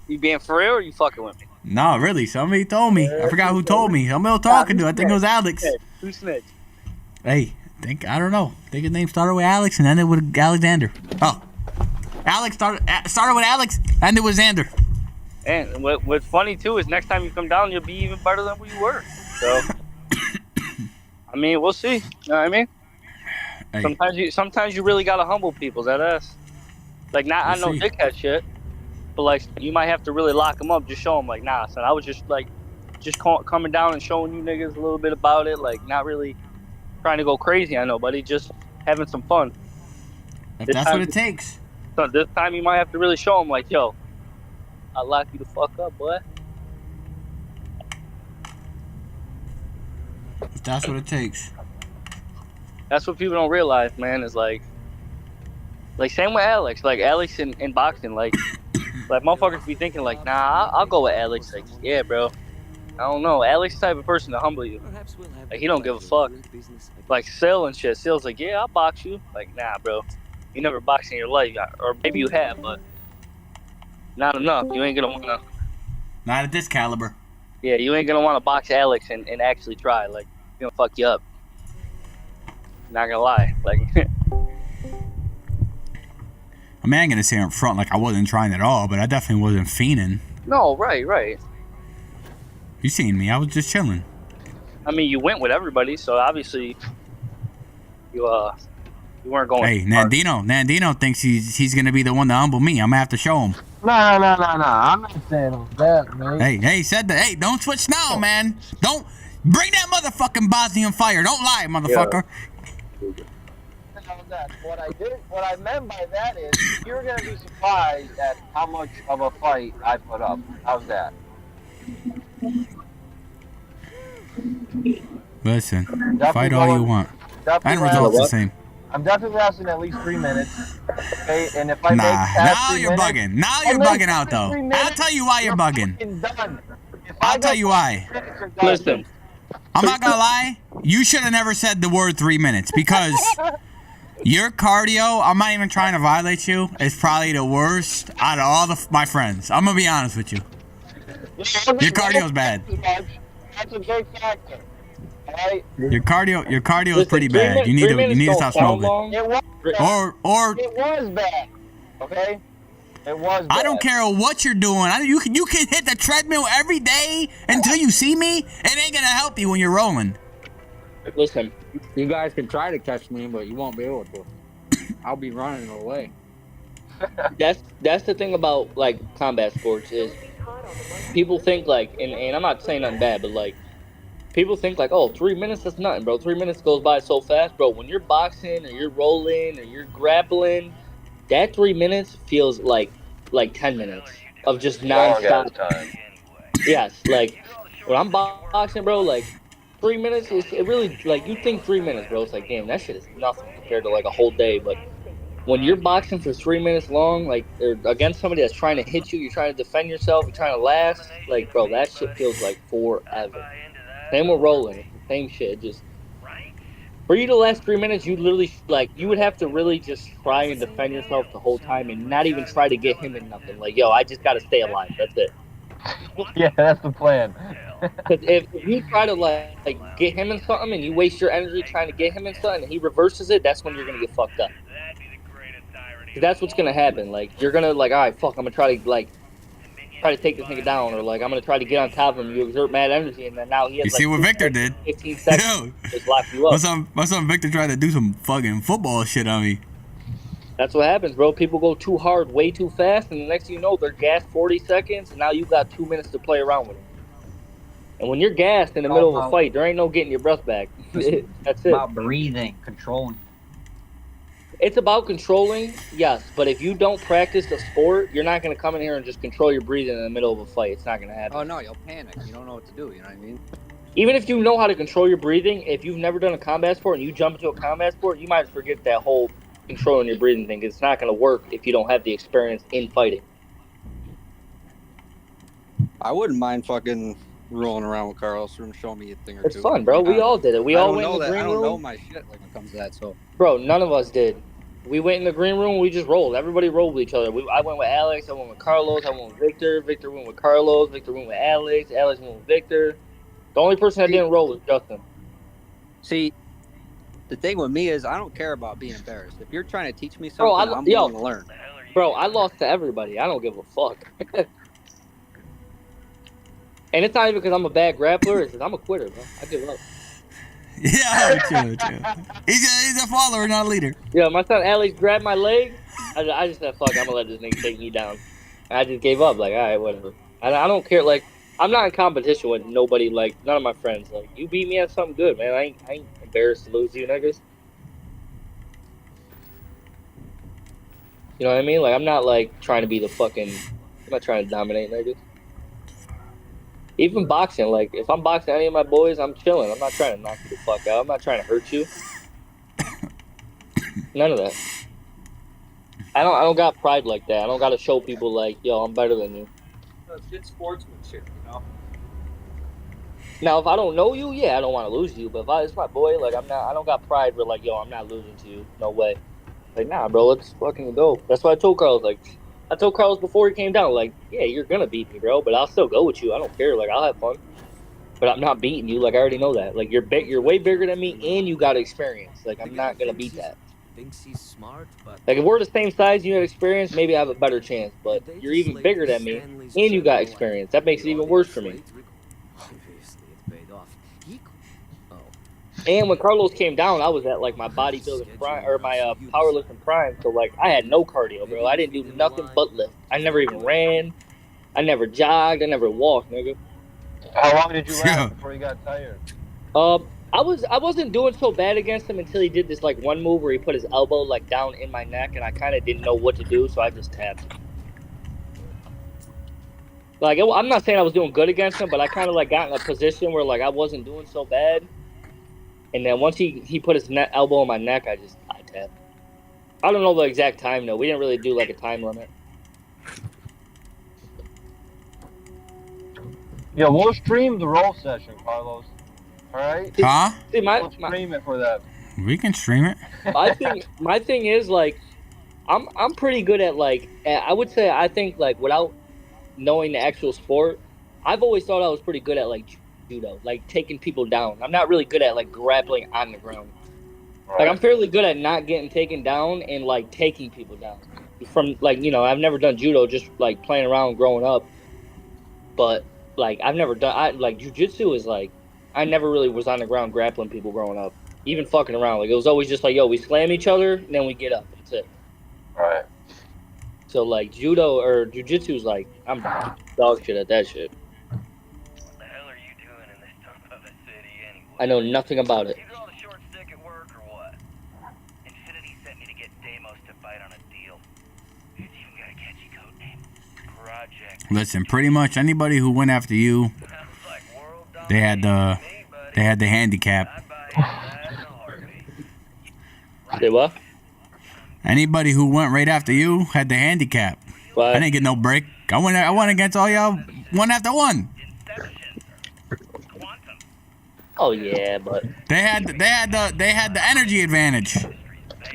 You being for real or you fucking with me? No, really. Somebody told me. I forgot who told me. Somebody was talking to. I think it was Alex. Who snitched? Hey, I don't know. I think his name started with Alex and ended with Alexander. Oh, Alex started with Alex, ended with Xander. And what's funny too is next time you come down, you'll be even better than what you were. So, I mean, we'll see. You know what I mean? Hey. Sometimes you really gotta humble people. That ass. Like, I know dickhead shit, but like, you might have to really lock them up. Just show them, like, nah, son. I was just coming down and showing you niggas a little bit about it. Like, not really trying to go crazy on nobody, just having some fun. If that's what it takes. So this time you might have to really show them, like, yo, I'll lock you the fuck up, boy. If that's what it takes. That's what people don't realize, man, is like same with Alex. Like, Alex in boxing, like motherfuckers be thinking, like, nah, I'll go with Alex. Like, yeah, bro. I don't know. Alex is the type of person to humble you. Like, he don't give a fuck. Like, Sil and shit. Sil's like, yeah, I'll box you. Like, nah, bro. You never boxed in your life. Or maybe you have, but not enough. You ain't gonna wanna. Not at this caliber. Yeah, you ain't gonna wanna box Alex and actually try. Like, he's gonna fuck you up. Not gonna lie. Like, I mean, I ain't gonna say up front like I wasn't trying at all, but I definitely wasn't fiending. No, right. You seen me? I was just chilling. I mean, you went with everybody, so obviously you weren't going. Hey, Nandino thinks he's gonna be the one to humble me. I'm gonna have to show him. No. I'm not saying all that, man. Hey, said that. Hey, don't switch now, man. Don't bring that motherfucking Bosnian fire. Don't lie, motherfucker. What I meant by that is you're gonna be surprised at how much of a fight I put up. How's that? Listen, fight all you want. End result's the same. I'm definitely lasting at least 3 minutes. Okay, and if I make now you're bugging. Now you're bugging out though. I'll tell you why you're bugging. I'll tell you why. Listen, I'm not gonna lie. You should have never said the word 3 minutes because your cardio, I'm not even trying to violate you, is probably the worst out of all my friends. I'm gonna be honest with you. Your cardio's bad. That's a big factor. Right? Your cardio is pretty bad. You need to stop smoking. It was bad. Okay? It was bad. I don't care what you're doing. You can hit the treadmill every day until you see me. It ain't gonna help you when you're rolling. Listen, you guys can try to catch me, but you won't be able to. I'll be running away. That's the thing about like combat sports is people think like, and I'm not saying nothing bad, but like people think like, oh, 3 minutes, that's nothing, bro. 3 minutes goes by so fast, bro. When you're boxing or you're rolling or you're grappling, that 3 minutes feels like 10 minutes of just nonstop time. Yes, like when I'm boxing, bro, like 3 minutes is it really like you think 3 minutes, bro. It's like, damn, that shit is nothing compared to like a whole day. But when you're boxing for 3 minutes long, like or against somebody that's trying to hit you, you're trying to defend yourself, you're trying to last, like, bro, that shit feels like forever. Same with rolling, same shit. Just for you to last 3 minutes, you literally like you would have to really just try and defend yourself the whole time and not even try to get him in nothing. Like, yo, I just gotta stay alive. That's it. Yeah, that's the plan. Because if you try to like get him in something and you waste your energy trying to get him in something and he reverses it, that's when you're gonna get fucked up. Cause that's what's gonna happen. Like you're gonna like, all right, fuck, I'm gonna try to take this nigga down, or like I'm gonna try to get on top of him. You exert mad energy, and then now he has. You see what Victor did? 15 seconds. Just lock you up. My son Victor tried to do some fucking football shit on me. That's what happens, bro. People go too hard, way too fast, and the next thing you know, they're gassed 40 seconds, and now you got 2 minutes to play around with it. And when you're gassed in the middle of a fight, there ain't no getting your breath back. That's it. About breathing, controlling. It's about controlling, yes, but if you don't practice the sport, you're not going to come in here and just control your breathing in the middle of a fight. It's not going to happen. Oh, no, you'll panic. You don't know what to do, you know what I mean? Even if you know how to control your breathing, if you've never done a combat sport and you jump into a combat sport, you might forget that whole controlling your breathing thing. It's not going to work if you don't have the experience in fighting. I wouldn't mind fucking rolling around with Carlos and showing me a thing or two. It's fun, bro. We all did it. We all went in the green room. I don't know my shit like when it comes to that, so. Bro, none of us did. We went in the green room. We just rolled. Everybody rolled with each other. I went with Alex. I went with Carlos. I went with Victor. Victor went with Carlos. Victor went with Alex. Alex went with Victor. The only person that didn't roll was Justin. See, the thing with me is I don't care about being embarrassed. If you're trying to teach me Bro, something, I'm willing to learn. Bro, I lost to everybody. I don't give a fuck. And it's not even because I'm a bad grappler. It's because I'm a quitter, bro. I give up. Yeah, true. He's a follower, not a leader. Yeah, my son Alex grabbed my leg. I just said, fuck, I'm going to let this nigga take me down. And I just gave up. Like, all right, whatever. I don't care. Like, I'm not in competition with nobody. Like, none of my friends. Like, you beat me at something good, man. I ain't embarrassed to lose to you niggas. You know what I mean? Like, I'm not, like, trying to be the fucking... I'm not trying to dominate niggas. Even boxing, like, if I'm boxing any of my boys, I'm chilling. I'm not trying to knock you the fuck out. I'm not trying to hurt you. None of that. I don't got pride like that. I don't got to show people, like, yo, I'm better than you. It's good sportsmanship, you know? Now, if I don't know you, yeah, I don't want to lose you. But if it's my boy, like, I don't got pride where, like, yo, I'm not losing to you. No way. Like, nah, bro, let's fucking go. That's why I told Carlos, like, I told Carlos before he came down, like, yeah, you're going to beat me, bro, but I'll still go with you. I don't care. Like, I'll have fun. But I'm not beating you. Like, I already know that. Like, you're way bigger than me, and you got experience. Like, I'm not going to beat that. Thinks he's smart, but Like, if we're the same size, you have experience, maybe I have a better chance. But you're even bigger than me, and you got experience. That makes it even worse for me. obviously it paid off. And when Carlos came down, I was at, like, my bodybuilding prime, or my powerlifting prime. So, like, I had no cardio, bro. I didn't do nothing but lift. I never even ran. I never jogged. I never walked, nigga. How long did you last before you got tired? I wasn't doing so bad against him until he did this, like, one move where he put his elbow, like, down in my neck, and I kind of didn't know what to do, so I just tapped him. Like, I'm not saying I was doing good against him, but I kind of, like, got in a position where, like, I wasn't doing so bad. And then once he put his elbow on my neck, I tapped. I don't know the exact time, though. We didn't really do, like, a time limit. Yeah, we'll stream the roll session, Carlos. All right? Huh? See, We'll stream it for them. We can stream it. my thing is, like, I'm pretty good at, like, I would say, I think, like, without knowing the actual sport, I've always thought I was pretty good at, like, judo, like, taking people down. I'm not really good at, like, grappling on the ground. Right. Like, I'm fairly good at not getting taken down and, like, taking people down. From, like, you know, I've never done judo, just, like, playing around growing up. But, like, I've never done, like, jiu-jitsu is, like, I never really was on the ground grappling people growing up. Even fucking around. Like, it was always just like, yo, we slam each other, and then we get up. That's it. Right. So, like, judo or jiu-jitsu is, like, I'm dog shit at that shit. What the hell are you doing in this dump of a city anyway? I know nothing about it. You draw the short stick at work or what? Infinity sent me to get Deimos to fight on a deal. It's even got a catchy code name. Project. Listen, pretty much anybody who went after you, Like world they had the handicap. I'd buy into that in a heartbeat. Say what? Anybody who went right after you had the handicap. What? I didn't get no break. I went against all y'all one after one. Inception. Quantum. Oh, yeah, but... They had the energy advantage.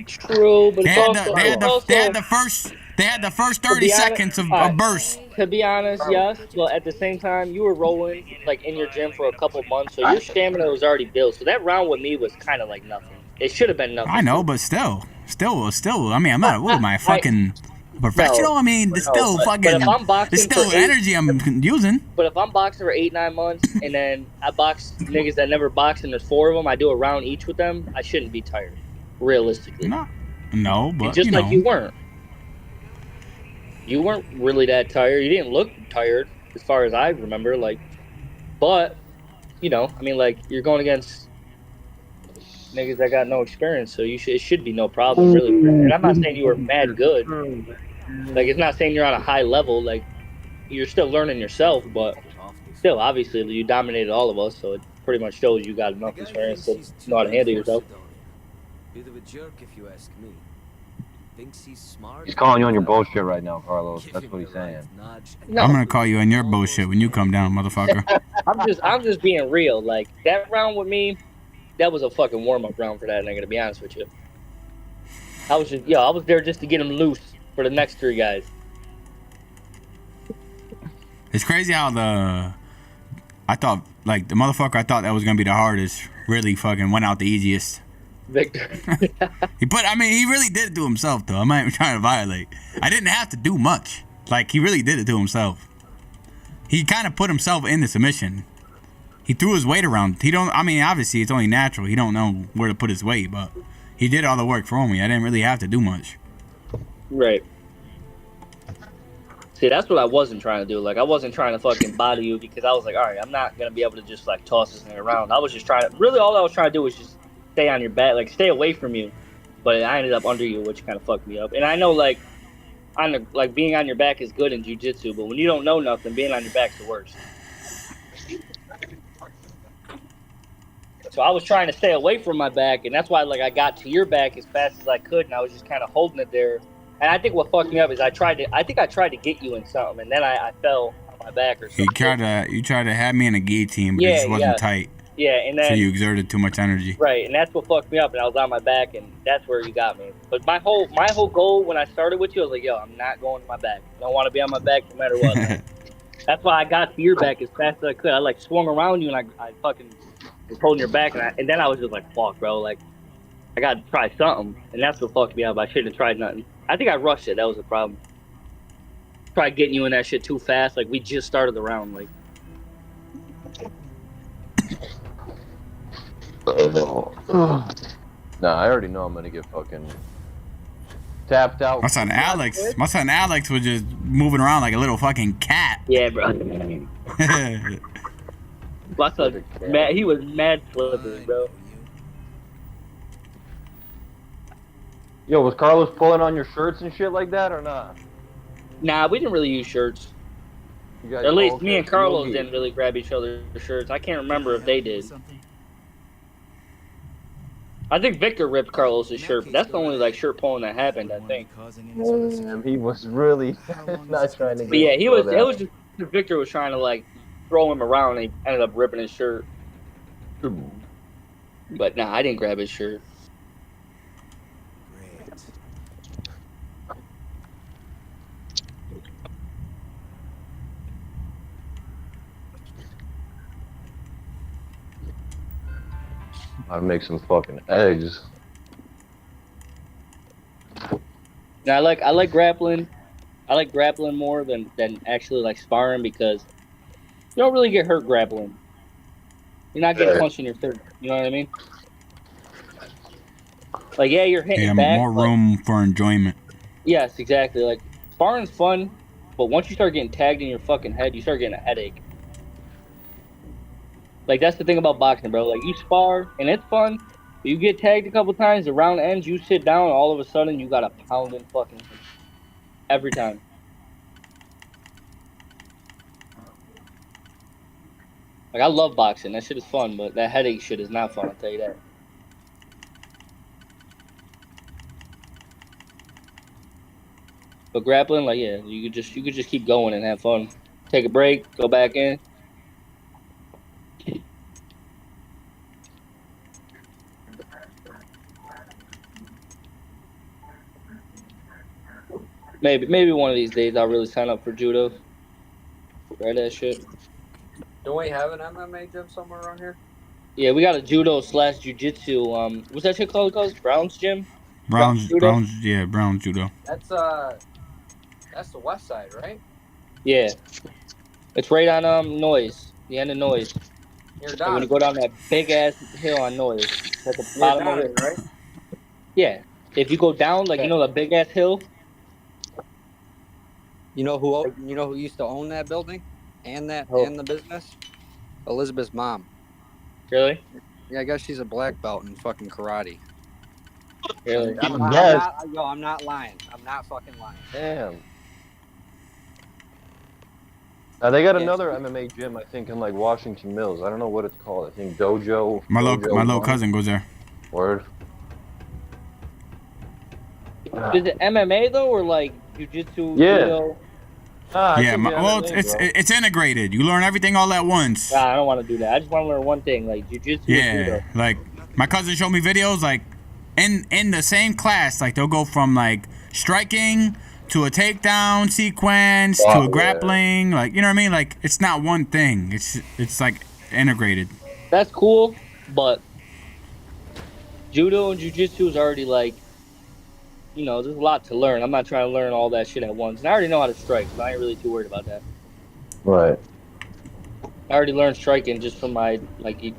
True, but They it's had also... they had the first 30 be honest- seconds of alright. burst. To be honest, yes, but at the same time, you were rolling, like, in your gym for a couple months, so your stamina was already built. So that round with me was kind of like nothing. It should have been nothing. I know, but still. I mean, I'm not. What am I fucking professional? I mean, it's still but fucking. if I'm boxing It's still for eight- energy I'm using. But if I'm boxing for 8-9 months, and then I box niggas that never boxed, and there's 4 of them, I do a round each with them, I shouldn't be tired, realistically. No, And but just you like know. you weren't. You weren't really that tired. You didn't look tired, as far as I remember. Like, but you know, I mean, like, you're going against niggas that got no experience, so it should be no problem, really. And I'm not saying you were mad good. Like, it's not saying you're on a high level. Like, you're still learning yourself, but still, obviously, you dominated all of us, so it pretty much shows you got enough experience to know how to handle yourself. Bit of a jerk, if you ask me. Thinks he's smart. He's calling you on your bullshit right now, Carlos. That's what he's saying. No, I'm gonna call you on your bullshit when you come down, motherfucker. I'm just being real. Like, that round with me, that was a fucking warm-up round for that nigga, to be honest with you. I was there just to get him loose for the next 3 guys. It's crazy how I thought, like, the motherfucker I thought that was gonna be the hardest really fucking went out the easiest. Victor. He really did it to himself, though. I'm not even trying to violate. I didn't have to do much. Like, he really did it to himself. He kind of put himself in the submission. He threw his weight around. Obviously, it's only natural. He don't know where to put his weight, but he did all the work for me. I didn't really have to do much. Right. See, that's what I wasn't trying to do. Like, I wasn't trying to fucking body you because I was like, all right, I'm not going to be able to just, like, toss this thing around. I was just trying to, really all I was trying to do was just stay on your back, like, stay away from you. But I ended up under you, which kind of fucked me up. And I know, like, being on your back is good in jiu-jitsu, but when you don't know nothing, being on your back's the worst. So I was trying to stay away from my back, and that's why, like, I got to your back as fast as I could, and I was just kind of holding it there. And I think what fucked me up is I tried to get you in something, and then I fell on my back or something. You tried to have me in a guillotine, but it just wasn't tight. Yeah, and then so you exerted too much energy. Right, and that's what fucked me up, and I was on my back, and that's where you got me. But my whole goal when I started with you, I was like, yo, I'm not going to my back. I don't want to be on my back no matter what. That's why I got to your back as fast as I could. I, like, swung around you, and I fucking was holding your back, and then I was just like, fuck, bro, like, I got to try something, and that's what fucked me up. I shouldn't have tried nothing. I think I rushed it. That was the problem. Tried getting you in that shit too fast. Like, we just started the round. Like, Nah, I already know I'm gonna get fucking tapped out. My son Alex was just moving around like a little fucking cat. yeah, bro. My son, he was mad slippery, bro. Yo, was Carlos pulling on your shirts and shit like that or not? Nah, we didn't really use shirts. At least me and Carlos didn't really grab each other's shirts. I can't remember if they did. I think Victor ripped Carlos's shirt, but that's the only, like, shirt pulling that happened, I think. He was really not trying to get. But yeah, it was just Victor was trying to, like, throw him around, and he ended up ripping his shirt. But nah, I didn't grab his shirt. I'd make some fucking eggs. Now, I like grappling. I like grappling more than actually, like, sparring because you don't really get hurt grappling. You're not getting punched in your third. You know what I mean? Like, yeah, you're hitting back. More room for enjoyment. Yes, exactly. Like, sparring's fun, but once you start getting tagged in your fucking head, you start getting a headache. Like, that's the thing about boxing, bro. Like, you spar, and it's fun, but you get tagged a couple times, the round ends, you sit down, and all of a sudden, you got a pounding fucking every time. Like, I love boxing. That shit is fun, but that headache shit is not fun, I'll tell you that. But grappling, like, yeah, you could just keep going and have fun. Take a break, go back in. Maybe one of these days I'll really sign up for judo. Try that shit. Don't we have an MMA gym somewhere around here? Yeah, we got a judo / jiu-jitsu. What's that shit called? Brown's Gym? Brown's judo. That's the west side, right? Yeah. It's right on Noise. The end of Noise. You're So when you go down that big ass hill on Noise. At the bottom of it, right? Yeah. If you go down, like, you know, the big ass hill. You know who used to own that building and the business? Elizabeth's mom. Really? Yeah, I guess she's a black belt in fucking karate. Really? I'm not lying. I'm not fucking lying. Damn. They got another MMA gym, I think, in like Washington Mills. I don't know what it's called. I think Dojo. My little cousin goes there. Word. Is it MMA though, or like jiu-jitsu? Yeah. Judo? It's integrated. You learn everything all at once. Nah, I don't want to do that. I just want to learn one thing, like jiu-jitsu. Yeah, like my cousin showed me videos, like in the same class, like they'll go from like striking to a takedown sequence to a grappling, like, you know what I mean? Like, it's not one thing. It's like integrated. That's cool, but judo and jujitsu is already like, there's a lot to learn. I'm not trying to learn all that shit at once. And I already know how to strike, so I ain't really too worried about that. Right. I already learned striking just from my few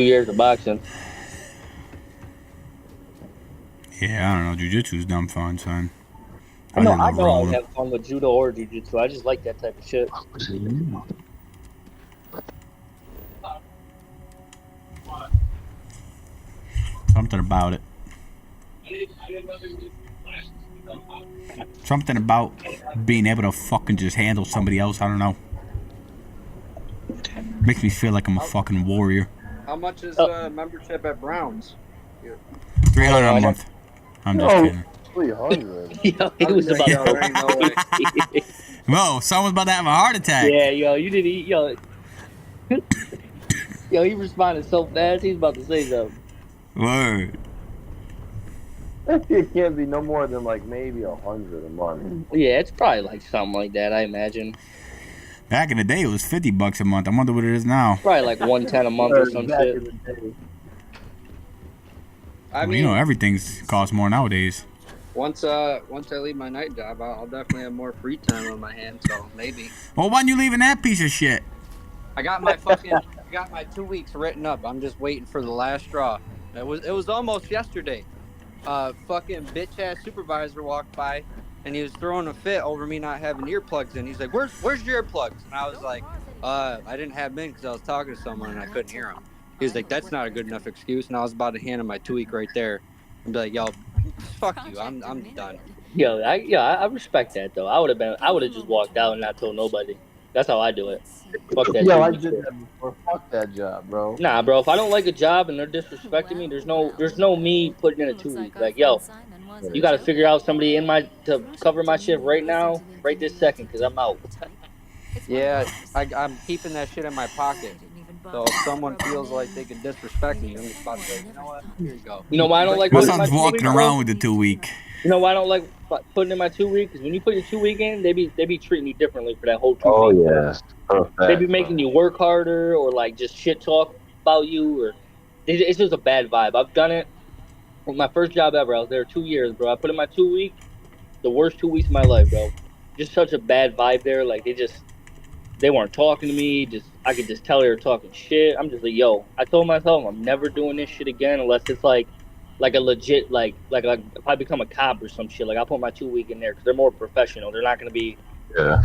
years of boxing. Yeah, I don't know. Jiu-jitsu's dumb fun, son. I know love I would rolling. have fun with judo or jujitsu. I just like that type of shit. Something about it. Something about being able to fucking just handle somebody else. I don't know. Makes me feel like I'm a fucking warrior. How much is membership at Browns? $300 a month. I'm just kidding. 300. Yo, he was about Yo, there ain't no way. Whoa, someone's about to have a heart attack. Yeah, yo, you didn't eat, yo. Yo, he responded so fast, he's about to say something. Word. It can't be no more than like maybe 100 a month. Yeah, it's probably like something like that, I imagine. Back in the day, it was $50 a month. I wonder what it is now. Probably like 110 a month or some Back shit. in the day. I Well, mean, you know, everything's costs more nowadays. once I leave my night job, I'll definitely have more free time on my hands. So maybe. Well, why you leaving that piece of shit? I got my 2 weeks written up. I'm just waiting for the last straw. It was almost yesterday. Fucking bitch ass supervisor walked by, and he was throwing a fit over me not having earplugs in. He's like, "Where's your earplugs?" And I was like, "I didn't have them in because I was talking to someone and I couldn't hear him." He was like, "That's not a good enough excuse." And I was about to hand him my 2 week right there and be like, "Yo, fuck you. I'm done." Yo, I respect that though. I would have just walked out and not told nobody. That's how I do it. Fuck that. Yo, I dude. did that before. Fuck that job, bro. Nah, bro. If I don't like a job and they're disrespecting me, there's no me putting in a 2 week. Like, yo, you got to figure out somebody to cover my shift right now, right this second, because I'm out. Yeah, I'm keeping that shit in my pocket. So if someone feels like they can disrespect me, I'm just about to say, you know what? Here you go. You know why I don't like My putting in my son's 2 walking week, around bro? with the 2 week. You know why I don't like putting in my 2 week? Because when you put your 2 week in, they be treating you differently for that whole 2 Oh week. yeah. Perfect. They be making you work harder or like just shit talk about you, or it's just a bad vibe. I've done it with my first job ever. I was there 2 years, bro. I put in my 2 week, the worst 2 weeks of my life, bro. Just such a bad vibe there. Like they weren't talking to me. I could just tell they were talking shit. I'm just like, yo. I told myself I'm never doing this shit again unless it's like a legit like if I become a cop or some shit. Like I'll put my 2 week in there because they're more professional. They're not gonna be. Yeah.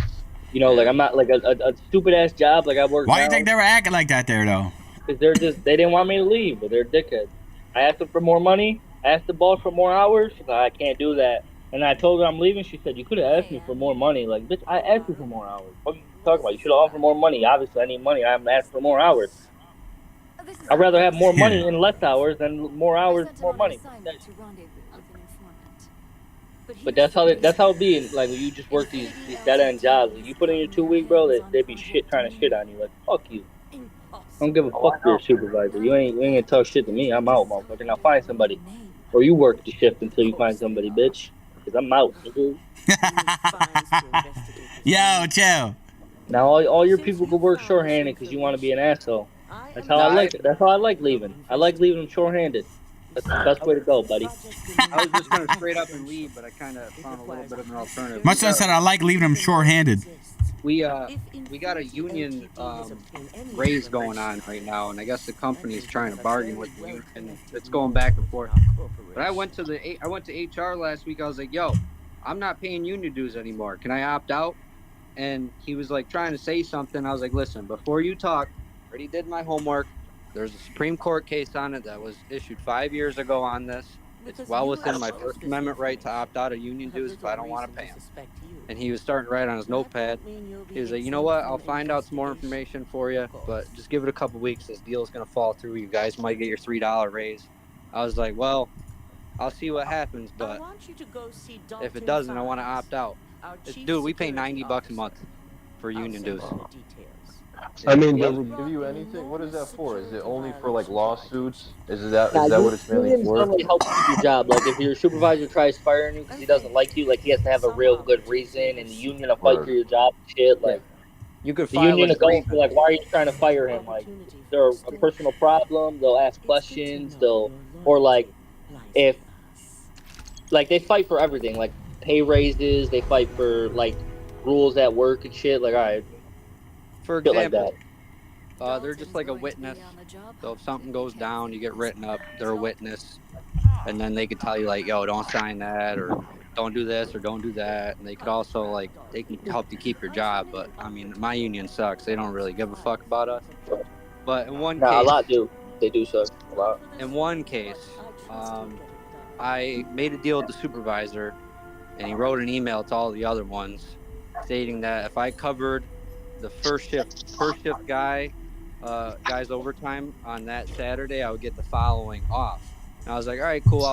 Like I'm not like a stupid ass job like I work. Why do you now. think they were acting like that there, though? Because they didn't want me to leave, but they're dickheads. I asked them for more money. I asked the boss for more hours. She's like, I can't do that. And I told her I'm leaving. She said, you could have asked me for more money. Like, bitch, I asked you for more hours. What are you talking about? You should have offered more money. Obviously, I need money. I haven't asked for more hours. I'd rather have more money and less hours than more hours, more money. But that's how it be. Like when you just work these dead end jobs. If you put in your 2 week, bro, they be trying to shit on you. Like fuck you. I don't give a fuck for your supervisor. You ain't gonna talk shit to me. I'm out, motherfucker. Now find somebody, or you work the shift until you find somebody, bitch. Cause I'm out. Nigga. Yo, chill. Now all your people could work shorthanded because you want to be an asshole. That's how I like it. That's how I like leaving. I like leaving them shorthanded. That's the best way to go, buddy. I was just gonna straight up and leave, but I kind of found a little bit of an alternative. My son said I like leaving them short-handed. We got a union raise going on right now, and I guess the company is trying to bargain with the union, and it's going back and forth. But I went to HR last week. I was like, "Yo, I'm not paying union dues anymore. Can I opt out?" And he was like trying to say something. I was like, "Listen, before you talk, I already did my homework. There's a Supreme Court case on it that was issued 5 years ago on this. It's well within my First Amendment right to opt out of union dues if I don't want to pay them." And he was starting to write on his notepad. He was like, "You know what? I'll find out some more information for you, but just give it a couple weeks. This deal is going to fall through. You guys might get your $3 raise." I was like, "Well, I'll see what happens, but if it doesn't, I want to opt out." Dude, we pay $90 a month. for union dues. I mean, does it give you anything? What is that for? Is it only for like lawsuits? Is that Nah, what it's mainly unions for? normally help keep your job. Like if your supervisor tries firing you because he doesn't like you, like he has to have a real good reason, and the union will fight Right. for your job and shit. Yeah, Like you could the file a union will go and be grievance. like, "Why are you trying to fire him?" Like if there's a personal problem, they'll ask questions. They'll or like if like they fight for everything, like pay raises. They fight for like rules at work and shit. Like all right, For shit like that. example, they're just like a witness. So if something goes down, you get written up. They're a witness, and then they could tell you like, "Yo, don't sign that," or "Don't do this," or "Don't do that." And they could also like they can help you keep your job. But I mean, my union sucks. They don't really give a fuck about us. But Nah, a lot do. They do suck a lot. in one case, I made a deal with the supervisor, and he wrote an email to all the other ones stating that if I covered the first shift guy's overtime on that Saturday, I would get the following off. And I was like, all right, cool.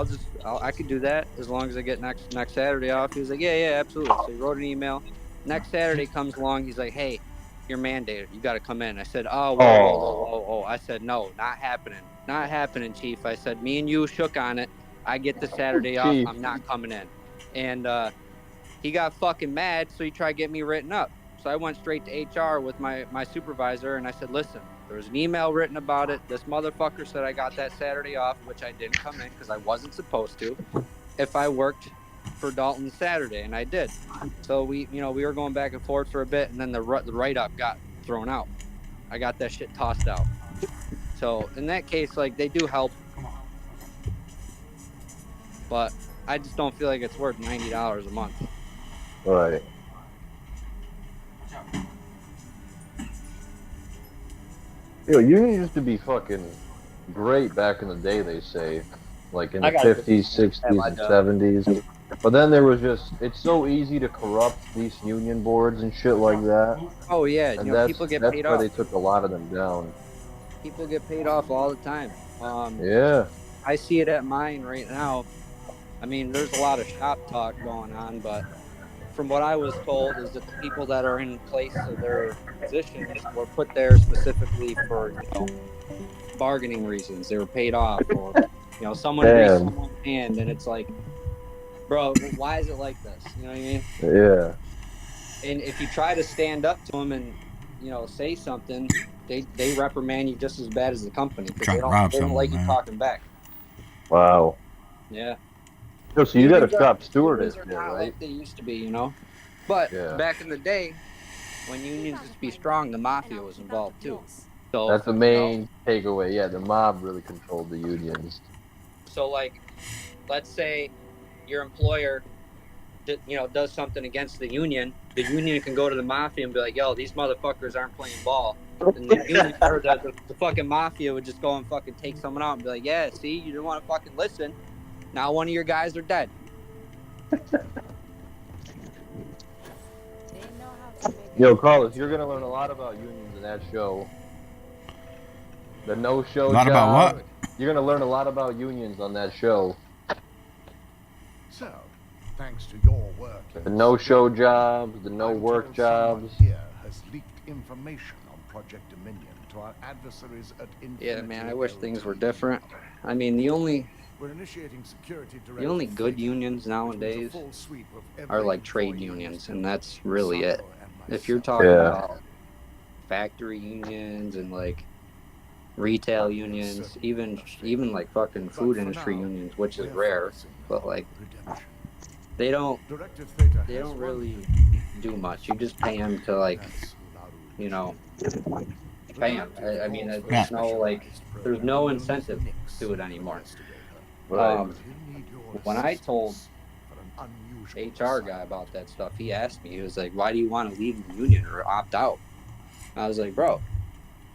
I could do that as long as I get next Saturday off. He was like, yeah, absolutely. So he wrote an email. Next Saturday comes along. He's like, hey, you're mandated. You got to come in. I said, oh, whoa. I said, no, not happening. Not happening, Chief. I said, me and you shook on it. I get the Saturday off. Chief. I'm not coming in. And he got fucking mad, so he tried to get me written up. So I went straight to HR with my supervisor, and I said, listen, there was an email written about it. This motherfucker said I got that Saturday off, which I didn't come in because I wasn't supposed to, if I worked for Dalton Saturday, and I did. So we were going back and forth for a bit, and then the write-up got thrown out. I got that shit tossed out. So in that case, like, they do help, but I just don't feel like it's worth $90 a month. Right. Yo, union used to be fucking great back in the day, they say. Like in the 50s, 60s, and 70s. But then there was it's so easy to corrupt these union boards and shit like that. Oh, yeah. And People get paid that's why off. they took a lot of them down. People get paid off all the time. Yeah. I see it at mine right now. I mean, there's a lot of shop talk going on, but from what I was told is that the people that are in place of their positions were put there specifically for, bargaining reasons. They were paid off, or, someone raised someone's hand, and it's like, bro, why is it like this? You know what I mean? Yeah. And if you try to stand up to them and, say something, they reprimand you just as bad as the company because they don't like you talking back. Wow. Yeah. So you got to stop stewardess, are yeah, not right? like they used to be, But back in the day, when unions used to be strong, the mafia was involved too. So that's the main takeaway. Yeah, the mob really controlled the unions. So, like, let's say your employer, does something against the union can go to the mafia and be like, yo, these motherfuckers aren't playing ball. And the union, or the fucking mafia would just go and fucking take someone out and be like, yeah, see, you didn't want to fucking listen. Now one of your guys are dead. Yo, Carlos, you're gonna learn a lot about unions in that show. The no-show. A lot about what? You're gonna learn a lot about unions on that show. So, thanks to your work, The no-show jobs, the no-work jobs. Here has leaked information on Project Dominion to our adversaries at Infinity. Yeah, man, I wish things were different. I mean, the only good unions nowadays are like trade unions, and that's really it. If you're talking about factory unions and like retail unions, even like fucking food industry unions, which is rare, but like they don't really do much. You just pay them to like, pay them. I mean, there's no incentive to it anymore. When I told HR guy about that stuff, he asked me, he was like, why do you want to leave the union or opt out? I was like, bro,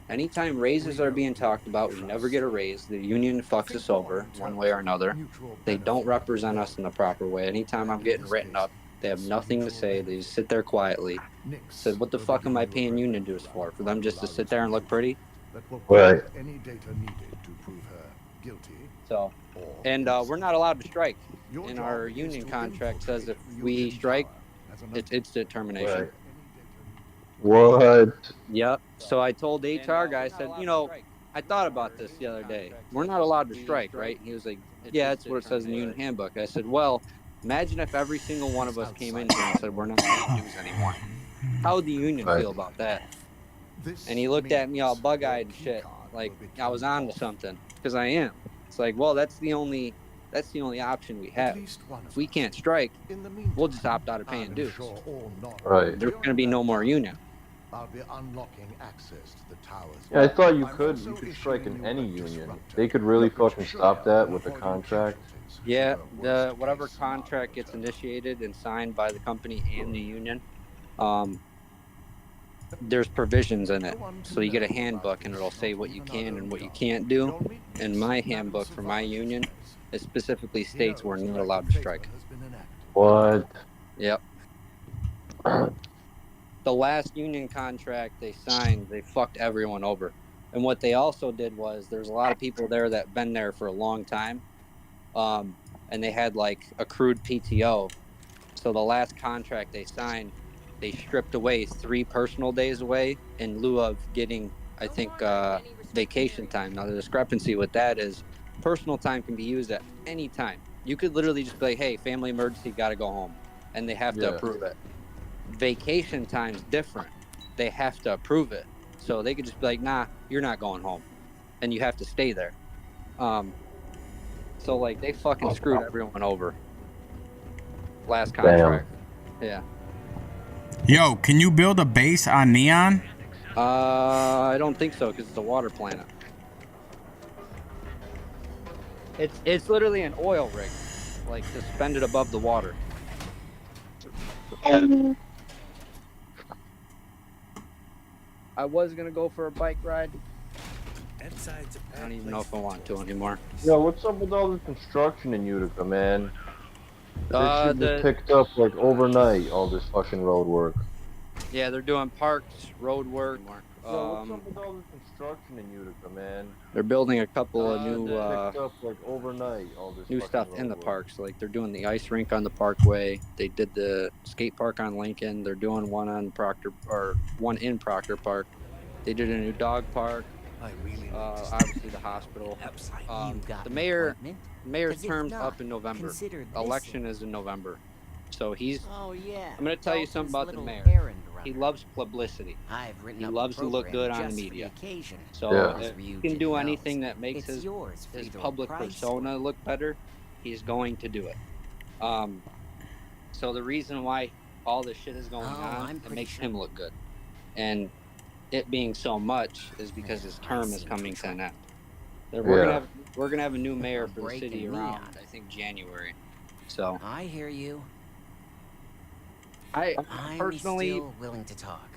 anytime raises are being talked about, we never get a raise. The union fucks us over one way or another. They don't represent us in the proper way. Anytime I'm getting written up, they have nothing to say. They just sit there quietly. Said, what the fuck am I paying union dues for? For them just to sit there and look pretty? Right. Any data needed to prove her guilty. So, and we're not allowed to strike. In our union contract says if we strike, it's determination. What? Yep. So I told the HR guy, I said, I thought about this the other day. We're not allowed to strike, right? He was like, yeah, that's what it says in the union handbook. I said, well, imagine if every single one of us came in here and said we're not paying dues anymore. How would the union Right. feel about that? And he looked at me all bug-eyed and shit, like I was on to something, because I am. It's like, well, that's the only option we have. If we can't strike, we'll just opt out of paying dues. Right. There's going to be no more union. I'll be unlocking access to the towers. Yeah, I thought you could strike in any union. They could really fucking stop that with a contract. Yeah, whatever contract gets initiated and signed by the company and the union, there's provisions in it. So you get a handbook and it'll say what you can and what you can't do. And my handbook for my union, it specifically states we're not allowed to strike. What? Yep. The last union contract they signed, they fucked everyone over. And what they also did was there's a lot of people there that been there for a long time. And they had like accrued PTO. So the last contract they signed, they stripped away 3 personal days away in lieu of getting, I think, vacation time. Now the discrepancy with that is personal time can be used at any time. You could literally just be like, hey, family emergency, gotta go home. And they have to approve it. Vacation time's different. They have to approve it. So they could just be like, nah, you're not going home. And you have to stay there. So like they fucking screwed everyone over. Last contract. Yeah. Yo, can you build a base on Neon? I don't think so because it's a water planet. It's literally an oil rig, like suspended above the water. I was gonna go for a bike ride. I don't even know if I want to anymore. Yo, what's up with all the construction in Utica, man? This shit The- just picked up like overnight, all this fucking road work. Yeah, they're doing parks, road work. Yo, what's up with all the construction in Utica, man? They're building a couple of new picked up like overnight, all this new fucking stuff road in the work. parks. Like they're doing the ice rink on the Parkway. They did the skate park on Lincoln. They're doing one on Proctor, or one in Proctor Park. They did a new dog park. Obviously the hospital. The mayor's term's up in November. Election is in November. So he's. Oh yeah. I'm gonna tell you something about the mayor. He loves publicity. He loves to look good on the media. So if he can do anything that makes his public persona look better, he's going to do it. So the reason why all this shit is going on, it makes him look good. And it being so much is because his term is coming to an end. We're gonna have a new mayor for the city around, I think, January. So I hear you. I'm personally still willing to talk.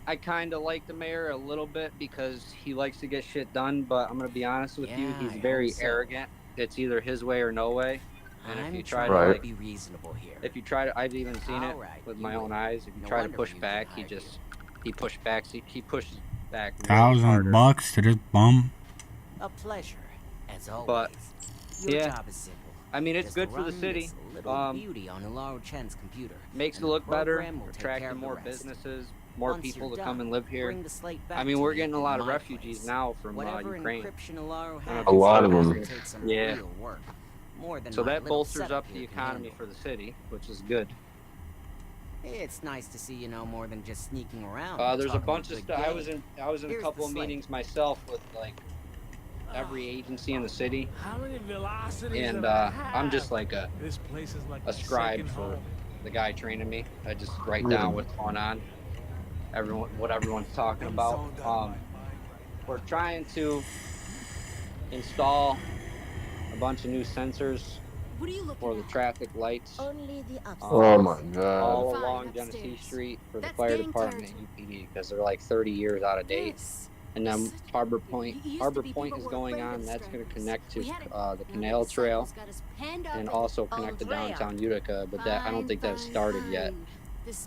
I kind of like the mayor a little bit because he likes to get shit done, but I'm gonna be honest with you, he's very arrogant. It's either his way or no way. And if you try to be reasonable here. If you try to, I've even seen it with my own eyes. If you try to push back, he pushes back. He pushes back. $1,000 to this bum. A pleasure, as always. But Your job is simple. I mean, it's Just good for the run city. this little beauty on Laura Chen's computer. Makes it and the look better, program will take care attracting of the more rest. businesses, more Once people you're to come done, and live here. bring the slate back I mean, to we're me getting a in lot of my refugees place. now from Whatever Ukraine. encryption Laura has, A lot of it's them. gonna take some Yeah. real work. More than So my that little bolsters setup up the here can economy handle. for the city, which is good. It's nice to see you know more than just sneaking around. There's a talking bunch of good stuff. I was game. in a Here's couple the of slate. meetings myself with like every agency in the city, How many velocities and do I I'm just have? like This place is like a scribe second for home. the guy training me. I just write down what's going on, what everyone's talking about. We're trying to install a bunch of new sensors for the traffic lights. Oh my god. All along Genesee Street for the fire department and UPD because they're like 30 years out of date. And then Harbor Point is going on. That's going to connect to the Canal Trail and also connect to downtown Utica. But that I don't think that's started yet.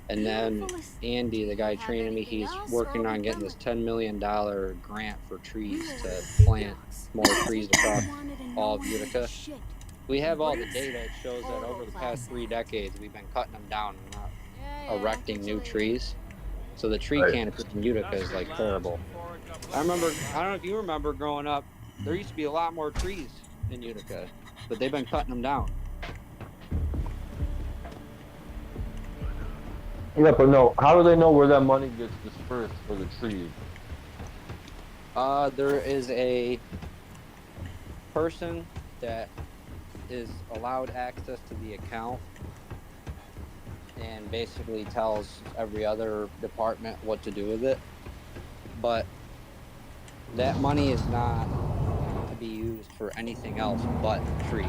And then Andy, the guy training me, he's working on getting this $10 million grant for trees to plant more trees across all of Utica. We have all the data. It shows that over the past 3 decades, we've been cutting them down and not erecting new trees. So the tree canopy in Utica is like terrible. I don't know if you remember growing up, there used to be a lot more trees in Utica, but they've been cutting them down. Yeah, but no. How do they know where that money gets dispersed for the trees? There is a person that is allowed access to the account and basically tells every other department what to do with it. But that money is not to be used for anything else but trees,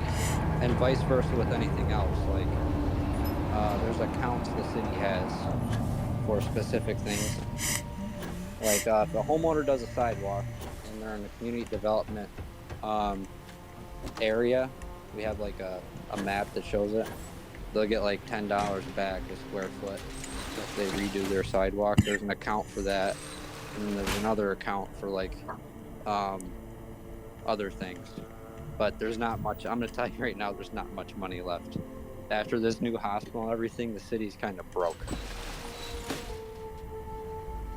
and vice versa with anything else. Like there's accounts the city has for specific things. Like if a homeowner does a sidewalk and they're in a community development area, we have like a map that shows it. They'll get like $10 back a square foot if they redo their sidewalk. There's an account for that, and then there's another account for like other things. But there's not much. I'm gonna tell you right now, there's not much money left. After this new hospital and everything, the city's kind of broke.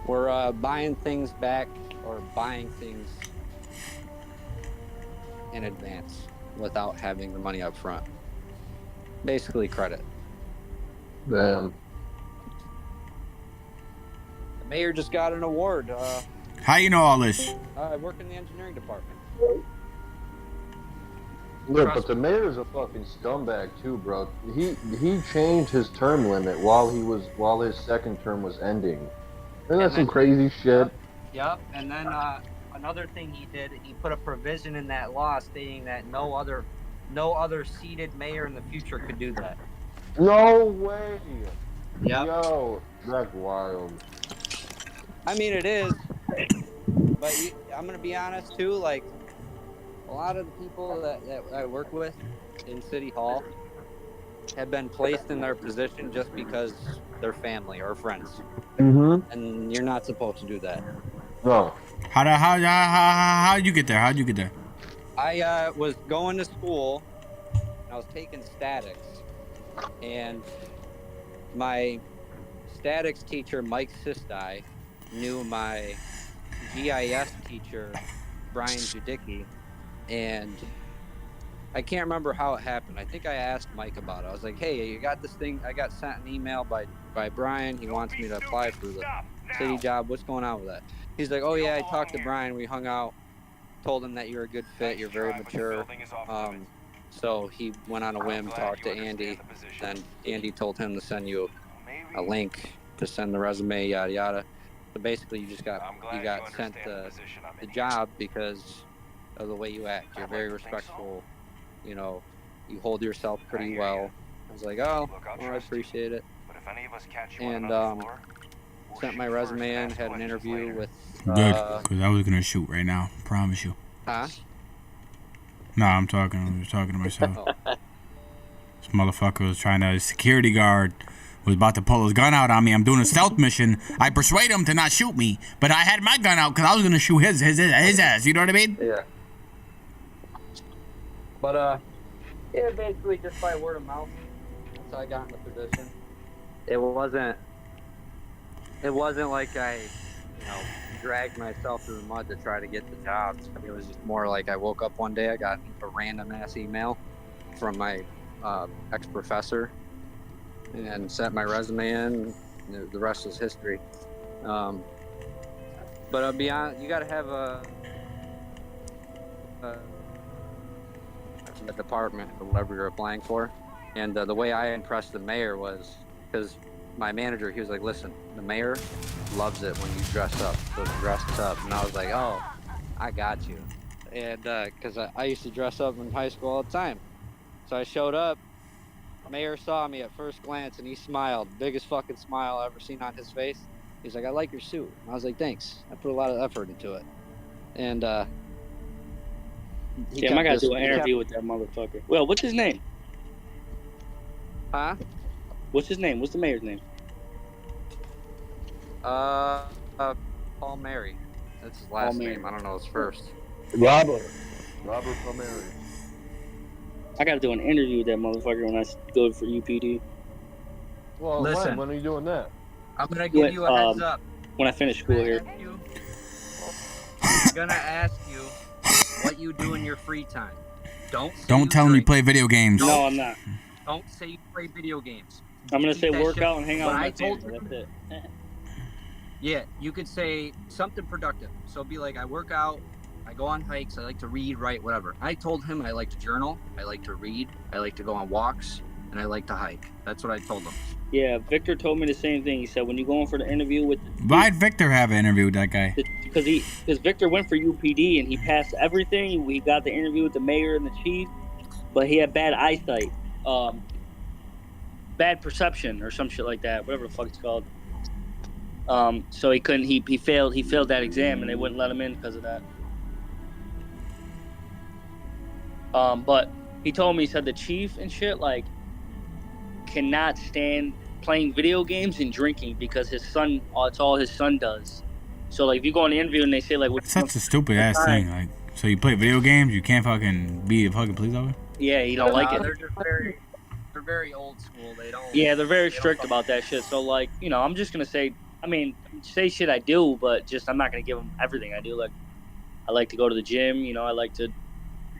We're buying things back or buying things in advance without having the money up front. Basically credit. Damn. The mayor just got an award. How you know all this? I work in the engineering department. Look, but the mayor's a fucking scumbag too, bro. He changed his term limit while his second term was ending. Isn't that some crazy shit? Yep. And then another thing he did, he put a provision in that law stating that no other seated mayor in the future could do that. No way. Yep. Yo, that's wild. I mean, it is. But I'm gonna be honest too. Like a lot of the people that I work with in City Hall have been placed in their position just because they're family or friends. Mm-hmm. And you're not supposed to do that. No. How'd you get there? How'd you get there? I was going to school, and I was taking statics, and my statics teacher, Mike Sistai, knew my GIS teacher, Brian Judicki, and I can't remember how it happened. I think I asked Mike about it. I was like, hey, you got this thing? I got sent an email by Brian. He wants me to apply for the city job. What's going on with that? He's like, oh, yeah, I talked to Brian. We hung out, told him that you're a good fit. You're very mature. So he went on a whim, talked to Andy. Then Andy told him to send you a link to send the resume, yada, yada. So basically, you got sent the job because of the way you act. You're very respectful. You know, you hold yourself pretty well. I was like, oh, well, I appreciate it. And sent my resume in, had an interview with. Good, because I was gonna shoot right now. Promise you. Huh? Nah, I was talking to myself. This motherfucker was trying to. Security guard was about to pull his gun out on me. I'm doing a stealth mission. I persuade him to not shoot me, but I had my gun out because I was gonna shoot his ass. You know what I mean? Yeah. But yeah, basically just by word of mouth. That's how I got in the position. It wasn't like I, dragged myself through the mud to try to get the job. It was just more like I woke up one day, I got a random ass email from my ex-professor and sent my resume in. And the rest is history. But I'll be honest, you got to have a department or whatever you're applying for. And the way I impressed the mayor was because my manager, he was like, listen, the mayor loves it when you dress up, so dress up. And I was like, oh, I got you. And because I used to dress up in high school all the time. So I showed up, mayor saw me at first glance and he smiled, biggest fucking smile I've ever seen on his face. He's like, I like your suit. And I was like, thanks. I put a lot of effort into it. And I gotta do an interview with that motherfucker. Well, what's his name? Huh? What's his name? What's the mayor's name? Paul Mary. That's his last name. I don't know his first. Robert Palmieri. I gotta do an interview with that motherfucker when I go for UPD. Well, Listen. when are you doing that? I'm gonna give you a heads up. When I finish school here. I'm gonna ask you what you do in your free time. Don't tell him you play video games. No, I'm not. Don't say you play video games. I'm gonna say Keep that work shit- out and hang out What with my I told family. him- That's it. Yeah, you could say something productive. So be like, I work out, I go on hikes, I like to read, write, whatever. I told him I like to journal, I like to read, I like to go on walks, and I like to hike. That's what I told him. Yeah, Victor told me the same thing. He said when you go in for the interview with Why'd Victor have an interview with that guy? because Victor went for UPD and he passed everything. We got the interview with the mayor and the chief, but he had bad eyesight, bad perception or some shit like that, whatever the fuck it's called. So he couldn't. He failed. He failed that exam and they wouldn't let him in because of that. But he told me, he said the chief and shit like cannot stand playing video games and drinking because his son, it's all his son does. So like if you go on the interview and they say like, It's such a stupid ass thing. Like, so you play video games, you can't fucking be a fucking police officer? Yeah, he don't like it. They're just they're very old school. They don't. Yeah, they're very strict about that shit. So like, you know, I'm just gonna say, I mean, say shit I do, but just I'm not gonna give them everything I do. Like, I like to go to the gym. You know, I like to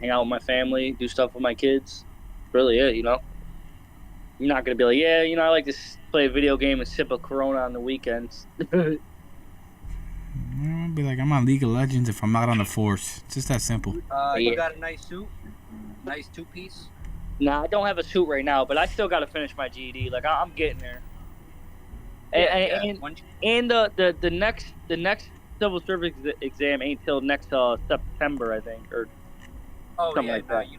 hang out with my family, do stuff with my kids. Really, it. You know, you're not gonna be like, yeah, you know, I like to play a video game and sip a Corona on the weekends. I'll be like, I'm on League of Legends if I'm not on the force. It's just that simple. You got a nice suit, nice two-piece. Nah, I don't have a suit right now, but I still gotta finish my GED. Like I'm getting there. And the next civil service exam ain't till next September, I think, or something like that. You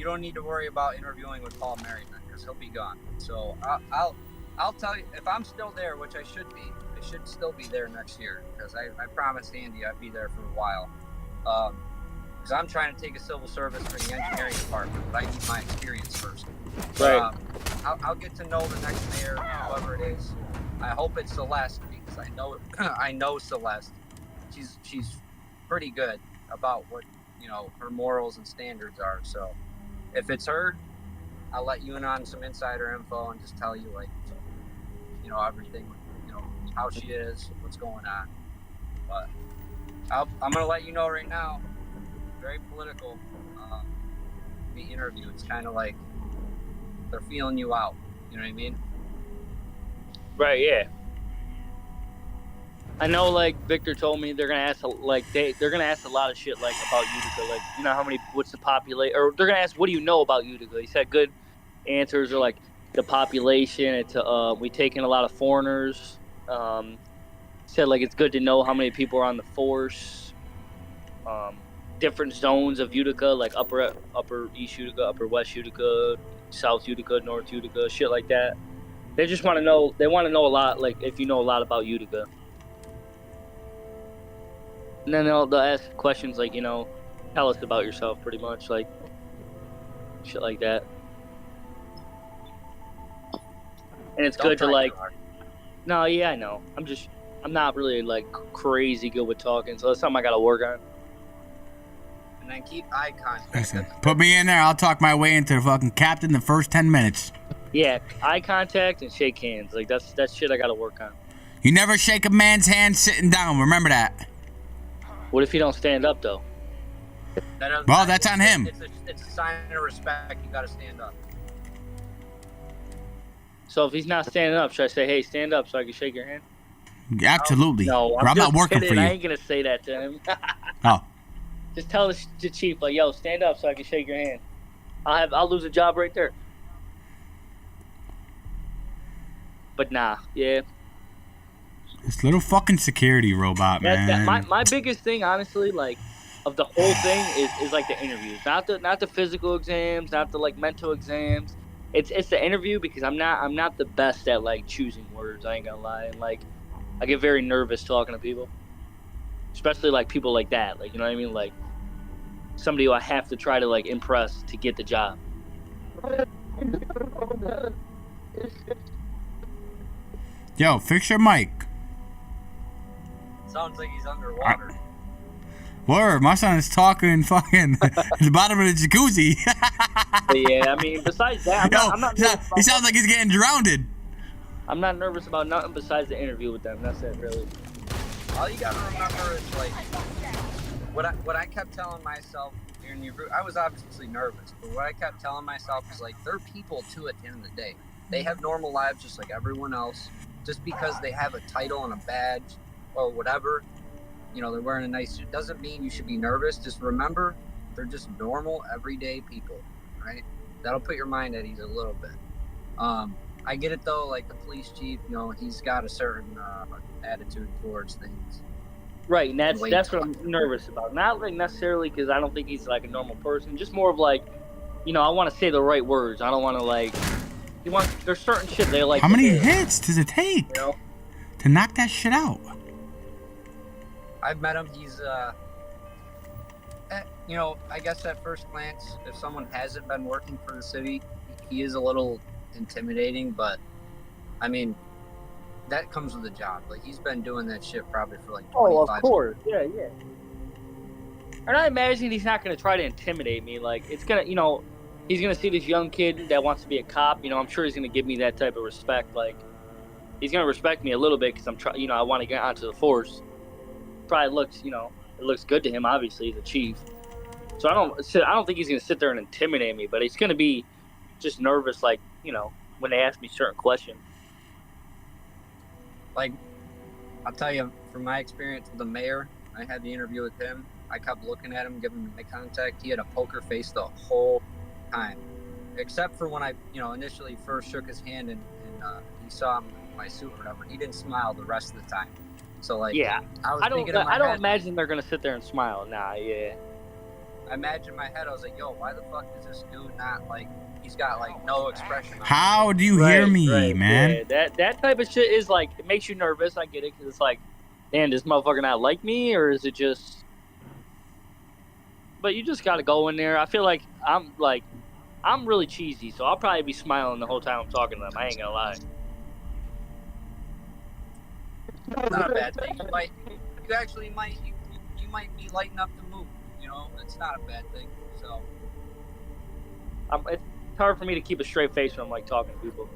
don't need to worry about interviewing with Paul Merriman because he'll be gone. So I'll tell you, if I'm still there, which I should be, I should still be there next year because I promised Andy I'd be there for a while. Because I'm trying to take a civil service for the engineering department, but I need my experience first. Right. I'll get to know the next mayor, whoever it is. I hope it's Celeste because I know Celeste. She's pretty good about what her morals and standards are. So if it's her, I'll let you in on some insider info and just tell you everything, how she is, what's going on. But I'm gonna let you know right now. Very political. The interview. It's kind of like they're feeling you out. You know what I mean? Right. Yeah. I know. Like Victor told me, they're gonna ask they're gonna ask a lot of shit like about Utica. Like what's the population? Or they're gonna ask, what do you know about Utica? He said good answers are like the population. It's we take in a lot of foreigners. Said like it's good to know how many people are on the force. Different zones of Utica, like upper East Utica, upper West Utica, South Utica, North Utica, shit like that. They just want to know. They want to know a lot, like if you know a lot about Utica. And then they'll ask questions like, tell us about yourself, pretty much, like shit like that. And it's good to like. No, yeah, I know. I'm not really like crazy good with talking, so that's something I gotta work on. And then keep eye contact. Listen, put me in there. I'll talk my way into the fucking captain the first 10 minutes. Yeah, eye contact and shake hands. Like that's shit I gotta work on. You never shake a man's hand sitting down. Remember that. What if you don't stand up though? Well, that's on him. It's a sign of respect. You gotta stand up. So if he's not standing up, should I say, hey, stand up so I can shake your hand? Absolutely. No, I'm not working kidding. for you. I ain't gonna say that to him. Oh. Just tell the chief, like, yo, stand up so I can shake your hand. I'll lose a job right there. But nah, yeah. This little fucking security robot, man. My biggest thing, honestly, like, of the whole thing is like the interviews, not the physical exams, not the like mental exams. It's the interview because I'm not the best at like choosing words. I ain't gonna lie, and like I get very nervous talking to people, especially like people like that. Like, you know what I mean? Like somebody who I have to try to like impress to get the job. Yo, fix your mic. Sounds like he's underwater. Word, my son is talking fucking at the bottom of the jacuzzi. But yeah, I mean, besides that, I'm not he sounds like he's getting drowned. I'm not nervous about nothing besides the interview with them. That's it, really. All you gotta remember is like what I kept telling myself. I was obviously nervous, but what I kept telling myself is like they're people too. At the end of the day, they have normal lives just like everyone else. Just because they have a title and a badge or whatever, you know, they're wearing a nice suit doesn't mean you should be nervous. Just remember, they're just normal, everyday people, right? That'll put your mind at ease a little bit. I get it though, like the police chief, you know, he's got a certain attitude towards things. Right, and that's what I'm nervous about. Not like necessarily because I don't think he's like a normal person. Just more of like, you know, I want to say the right words. I don't want to like. There's certain shit they like. How many hits does it take to knock that shit out? I've met him. He's, you know, I guess at first glance, if someone hasn't been working for the city, he is a little intimidating. But I mean, that comes with the job. Like he's been doing that shit probably for like 25 of course, yeah. And I imagine he's not gonna try to intimidate me. Like it's gonna, you know, he's gonna see this young kid that wants to be a cop. You know, I'm sure he's gonna give me that type of respect. Like he's gonna respect me a little bit because I'm trying. You know, I want to get onto the force. Probably looks, you know, it looks good to him. Obviously, he's a chief. So I don't think he's gonna sit there and intimidate me. But he's gonna be just nervous, like, you know, when they ask me certain questions. Like, I'll tell you, from my experience with the mayor, I had the interview with him. I kept looking at him, giving him eye contact. He had a poker face the whole time, except for when I, you know, initially first shook his hand and he saw him in my suit or whatever. He didn't smile the rest of the time. So like, yeah, I don't imagine they're gonna sit there and smile. Nah, yeah. I imagine in my head, I was like, yo, why the fuck is this dude not like? He's got like no expression. How do you hear me, man? Yeah, that type of shit is like, it makes you nervous. I get it, because it's like, damn, does this motherfucker not like me, or is it just? But you just gotta go in there. I feel like I'm really cheesy, so I'll probably be smiling the whole time I'm talking to them. I ain't gonna lie. It's not a bad thing. You actually might be lighting up the mood. You know, it's not a bad thing. So. It's hard for me to keep a straight face when I'm like talking to people.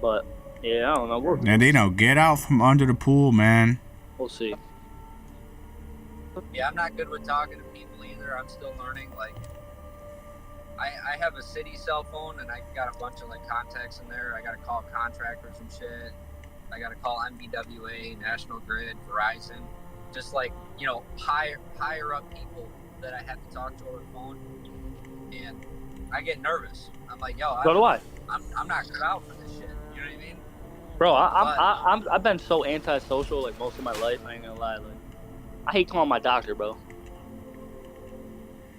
But yeah, I don't know. And they know, get out from under the pool, man. We'll see. Yeah, I'm not good with talking to people either. I'm still learning. Like, I have a city cell phone and I got a bunch of like contacts in there. I got to call contractors and shit. I got to call MBWA, National Grid, Verizon. Just like, you know, higher up people that I have to talk to over the phone, and I get nervous. I'm like, yo, so do I. I'm not cut out for this shit. You know what I mean? Bro, I've been so antisocial like most of my life. I ain't gonna lie. Like, I hate calling my doctor, bro.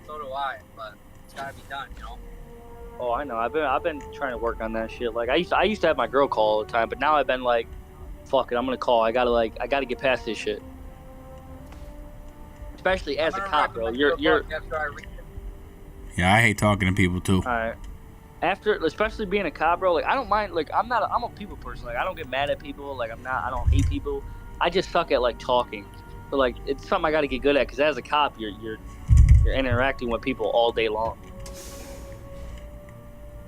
So do I, but it's gotta be done, you know. Oh, I know. I've been trying to work on that shit. Like I used to have my girl call all the time, but now I've been like, fuck it, I'm gonna call. I gotta get past this shit. Especially as a cop, bro. You're. Yeah, I hate talking to people too. All right. Especially being a cop, bro. Like I don't mind. Like I'm a people person. Like I don't get mad at people. Like I don't hate people. I just suck at like talking. But like it's something I got to get good at, because as a cop, you're interacting with people all day long.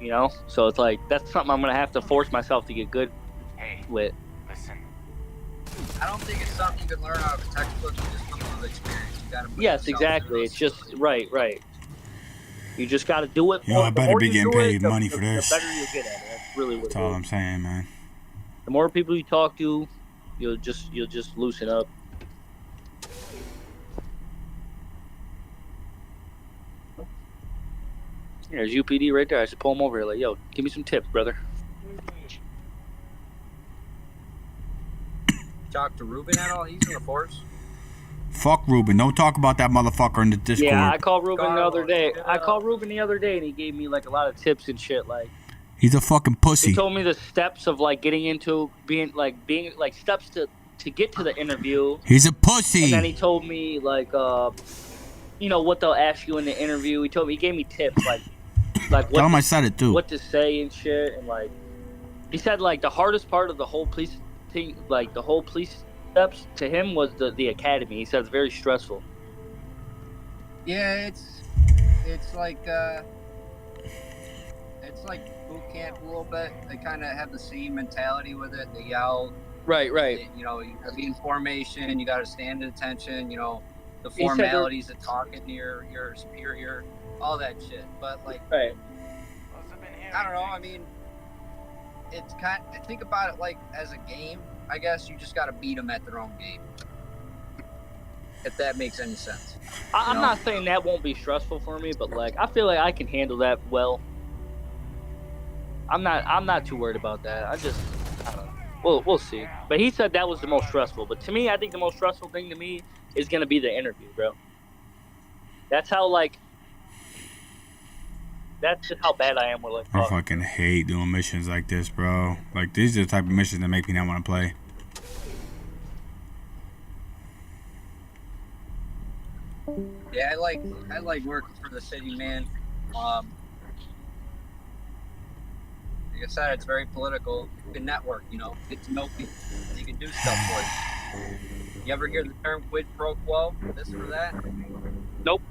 You know, so it's like that's something I'm gonna have to force myself to get good with. Listen. I don't think it's something you can learn out of a textbook. You just come with experience. Yes, exactly. It's just right. You just got to do it. Yo, I better be getting paid money for this. The better you get at it. That's really what. That's all I'm saying, man. The more people you talk to, you'll just loosen up. There's UPD right there. I should pull him over here. Like, yo, give me some tips, brother. Talk to Ruben at all? He's in the force. Fuck Ruben. Don't talk about that motherfucker in the Discord. Yeah, I called Ruben the other day. And he gave me like a lot of tips and shit. Like, he's a fucking pussy. He told me the steps of like getting into being steps to get to the interview. He's a pussy. And then he told me like you know what they'll ask you in the interview. He gave me tips like what tell him I said it too. What to say and shit, and like he said like the hardest part of the whole police thing, like the whole police steps to him was the academy. He said it's very stressful. Yeah, it's like it's like boot camp a little bit. They kind of have the same mentality with it. They yell. Right. You know, you got to be in formation. You got to stand at attention. You know, the He said there- formalities of talking to your superior, all that shit. But like, Right. I don't know. I mean, it's kind. Think about it like as a game. I guess you just got to beat them at their own game. If that makes any sense. I'm not saying that won't be stressful for me, but like I feel like I can handle that well. I'm not too worried about that. I don't know. We'll see. But he said that was the most stressful. But to me, I think the most stressful thing to me is gonna be the interview, bro. That's how that's just how bad I am with like. I fucking hate doing missions like this, bro. Like these are the type of missions that make me not want to play. Yeah, I like working for the city, man. Like I said, it's very political. You can network, you know, get to know people. You can do stuff for you. You ever hear the term quid pro quo? This or that? Nope.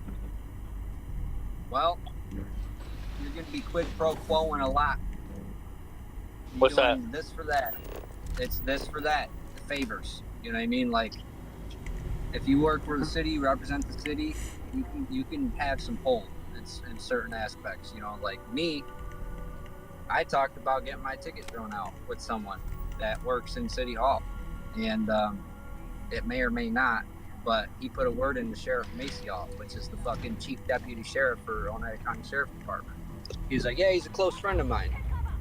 Well, you're going to be quid pro quoing a lot. You're What's that? doing this for that. It's this for that. The favors. You know what I mean? Like, if you work for the city, you represent the city, you can have some pull in certain aspects. You know, like me, I talked about getting my ticket thrown out with someone that works in City Hall, and it may or may not, but he put a word in to Sheriff Macioff, which is the fucking chief deputy sheriff for Oneida County Sheriff Department. He's like, yeah, he's a close friend of mine.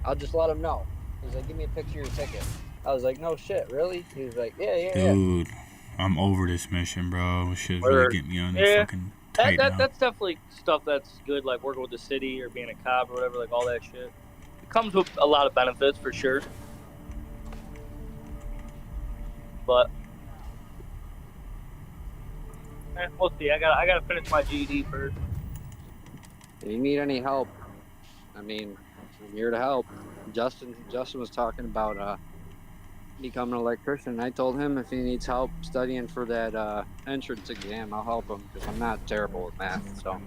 I'll just let him know. He's like, give me a picture of your ticket. I was like, no shit, really? He was like, yeah. Dude, I'm over this mission, bro. Shit's really getting me on the fucking tight now. That's definitely stuff that's good, like working with the city or being a cop or whatever, like all that shit. It comes with a lot of benefits for sure. But we'll see. I gotta finish my GED first. If you need any help, I mean, I'm here to help. Justin was talking about becoming an electrician. I told him if he needs help studying for that entrance exam, I'll help him because I'm not terrible with math. So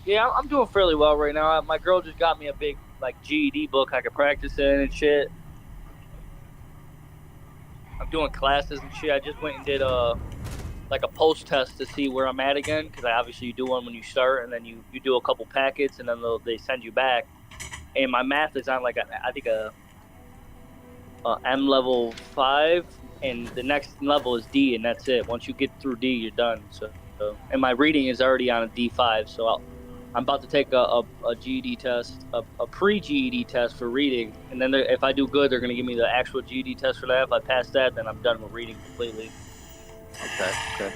yeah, I'm doing fairly well right now. My girl just got me a big like GED book I could practice in and shit. I'm doing classes and shit. I just went and did like a post test to see where I'm at again, because obviously you do one when you start and then you do a couple packets and then they send you back. And my math is on like I think a M level 5, and the next level is D, and that's it. Once you get through D, you're done. So and my reading is already on a D5, so I'm about to take a GED test, a pre-GED test for reading, and then if I do good, they're going to give me the actual GED test for that. If I pass that, then I'm done with reading completely. Okay.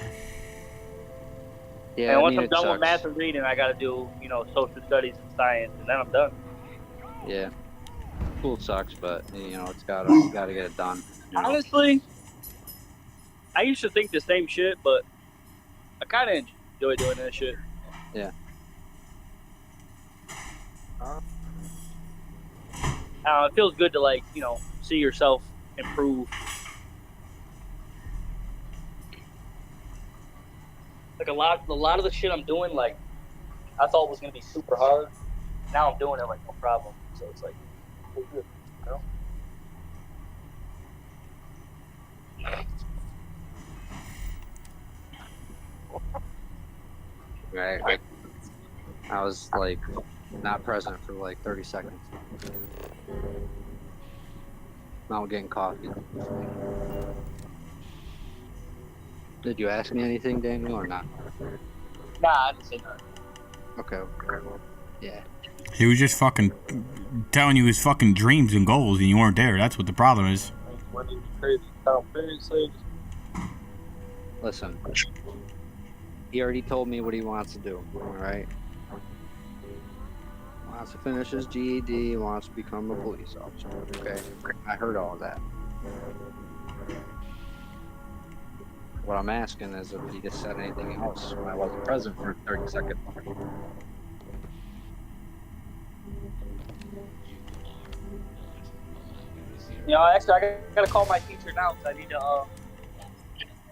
Yeah, and once I'm done with math and reading, I got to do, social studies and science, and then I'm done. Yeah. School sucks, but, it's you gotta get it done. Honestly, I used to think the same shit, but I kind of enjoy doing that shit. Yeah. It feels good to see yourself improve. Like a lot of the shit I'm doing, like I thought was gonna be super hard. Now I'm doing it like no problem. So it's like, good, Right. I was like not present for like 30 seconds. Now we're getting coffee. Did you ask me anything, Daniel, or not? Nah, I didn't say nothing. Okay. Yeah. He was just fucking telling you his fucking dreams and goals, and you weren't there. That's what the problem is. Listen, he already told me what he wants to do, alright? Wants to finish his GED, wants to become a police officer, okay? I heard all of that. What I'm asking is if he just said anything else when I wasn't present for 30 seconds. Actually, I gotta call my teacher now because I need to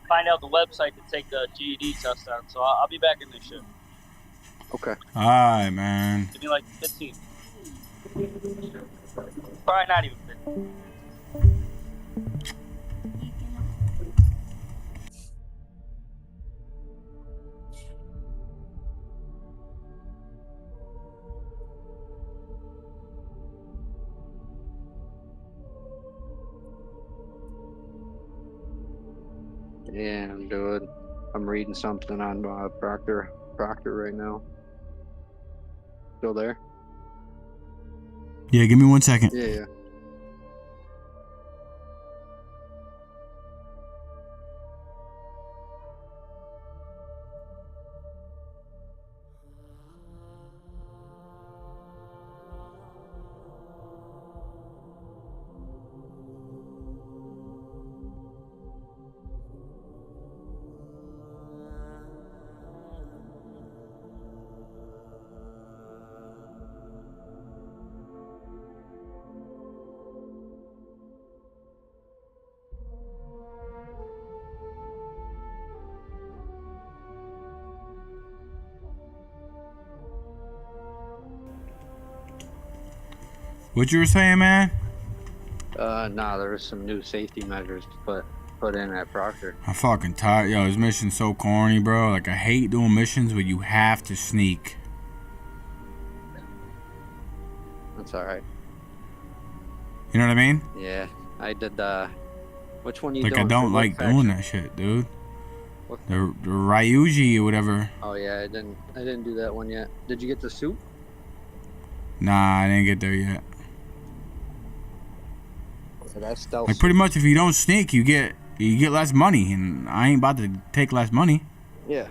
find out the website to take the GED test on. So I'll be back in this shit. Okay. Alright, man. Give me like 15. Probably not even. Damn, dude. I'm reading something on Proctor right now. Still there? Yeah, give me 1 second. Yeah. What you were saying, man? Nah, there's some new safety measures to put in at Proctor. I'm fucking tired. Yo, this mission's so corny, bro. Like, I hate doing missions where you have to sneak. That's alright. You know what I mean? Yeah, I did, which one you like, doing? I don't For what like faction? doing that shit, dude. What? The Ryuji or whatever. Oh yeah, I didn't do that one yet. Did you get the suit? Nah, I didn't get there yet. So that's stealth. Like, pretty much if you don't sneak, you get less money, and I ain't about to take less money. Yeah.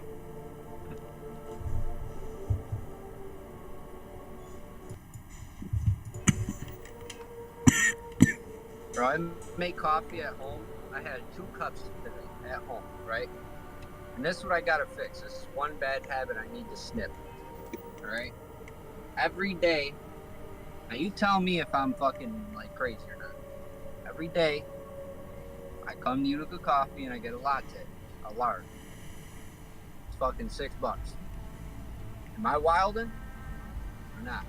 Bro, I make coffee at home. I had 2 cups today at home, right? And this is what I gotta fix. This is one bad habit I need to snip. Alright? Every day, now you tell me if I'm fucking like crazy or not. Every day, I come to Utica Coffee and I get a latte, a large. It's fucking $6. Am I wildin' or not?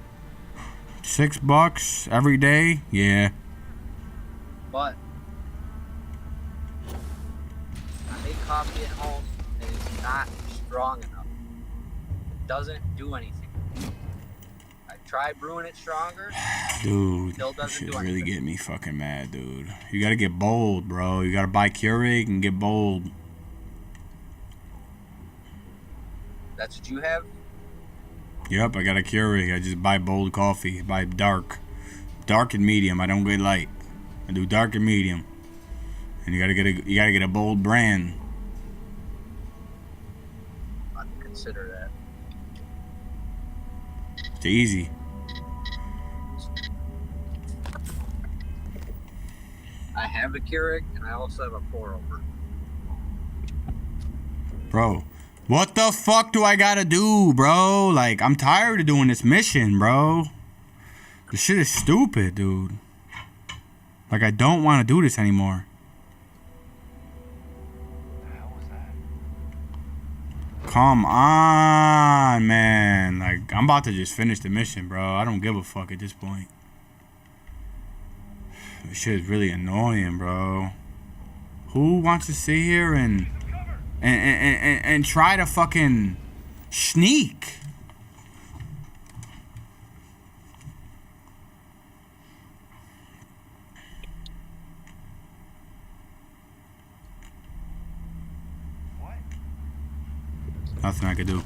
$6 every day? Yeah. But I make coffee at home and it's not strong enough. It doesn't do anything. I tried brewing it stronger. Dude, Still this doesn't shit do really anything. get me fucking mad, dude. You gotta get bold, bro. You gotta buy Keurig and get bold. That's what you have? Yep, I got a Keurig. I just buy bold coffee. I buy dark. Dark and medium. I don't get light. I do dark and medium. And you gotta get a bold brand. I'd consider that. It's easy. I have a Keurig and I also have a pour over. Bro, what the fuck do I gotta do, bro? Like, I'm tired of doing this mission, bro. This shit is stupid, dude. Like, I don't want to do this anymore. Come on, man. Like, I'm about to just finish the mission, bro. I don't give a fuck at this point. This shit is really annoying, bro. Who wants to sit here and try to fucking sneak? Nothing I could do.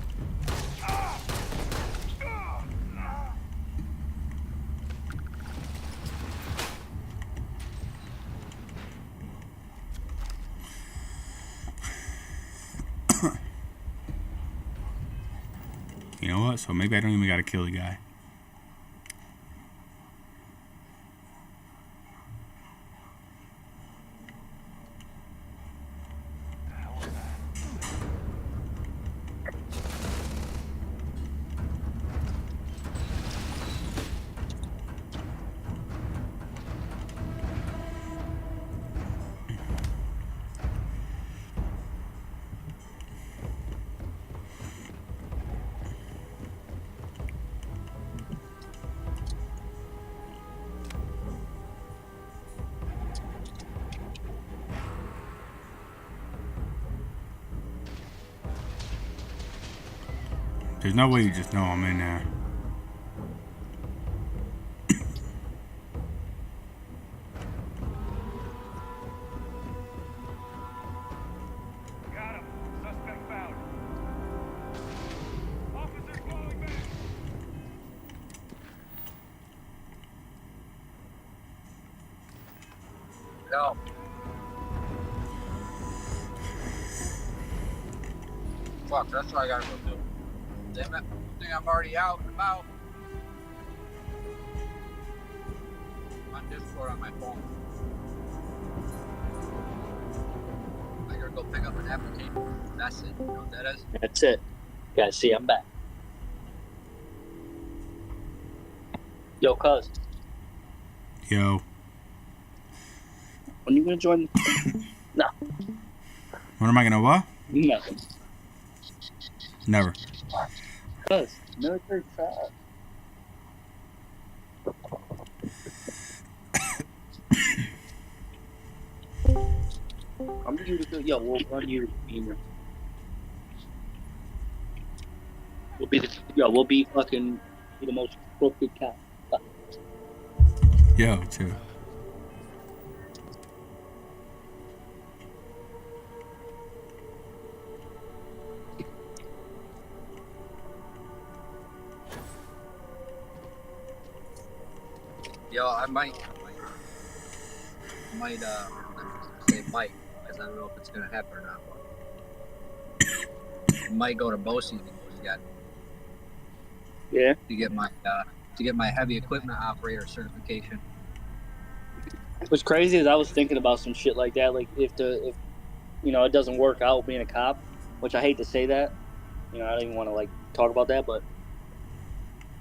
You know what? So maybe I don't even gotta kill the guy. There's no way you just know I'm in there. Got him. Suspect found. Officers falling back. No. Fuck, that's what I gotta go do. Damn it. I think I'm already out and about. On Discord on my phone. I gotta go pick up an application. That's it. You know what that is? That's it. Guys, see, I'm back. Yo, cuz, Yo. when you gonna join? No, When am I gonna what? nothing. Never. Cuz, military trial. I'm gonna do the yo. We'll run you, Beamer. We'll be the We'll be fucking the most crooked cop. Yo, too. Yo, I might say might, because I don't know if it's gonna happen or not. But I might go to BOCES again. Yeah. To get my heavy equipment operator certification. What's crazy is I was thinking about some shit like that. Like if it doesn't work out being a cop, which I hate to say that. I don't even want to like talk about that, but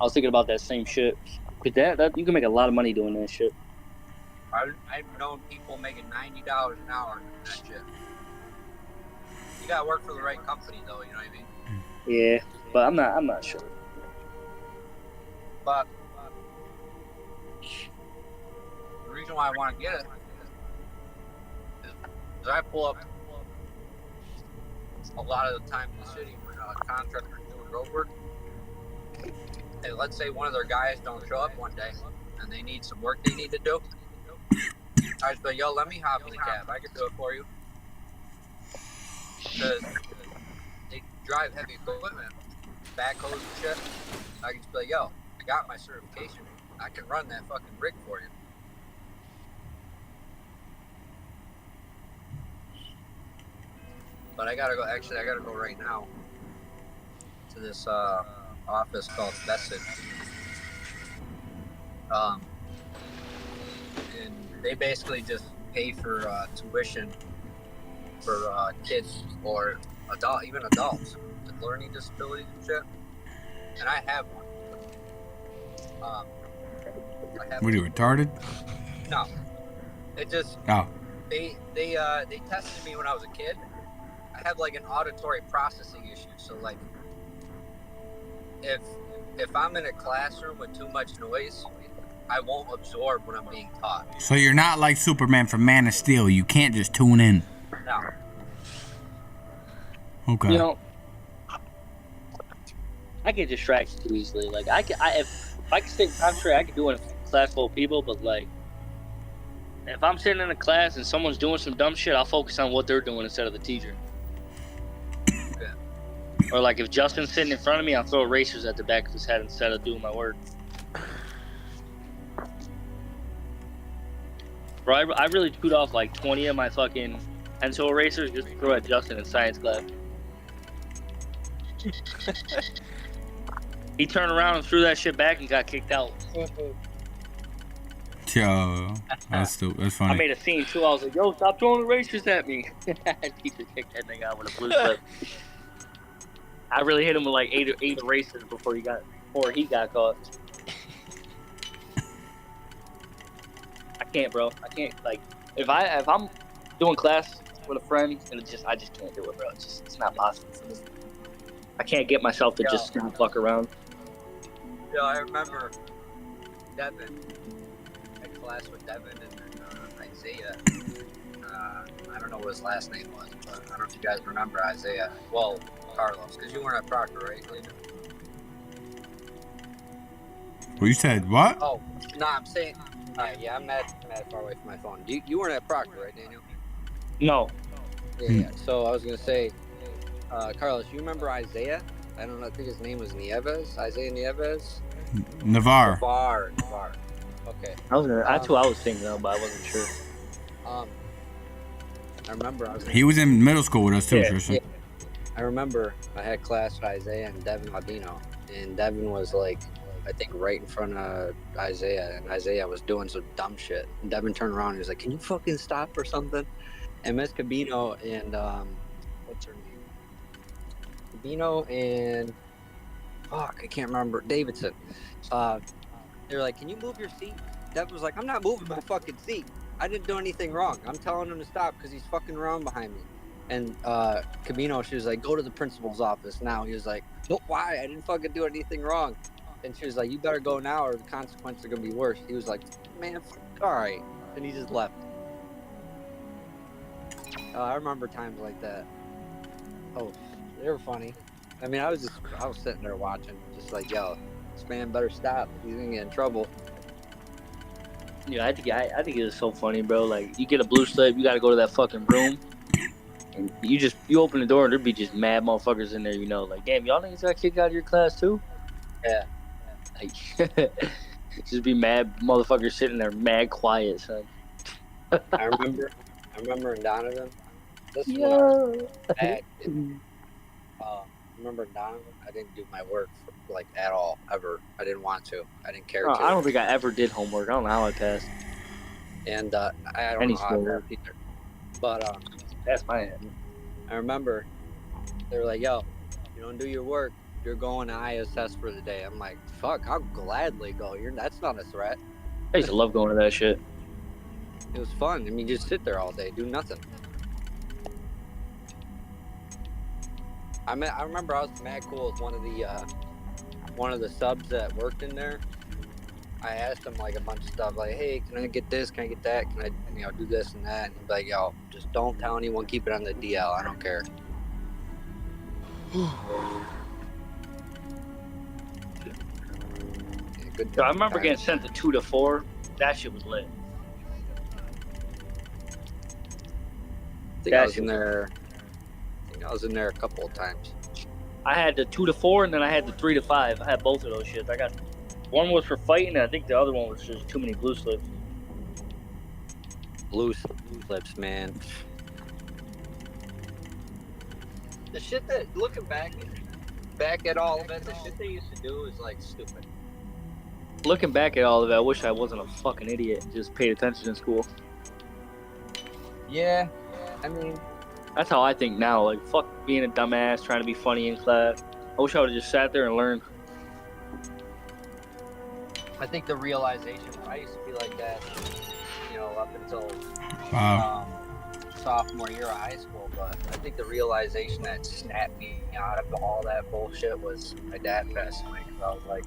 I was thinking about that same shit. Cause that you can make a lot of money doing that shit. I've known people making $90 an hour doing that shit. You gotta work for the right company, though. You know what I mean? Yeah, but I'm not sure. But the reason why I want to get it is I pull up a lot of the time in the city when contractors doing road work. And let's say one of their guys don't show up one day and they need some work they need to do. I just be like, yo, let me hop in the cab. I can do it for you. Because they drive heavy equipment, backhoes and shit. I can just be like, yo, I got my certification. I can run that fucking rig for you. But I gotta go right now to this office called Vested. And they basically just pay for tuition for kids or even adults with learning disabilities and shit. And I have one. What are you, retarded? No. It just Oh. they tested me when I was a kid. I have like an auditory processing issue. So like if I'm in a classroom with too much noise, I won't absorb what I'm being taught. So you're not like Superman from Man of Steel. You can't just tune in. No. Okay. I get distracted too easily. Like if I can stay concentrated, I can do it in a class full of people. But like, if I'm sitting in a class and someone's doing some dumb shit, I'll focus on what they're doing instead of the teacher. Okay. Or like if Justin's sitting in front of me, I'll throw erasers at the back of his head instead of doing my work. Bro, I really chewed off like 20 of my fucking pencil erasers just to throw at Justin in science class. He turned around and threw that shit back and got kicked out. Yo, that's funny. I made a scene too. I was like, yo, stop throwing erasers at me. Teacher kicked that nigga out with a blue slip. I really hit him with like eight erasers before he got caught. I can't, bro. I can't. Like, if I'm doing class with a friend and I just can't do it, bro. It's not possible for me. I can't get myself to just not fuck around. Yeah, I remember Devin. I class with Devin and Isaiah. I don't know what his last name was, but I don't know if you guys remember Isaiah. Well, Carlos, because you weren't at Proctor, right, Cleveland? Well, you said what? Oh, no, I'm saying. All right, yeah, I'm mad far away from my phone. You weren't at Proctor, right, Daniel? No. Yeah. So I was gonna say, Carlos, you remember Isaiah? I don't know. I think his name was Nieves. Isaiah Nieves. Navarre. Navarre. Okay. That's who I was thinking of, but I wasn't sure. I remember He was in middle school with us too, Yeah. Tristan. Yeah. I remember I had class with Isaiah and Devin Ladino, and Devin was like, I think right in front of Isaiah, and Isaiah was doing some dumb shit. And Devin turned around and he was like, "Can you fucking stop or something?" And Miss Cabino and what's her name? Cabino and fuck, I can't remember, Davidson. They're like, "Can you move your seat?" Devin was like, "I'm not moving my fucking seat. I didn't do anything wrong. I'm telling him to stop because he's fucking around behind me." And Cabino, she was like, "Go to the principal's office now." He was like, "But why? I didn't fucking do anything wrong." And she was like, "You better go now or the consequences are going to be worse." He was like, "Man, all right." And he just left. I remember times like that. Oh, they were funny. I mean, I was sitting there watching, just like, yo, this man better stop. He's going to get in trouble. Yeah, I think it was so funny, bro. Like, you get a blue slip, you got to go to that fucking room. And you open the door and there'd be just mad motherfuckers in there, you know, like, damn, y'all niggas got kicked out of your class too? Yeah. Like, just be mad motherfuckers sitting there mad quiet, son. I remember in Donovan. This is when I was bad. Remember in Donovan, I didn't do my work for, like, at all, ever. I didn't want to. I didn't care to. I don't think I ever did homework. I don't know how I passed. And I don't know how I passed either. But that's my head. I remember they were like, "Yo, you don't do your work, you're going to ISS for the day." I'm like, "Fuck, I'll gladly go. That's not a threat." I used to love going to that shit. It was fun. I mean, just sit there all day, do nothing. I remember I was mad cool with one of the subs that worked in there. I asked him like a bunch of stuff, like, "Hey, can I get this? Can I get that? Can I, do this and that?" And he'd be like, "Yo, just don't tell anyone. Keep it on the DL. I don't care." So I remember getting sent to 2 to 4. That shit was lit. I think I was in there a couple of times. I had the 2 to 4, and then I had the 3 to 5. I had both of those shits. I got one was for fighting, and I think the other one was just too many blue slips. Blue slips, man. The shit that, looking back at all of it, the shit they used to do is like stupid. Looking back at all of it, I wish I wasn't a fucking idiot and just paid attention in school. Yeah, I mean, that's how I think now. Like, fuck being a dumbass, trying to be funny in class. I wish I would have just sat there and learned. I think the realization, I used to be like that, up until sophomore year of high school, but I think the realization that snapped me out of all that bullshit was my dad passing away. Because I was like,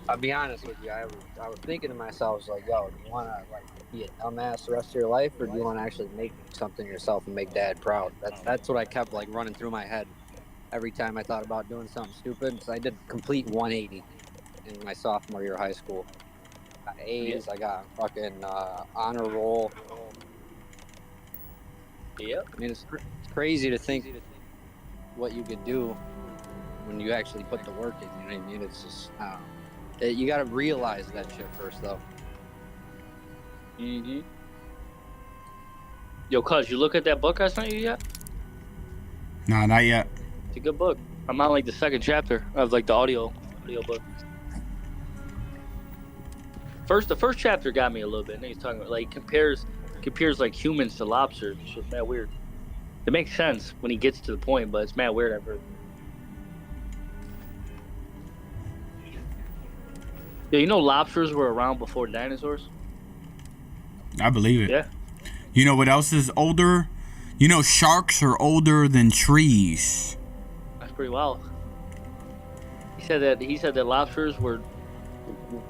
I'll be honest with you, I was thinking to myself, I was like, yo, do you want to like be a dumbass the rest of your life, or do you want to actually make something yourself and make dad proud? That's what I kept like running through my head every time I thought about doing something stupid. So I did complete 180 in my sophomore year of high school. I got A's, I got fucking honor roll. Yep. I mean, it's crazy to think what you could do when you actually put the work in. You know what I mean? It's just, I don't know. You got to realize that shit first, though. Mm-hmm. Yo, cuz, you look at that book I sent you yet? Nah, not yet. It's a good book. I'm on like the second chapter of like the audio book. The first chapter got me a little bit. And he's talking about like compares like humans to lobsters. It's just mad weird. It makes sense when he gets to the point, but it's mad weird I've heard. Yeah, you know lobsters were around before dinosaurs? I believe it. Yeah. You know what else is older? You know sharks are older than trees. That's pretty wild. He said that lobsters were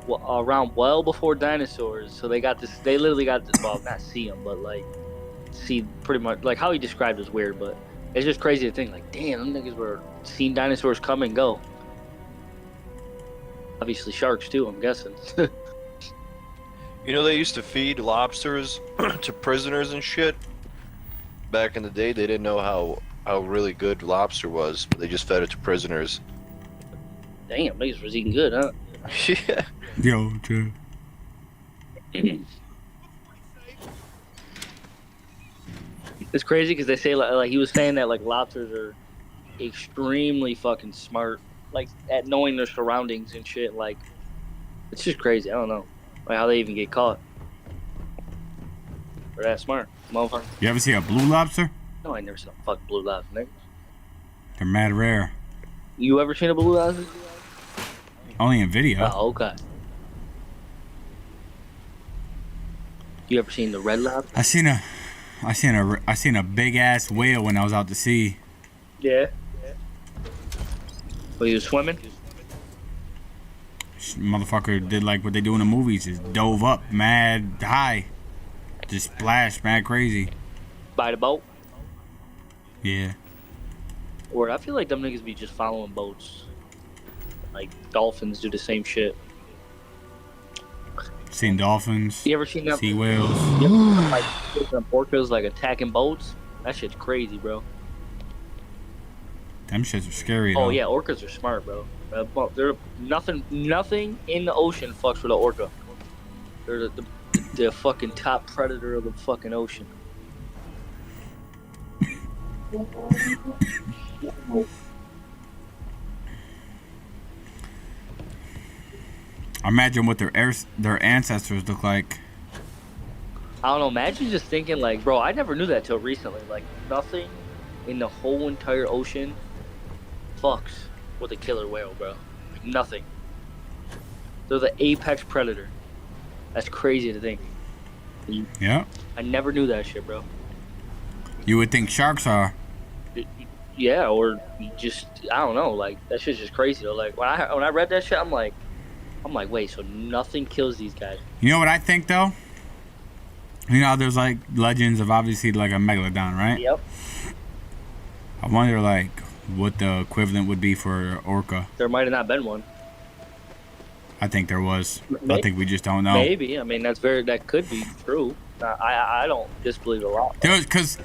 around well before dinosaurs, so they literally got this, well, not see them, but like see pretty much, like how he described it is weird, but it's just crazy to think like, damn, them niggas were seeing dinosaurs come and go. Obviously sharks too, I'm guessing. You know, they used to feed lobsters to prisoners and shit. Back in the day, they didn't know how really good lobster was. But they just fed it to prisoners. Damn, niggas was eating good, huh? Yeah. Yo, true. It's crazy because they say like he was saying that like lobsters are extremely fucking smart, like at knowing their surroundings and shit. Like it's just crazy. I don't know, like how they even get caught. They're that smart, motherfucker. You ever see a blue lobster? No, I never seen a fucking blue lobster, nigga. They're mad rare. You ever seen a blue lobster? Only in video. Oh, okay. You ever seen the red lobster? I seen a big ass whale when I was out to sea. Yeah. Were you swimming? Motherfucker did like what they do in the movies, just dove up mad high, just splashed mad crazy. By the boat? Yeah. Or I feel like them niggas be just following boats. Like dolphins do the same shit. Seen dolphins. You ever seen that? Sea whales. You ever seen, like orcas like attacking boats? That shit's crazy, bro. Them shits are scary though. Oh yeah, orcas are smart, bro. They're nothing in the ocean fucks with an orca. They're the fucking top predator of the fucking ocean. Imagine what their ancestors look like. I don't know. Imagine just thinking like, bro, I never knew that till recently. Like nothing in the whole entire ocean fucks with a killer whale, bro. Like, nothing. They're the apex predator. That's crazy to think. Yeah. I never knew that shit, bro. You would think sharks are. Yeah, or just I don't know. Like that shit's just crazy though. Like when I read that shit, I'm like, wait, so nothing kills these guys? You know what I think though? You know, there's like legends of obviously like a megalodon, right? Yep. I wonder like what the equivalent would be for orca. There might have not been one. I think there was. Maybe. I think we just don't know. Maybe. I mean, that could be true. I don't disbelieve a lot. Because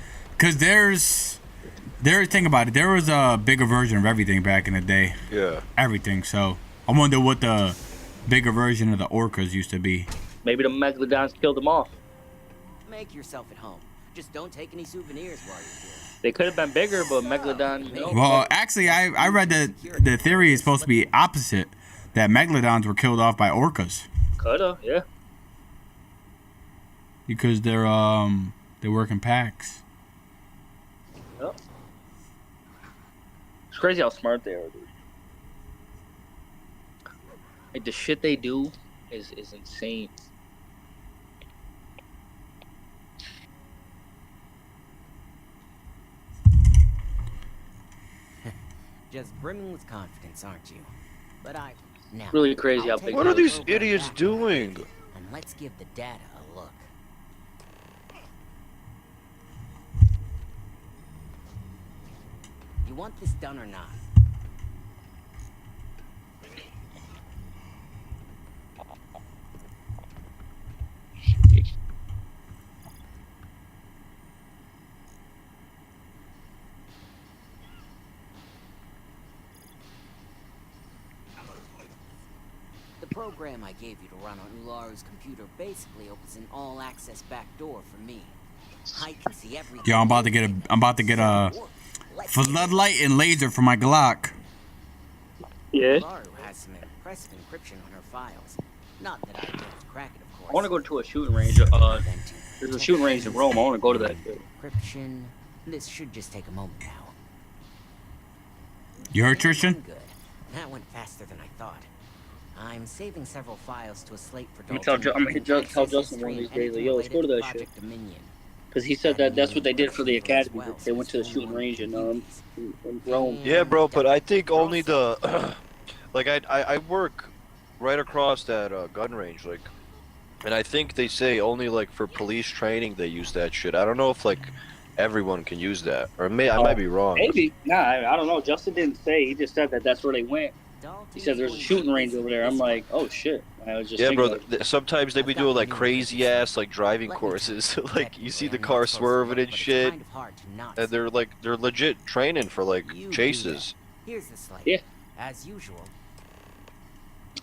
think about it. There was a bigger version of everything back in the day. Yeah. Everything. So I wonder what the bigger version of the orcas used to be. Maybe the megalodons killed them off. Make yourself at home. Just don't take any souvenirs while you're here. They could have been bigger, but megalodon. No. Well, actually, I read that the theory is supposed to be opposite. That megalodons were killed off by orcas. Coulda, yeah. Because they work in packs. Yep. It's crazy how smart they are, dude. Like the shit they do is insane. Just brimming with confidence, aren't you? But now. Really crazy how big. What are these idiots doing? And let's give the data a look. You want this done or not? The program I gave you to run on Ularu's computer basically opens an all-access backdoor for me. I can see everything. Yo, I'm about to get a floodlight and laser for my Glock. Yeah. Ularu has some impressive encryption on her files. Not that I can crack it, of course. I want to go to a shooting range. There's a shooting range in Rome. I want to go to that. Encryption. This should just take a moment now. You heard, Tristan? Good. That went faster than I thought. I'm saving several files to a slate for I'm gonna tell Justin one of these days, like, yo, let's go to that shit. Because he said that's what they did for the academy. They went to the shooting range in Rome. Yeah, bro, but I think only the like I work right across that gun range, like, and I think they say only like for police training they use that shit. I don't know if like everyone can use that, or I might be wrong. Maybe. Nah, I don't know. Justin didn't say. He just said that's where they went. He said there's a shooting range over there. I'm like, oh shit. I was just Yeah, thinking, bro. like, Sometimes they be doing like crazy ass like driving courses. Like you see the car swerving and shit, and they're legit training for like chases. Here's the slate. Yeah. As usual.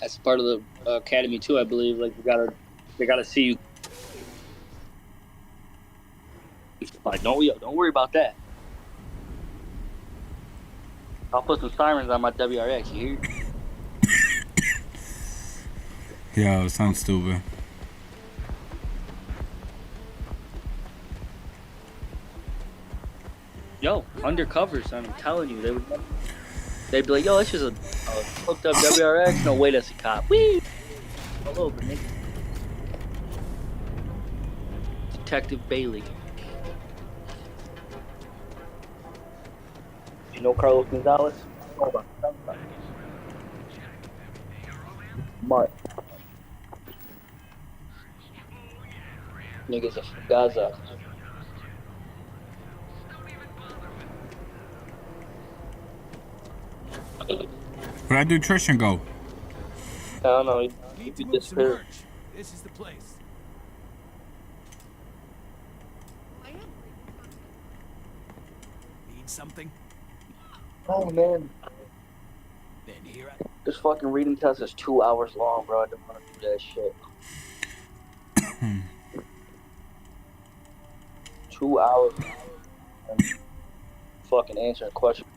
That's part of the academy too, I believe. Like they gotta see you. Like don't worry about that. I'll put some sirens on my WRX. You hear? Yo, sounds stupid. Yo, undercover, son. I'm telling you, they'd be like, yo, it's just a hooked up WRX. No way, that's a cop. Whee! All over, nigga. Detective Bailey. You know Carlos Gonzalez? Hold on. Mark. Niggas are from Gaza. Where'd I do Tristan go? I don't know. He disappeared. This is the place. Need something? Oh man. Then here This fucking reading test is 2 hours long, bro. I don't want to do that shit. 2 hours. Fucking answering questions.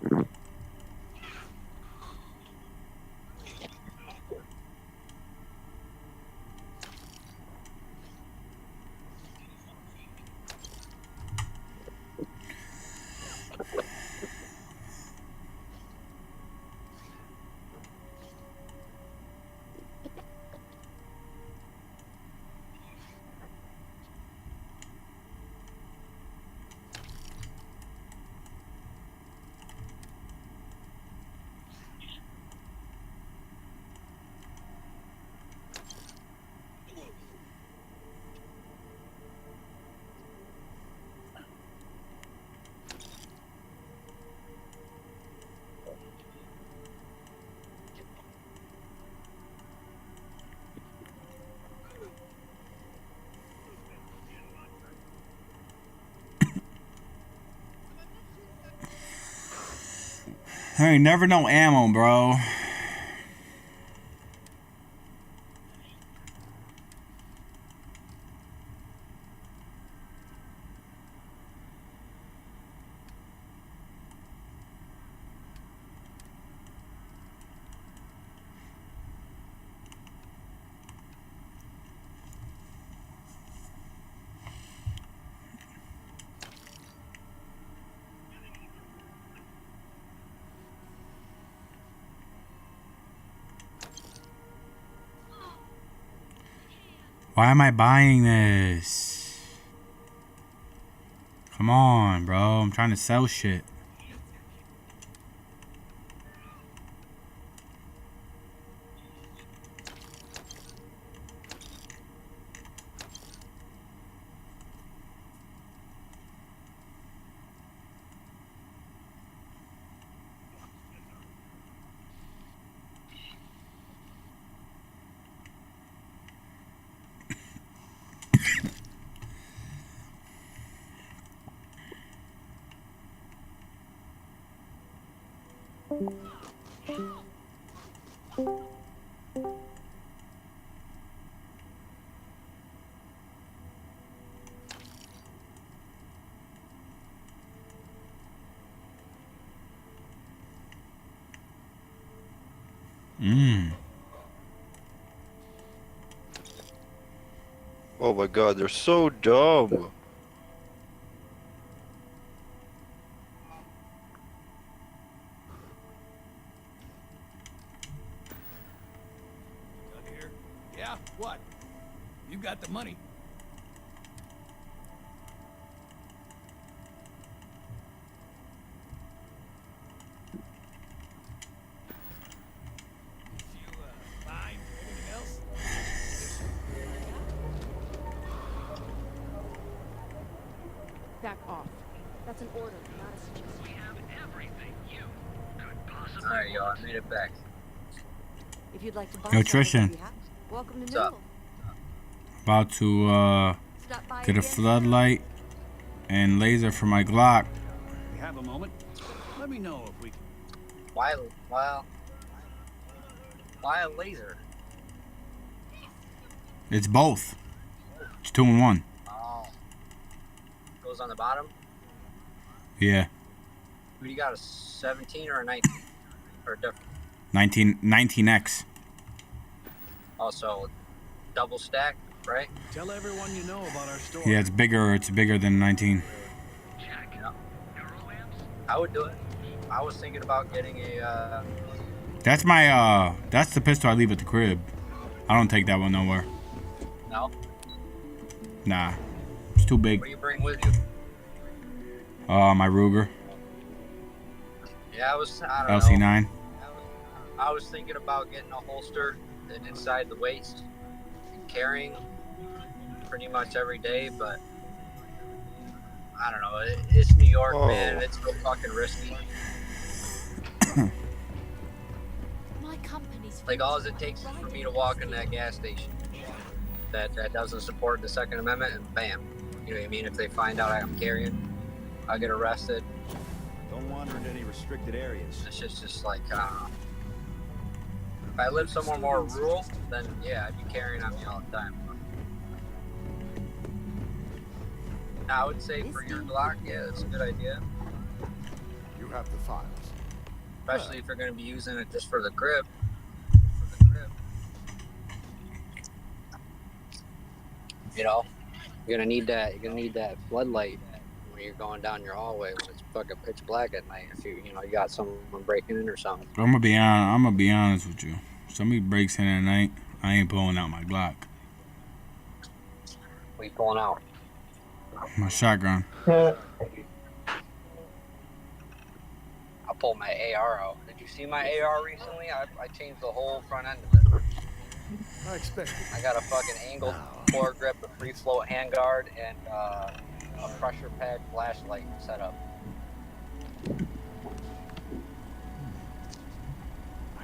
I ain't never no ammo, bro. Why am I buying this? Come on, bro. I'm trying to sell shit. Oh my god, they're so dumb. Here. Yeah, what? You got the money. Fine. Anything else? Back off. That's an order, not a suggestion. We have everything you could possibly Alright, yo, I made it back. If you'd like to buy Yo, something, Trishan. I'd be happy. Welcome to Newell. About to Stop by get a again. floodlight and laser for my Glock. We have a moment. Let me know if we can. Why a laser? It's both. It's 2 in 1. Oh. Goes on the bottom? Yeah. What do you got, a 17 or a 19? Or a different? 19X. Also, double stack, right? Tell everyone you know about our store. Yeah, it's bigger. It's bigger than 19. Yeah. I would do it. I was thinking about getting a. That's my that's the pistol I leave at the crib. I don't take that one nowhere. No. Nah, it's too big. What do you bring with you? My Ruger. Yeah, I don't know. LC9. I was thinking about getting a holster and inside the waist and carrying pretty much every day, but I don't know. It's New York, man. It's so fucking risky. Like, all it takes is for me to walk in that gas station that doesn't support the Second Amendment, and bam. You know what I mean? If they find out I'm carrying, I'll get arrested. Don't wander into any restricted areas. It's just like, I don't know. If I live somewhere more rural, then yeah, I'd be carrying on me all the time. Now, I would say for your Glock, yeah, that's a good idea. You have the files. Especially if you're going to be using it just for the grip. You know, you're gonna need that. You're gonna need that floodlight when you're going down your hallway when it's fucking pitch black at night. If you know you got someone breaking in or something. I'm gonna be honest with you. Somebody breaks in at night, I ain't pulling out my Glock. What are you pulling out? My shotgun. I pulled my AR out. Did you see my AR recently? I changed the whole front end of it. I got a fucking angled foregrip, a free float handguard, and a pressure pad flashlight setup. I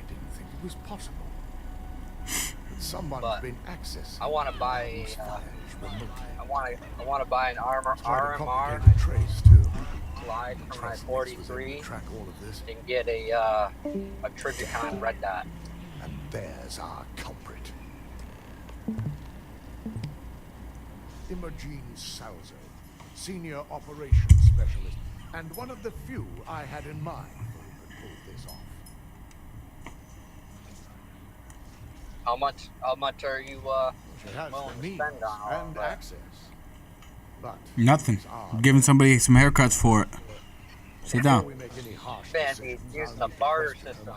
didn't think it was possible. But someone's been accessing. I want to buy. I want to buy an RMR slide for my 43 and get a Trigicon red dot. And there's our culprit. Imogene Salzo, Senior Operations Specialist, and one of the few I had in mind who could pull this off. How much are you She has willing the to means spend on all and that? access. But Nothing. I'm giving somebody some haircuts for it. Sit down. Man, he's using the barter system.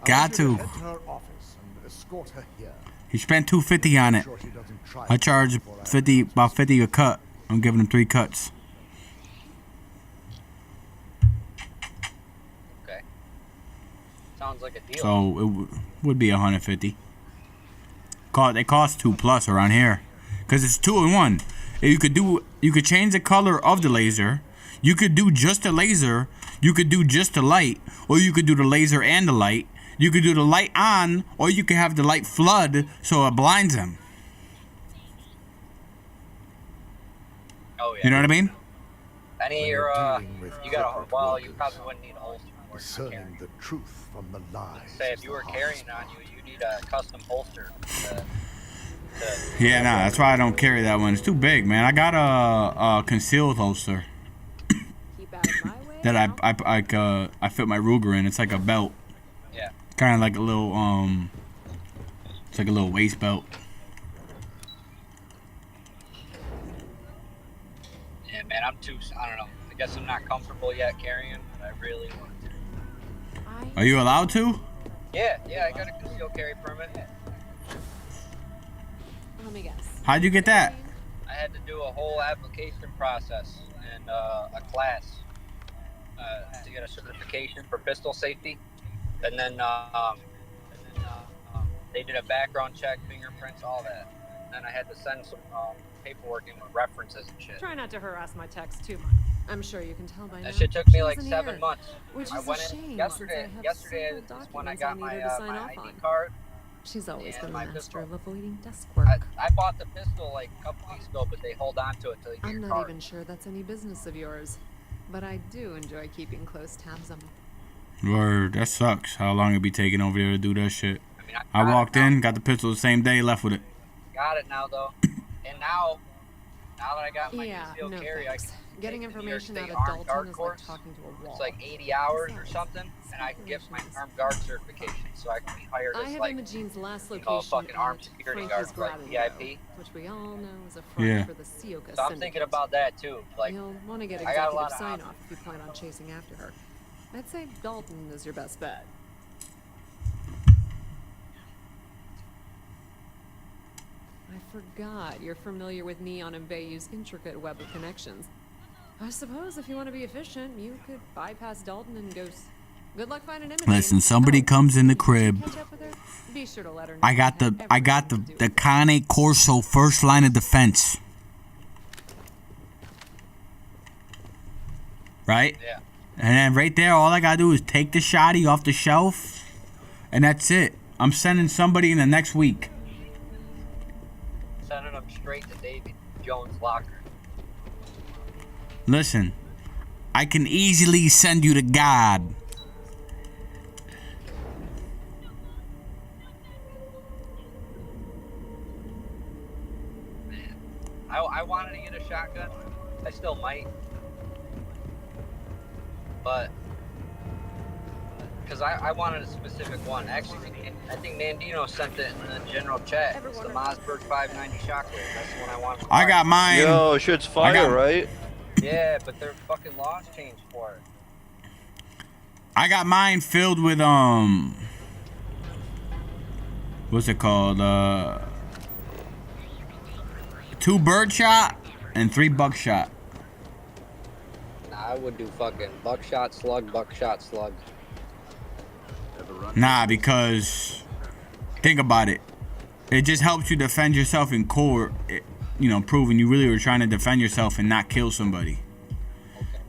Got to. Head to her office and escort her here. He spent $250 on it. I charge about 50 a cut. I'm giving him 3 cuts. Okay. Sounds like a deal. So it would be 150. They cost 2+ around here, cause it's 2 in 1. You could change the color of the laser. You could do just the laser. You could do just the light, or you could do the laser and the light. You could do the light on, or you could have the light flood so it blinds them. Oh yeah. You know what I mean? Any of your you got a well, you probably wouldn't need a holster for it. Discerning the truth from the lies. Say if you were carrying on you, you need a custom holster. Yeah, nah, that's why I don't carry that one. It's too big, man. I got a concealed holster that I fit my Ruger in. It's like a belt. Yeah. Kind of like a little it's like a little waist belt. Yeah, man, I don't know. I guess I'm not comfortable yet carrying, but I really want to. Are you allowed to? Yeah, I got a concealed carry permit. Let me guess. How'd you get that? I had to do a whole application process and a class to get a certification for pistol safety, and then they did a background check, fingerprints, all that. And then I had to send some paperwork in with references and shit. Try not to harass my text too much. I'm sure you can tell by now. That shit took She me like wasn't 7 here, months. which I is went a in shame, yesterday. since I have Yesterday several is when I documents got I need my her to sign my off ID on. card. She's always and been a my master pistol. of avoiding desk work. I bought the pistol like a couple weeks ago, but they hold on to it till you get I'm your not card. even sure that's any business of yours, but I do enjoy keeping close tabs on them. Word, that sucks. How long it be taking over there to do that shit? I mean, I walked in, got the pistol the same day, left with it. Got it now though, and now that I got my concealed no carry, thanks. I can Getting take the New York information State out of armed Dalton guard is course. like talking to a wall. It's like 80 hours or something, and I can get my armed guard certification, so I can be hired I as have like, Imogene's last you know, a location fucking armed at security guard Frankie's for like Grotto, VIP. which we all know is a front Yeah. for the Sioka So I'm thinking about that too. Like, You'll want to get I got a executive lot of sign-off if you plan on chasing after her. I'd say Dalton is your best bet. I forgot you're familiar with Neon and Bayou's intricate web of connections. I suppose if you want to be efficient, you could bypass Dalton and go. Good luck finding Imogen. Listen, somebody comes in the crib. Catch up with her? Be sure to let her know. I got the Cane Corso first line of defense. Right? Yeah. And then right there, all I gotta do is take the shotty off the shelf, and that's it. I'm sending somebody in the next week. sending them straight to Davy Jones' locker. Listen, I can easily send you to God. I wanted to get a shotgun. I still might. But, because I wanted a specific one. Actually, I think Mandino sent it in the general chat. It's the Mossberg 590 shockwave. That's the one I wanted. I got mine. Yo, shit's fire, right? Yeah, but their fucking laws changed for it. I got mine filled with what's it called? 2 birdshot and 3 buckshot. Nah, I would do fucking buckshot slug. Nah, because think about it. It just helps you defend yourself in court. You know, proving you really were trying to defend yourself and not kill somebody.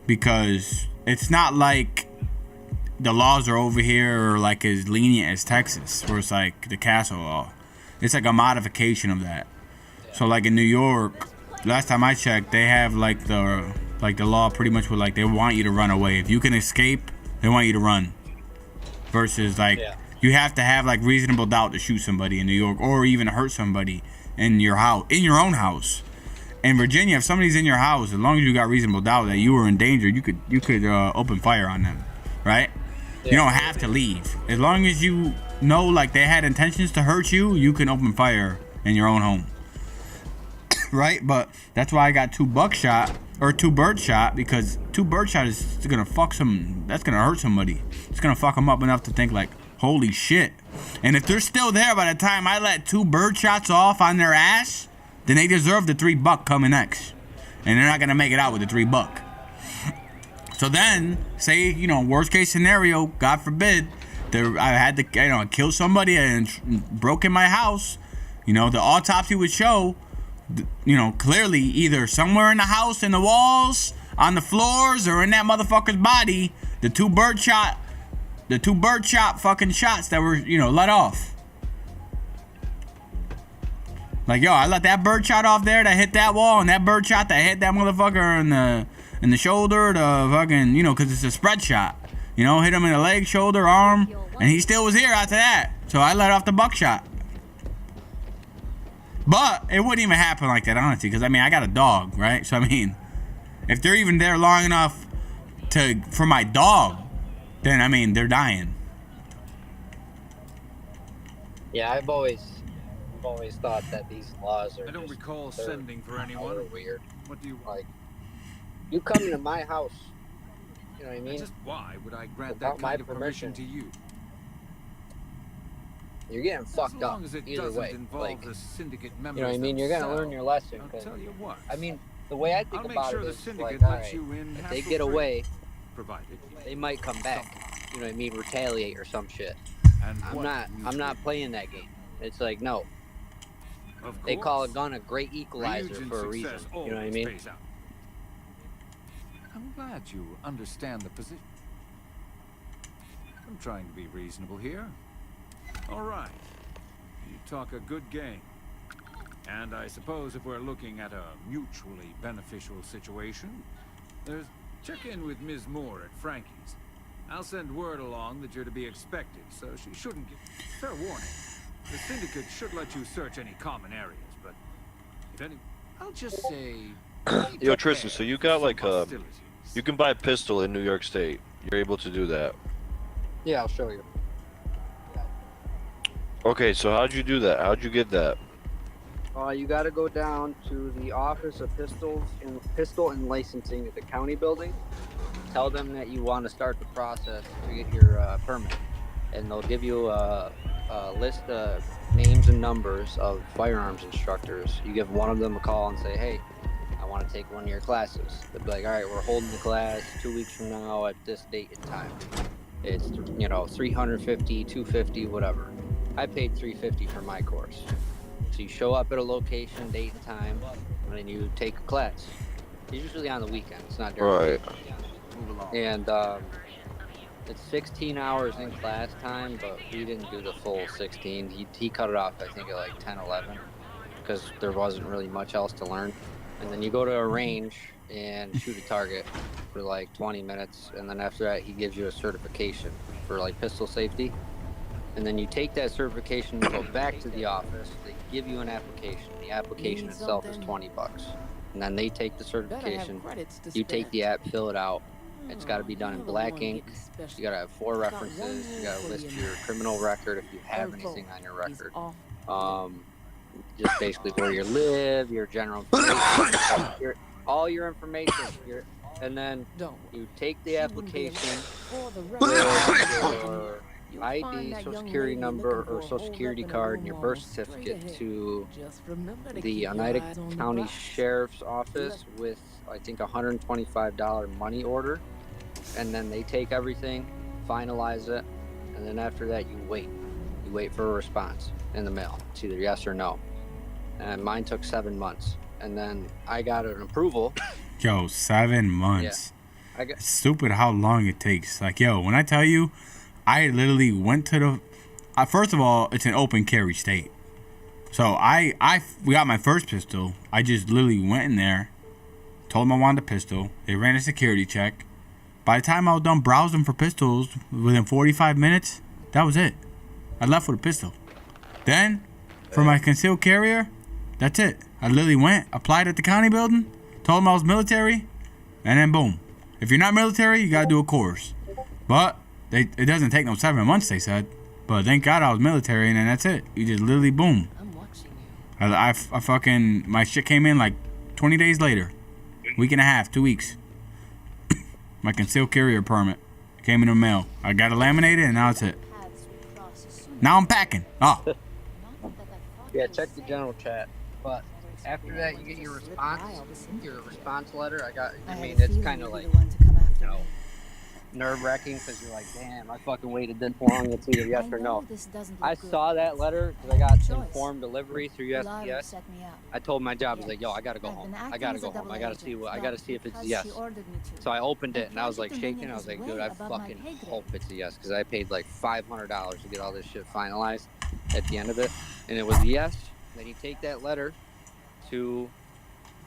Because it's not like the laws are over here or like as lenient as Texas, where it's like the castle law. It's like a modification of that. So like in New York, last time I checked, they have like the law pretty much with like they want you to run away. If you can escape, they want you to run. Versus like you have to have like reasonable doubt to shoot somebody in New York or even hurt somebody in your house, in your own house. In Virginia, if somebody's in your house, as long as you got reasonable doubt that you were in danger, you could open fire on them, right? You don't have to leave. As long as you know like they had intentions to hurt you, you can open fire in your own home. Right? But that's why I got 2 buckshot or 2 birdshot, because 2 birdshot is gonna that's gonna hurt somebody. It's gonna fuck them up enough to think like, holy shit. And if they're still there by the time I let 2 birdshots off on their ass, then they deserve the 3 buck coming next. And they're not gonna make it out with the 3 buck. So then, say, you know, worst case scenario, God forbid, I had to, you know, kill somebody and broke in my house. You know, the autopsy would show, you know, clearly either somewhere in the house, in the walls, on the floors, or in that motherfucker's body, the 2 birdshot fucking shots that were, you know, let off. Like, yo, I let that birdshot off there that hit that wall, and that birdshot that hit that motherfucker in the shoulder, the fucking, you know, because it's a spread shot. You know, hit him in the leg, shoulder, arm, and he still was here after that. So I let off the buckshot. But it wouldn't even happen like that, honestly, because, I mean, I got a dog, right? So, I mean, if they're even there long enough for my dog, then, I mean, they're dying. Yeah, I've always thought that these laws are. I don't recall sending for anyone. Weird. What do you want? Like, you come into my house, you know what I mean? Just why would I grant Without that my kind of permission permission. to you? You're getting As fucked up long as it either doesn't way. involve Like, the syndicate members you know what I mean? You're gonna learn your lesson. I'll 'cause, tell you what. I mean, the way I think I'll make about sure it the is syndicate like, all lets right, you in if they hassle-free, get away, provided they might come back. You know what I mean? Retaliate or some shit. And I'm not playing that game. It's like, no. They call a gun a great equalizer for a reason. You know what I mean? I'm glad you understand the position. I'm trying to be reasonable here. All right. You talk a good game. And I suppose if we're looking at a mutually beneficial situation, there's check in with Ms. Moore at Frankie's. I'll send word along that you're to be expected, so she shouldn't get fair warning. The syndicate should let you search any common areas, but if any, I'll just say. Yo, Tristan, so you got like you can buy a pistol in New York State. You're able to do that. Yeah, I'll show you. Okay, so how'd you do that? How'd you get that? You got to go down to the Office of Pistol and Licensing at the county building. Tell them that you want to start the process to get your permit, and they'll give you a list of names and numbers of firearms instructors. You give one of them a call and say, "Hey, I want to take one of your classes." They'll be like, "All right, we're holding the class 2 weeks from now at this date and time. It's $350, $250, whatever." I paid $350 for my course. So you show up at a location, date and time, and then you take a class. It's usually on the weekends, not during the week. And it's 16 hours in class time, but we didn't do the full 16. He cut it off, I think, at like 10, 11, because there wasn't really much else to learn. And then you go to a range and shoot a target for like 20 minutes, and then after that, he gives you a certification for like pistol safety. And then you take that certification, you go back to the office, they give you an application. The application itself is $20. And then they take the certification, you take the app, fill it out. It's got to be done in black ink. You got to have 4 references. You got to list your criminal record if you have anything on your record. Just basically where you live, your general information, all your information. And then you take the application, your ID, social security number, or social security card, and your birth certificate to the Oneida County Sheriff's Office with, I think, $125 money order. And then they take everything, finalize it, and then after that you wait. You wait for a response in the mail. It's either yes or no. And mine took 7 months. And then I got an approval. Yo, 7 months. Yeah. It's stupid how long it takes. Like, yo, when I tell you, I literally went to the... first of all, it's an open carry state. So we got my first pistol. I just literally went in there, told them I wanted a pistol. They ran a security check. By the time I was done browsing for pistols, within 45 minutes, that was it. I left with a pistol. Then, for my concealed carrier, that's it. I literally went, applied at the county building, told them I was military, and then boom. If you're not military, you gotta do a course. But it doesn't take no 7 months, they said. But thank God I was military, and then that's it. You just literally boom. I fucking, my shit came in like 20 days later. Week and a half, 2 weeks. My concealed carrier permit came in the mail. I got it laminated, and now it's it. Now I'm packing. Oh. Yeah, check the general chat. But after that, you get your response letter. It's kind of like, nerve-wracking because you're like, damn, I fucking waited this long. It's either yes or no. I saw that letter because I got informed delivery through USPS. I told my job, I was like, yo, I gotta go home. I gotta see if it's a yes. So I opened it and I was like shaking. I was like, dude, I fucking hope it's a yes because I paid like $500 to get all this shit finalized at the end of it, and it was a yes. Then you take that letter to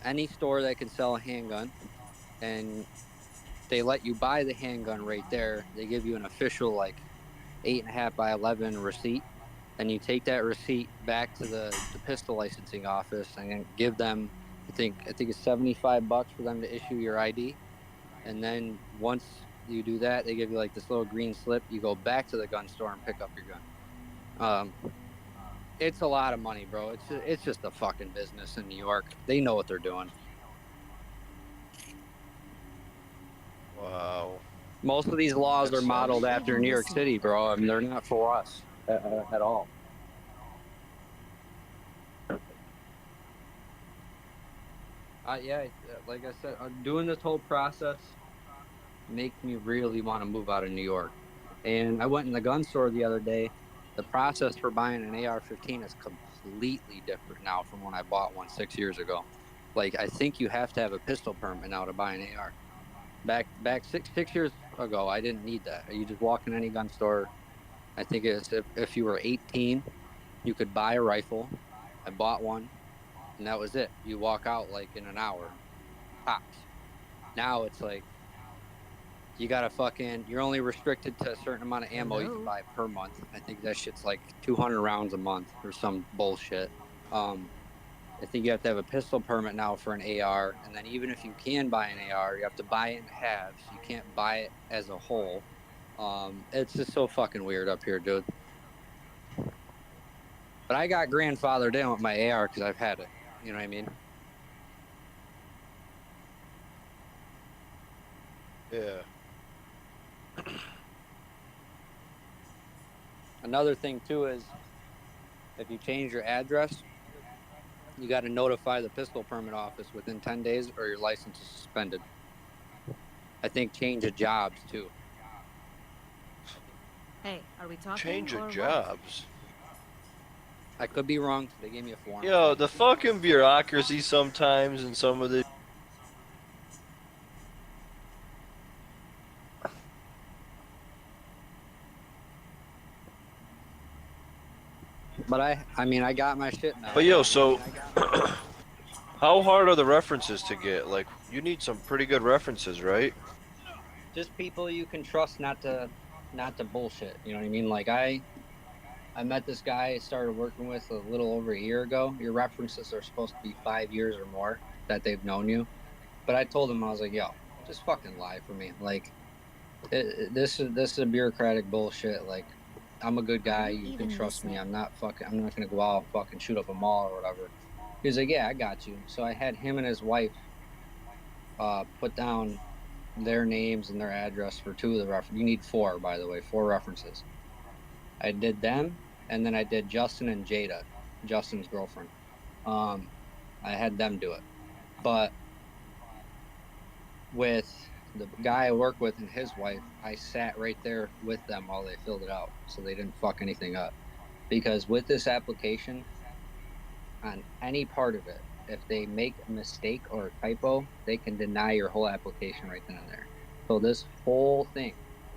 any store that can sell a handgun, and they let you buy the handgun right there. They give you an official like 8.5 by 11 receipt, and you take that receipt back to the pistol licensing office and give them, I think it's $75 for them to issue your ID. And then once you do that, they give you like this little green slip. You go back to the gun store and pick up your gun. It's a lot of money, bro. It's just a fucking business in New York. They know what they're doing. Wow. Most of these laws are modeled after New York City, bro. I mean, they're not for us at all. Yeah, like I said, doing this whole process makes me really want to move out of New York. And I went in the gun store the other day. The process for buying an AR-15 is completely different now from when I bought one 6 years ago. Like, I think you have to have a pistol permit now to buy an AR. Back six years ago, I didn't need that. You just walk in any gun store. I think it's if you were 18, you could buy a rifle. I bought one, and that was it. You walk out like in an hour, tops. Now it's like you gotta you're only restricted to a certain amount of ammo you can buy per month. I think that shit's like 200 rounds a month or some bullshit. I think you have to have a pistol permit now for an AR, and then even if you can buy an AR, you have to buy it in halves. You can't buy it as a whole. It's just so fucking weird up here, dude. But I got grandfathered in with my AR because I've had it. You know what I mean? Yeah. Another thing too is if you change your address, you got to notify the pistol permit office within 10 days or your license is suspended. I think change of jobs too. Hey, are we talking? Change or of jobs. I could be wrong. They gave me a form. Yo, the fucking bureaucracy sometimes in some of the. But I mean, I got my shit now. But yo, so how hard are the references to get? Like, you need some pretty good references, right? Just people you can trust not to bullshit. You know what I mean? Like I met this guy I started working with a little over a year ago. Your references are supposed to be 5 years or more that they've known you. But I told him, I was like, yo, just fucking lie for me. Like, this is a bureaucratic bullshit. Like, I'm a good guy. You can trust me. I'm not gonna go out and fucking shoot up a mall or whatever. He was like, yeah, I got you. So I had him and his wife put down their names and their address for 2 of the references. You need 4, by the way, 4 references. I did them, and then I did Justin and Jada, Justin's girlfriend. I had them do it. But with the guy I work with and his wife, I sat right there with them while they filled it out, so they didn't fuck anything up. Because with this application, on any part of it, if they make a mistake or a typo, they can deny your whole application right then and there. So this whole thing,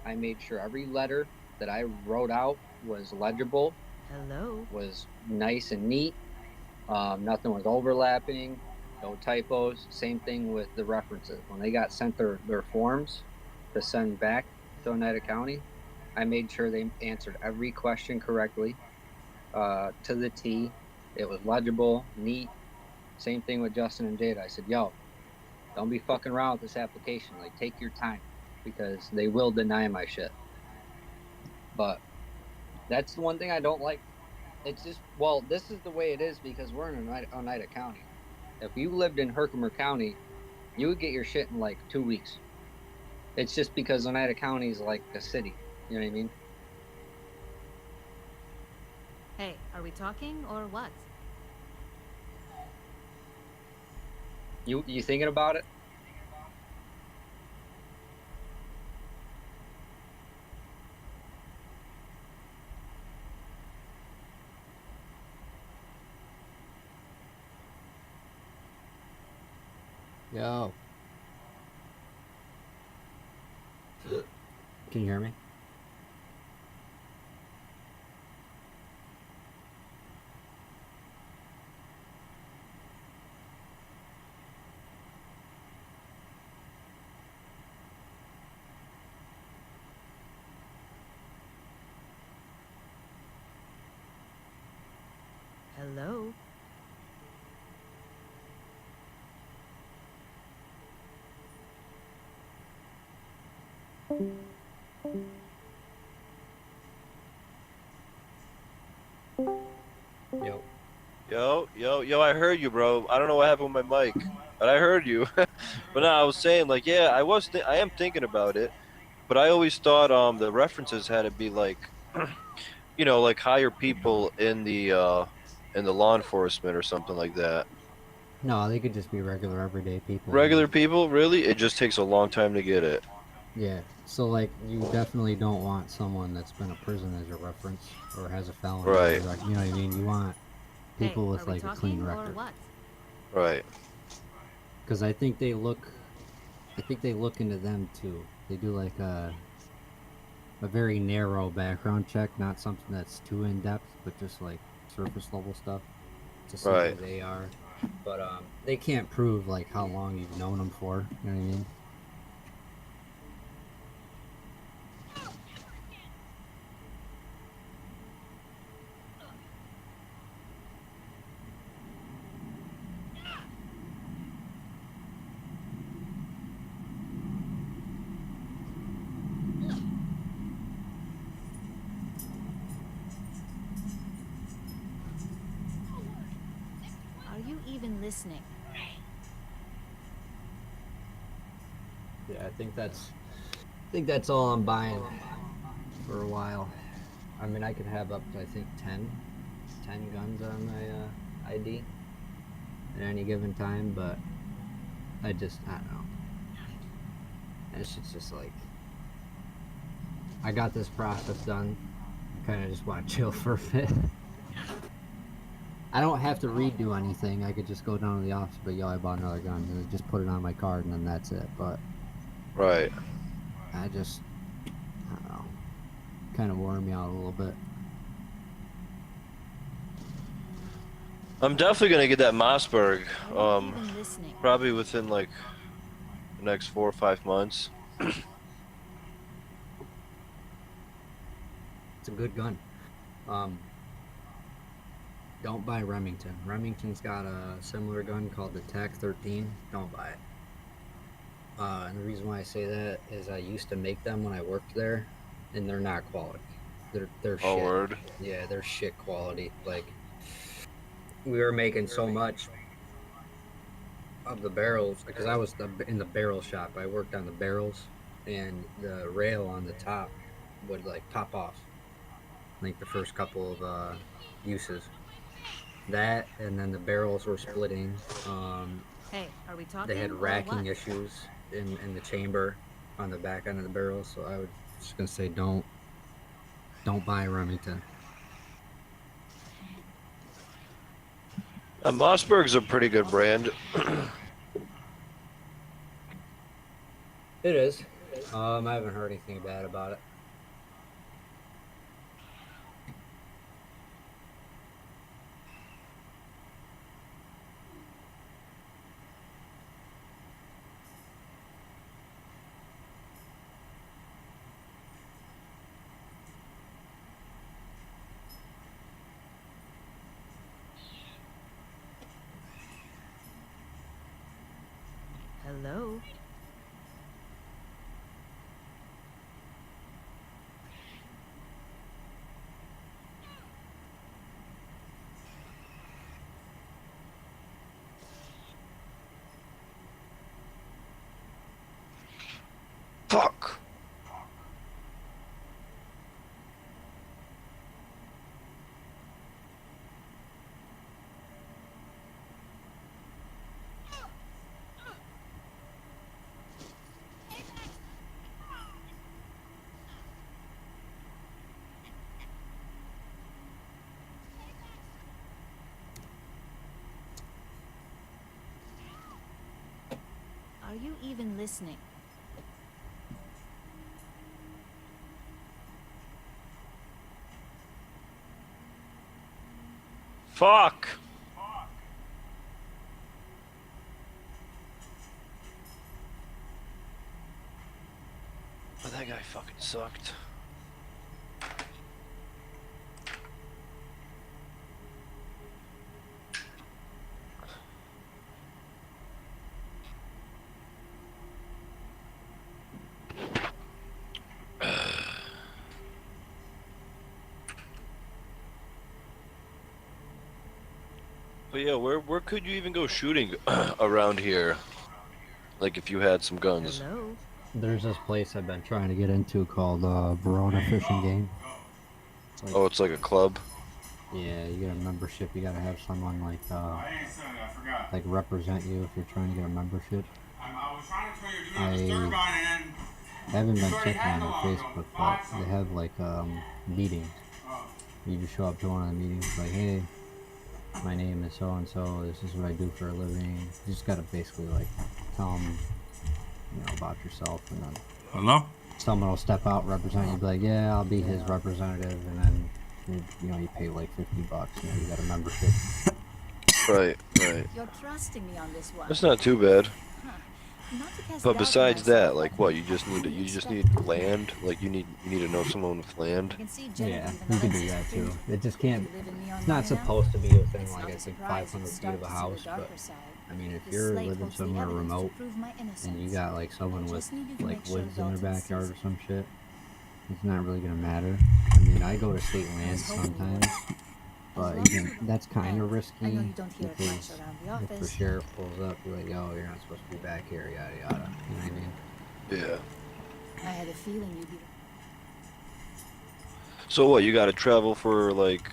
I made sure every letter that I wrote out was legible. Hello. Was nice and neat. Nothing was overlapping. No typos. Same thing with the references. When they got sent their forms to send back to Oneida County, I made sure they answered every question correctly, to the T. It was legible, neat. Same thing with Justin and Jada. I said, yo, don't be fucking around with this application. Like, take your time, because they will deny my shit. But that's the one thing I don't like. It's just, well, this is the way it is because we're in Oneida County. If you lived in Herkimer County, you would get your shit in like 2 weeks. It's just because Oneida County is like a city. You know what I mean? Hey, are we talking or what? You thinking about it? Yo. Can you hear me? Hello. Yo, I heard you, bro. I don't know what happened with my mic, but I heard you. But no, I was saying, like, yeah, I am thinking about it, but I always thought the references had to be like, you know, like hire people in the law enforcement or something like that. No, they could just be regular everyday people. Regular people, really? It just takes a long time to get it. Yeah, so like you definitely don't want someone that's been in prison as a reference or has a felony. Right. You know what I mean? You want people Hey, with are we like a talking clean or record. what? Right. Because I think they look into them too. They do like a very narrow background check, not something that's too in depth, but just like surface level stuff to see Right. who they are. But they can't prove like how long you've known them for. You know what I mean? Are you even listening? Yeah, I think that's all I'm buying for a while. I mean, I could have up to I think 10 guns on my ID at any given time, but I don't know. That shit's just like, I got this process done. I kind of just want to chill for a bit. I don't have to redo anything. I could just go down to the office, but yo, I bought another gun, and just put it on my card, and then that's it. But Right. I don't know, kind of wore me out a little bit. I'm definitely gonna get that Mossberg. Even listening. Probably within like the next 4 or 5 months. It's a good gun. Don't buy Remington. Remington's got a similar gun called the TAC 13. Don't buy it. And the reason why I say that is I used to make them when I worked there, and they're not quality. They're Oh, shit. word. Yeah, they're shit quality. Like, we were making so much of the barrels because I was in the barrel shop. I worked on the barrels, and the rail on the top would like pop off. Like the first couple of uses. That, and then the barrels were splitting. Hey, are we talking They had or racking what? issues in the chamber on the back end of the barrel. So I was just gonna say don't buy Remington. Mossberg's a pretty good brand. It is. I haven't heard anything bad about it. Hello? Fuck. Are you even listening? Fuck. But that guy fucking sucked. But yeah, where could you even go shooting around here? Like if you had some guns. Hello? There's this place I've been trying to get into called Verona Fishing Game. Oh, it's like a club. Yeah, you get a membership. You gotta have someone like represent you if you're trying to get a membership. I haven't been checking on their Facebook, but they have like meetings. You just show up to one of the meetings, like, hey, my name is so and so. This is what I do for a living. You just gotta basically like tell them, about yourself, and then Hello? someone will step out, represent you, be like, yeah, I'll be his representative, and then you pay like $50. You got a membership. Right. You're trusting me on this one. That's not too bad. Not to cast But doubt besides myself, that, like what? You just need land. Like you need to know someone with land. Yeah, you can do that too. It just can't. It's not supposed to be within like I think 500 feet of a house, but I mean, if you're living somewhere remote and you got like someone with like woods in their backyard or some shit, it's not really gonna matter. I mean, I go to state lands sometimes, but even that's kind of risky because if the sheriff pulls up, you're like, yo, you're not supposed to be back here, yada yada. You know what I mean? Yeah. I had a feeling you'd be. So what? You got to travel for like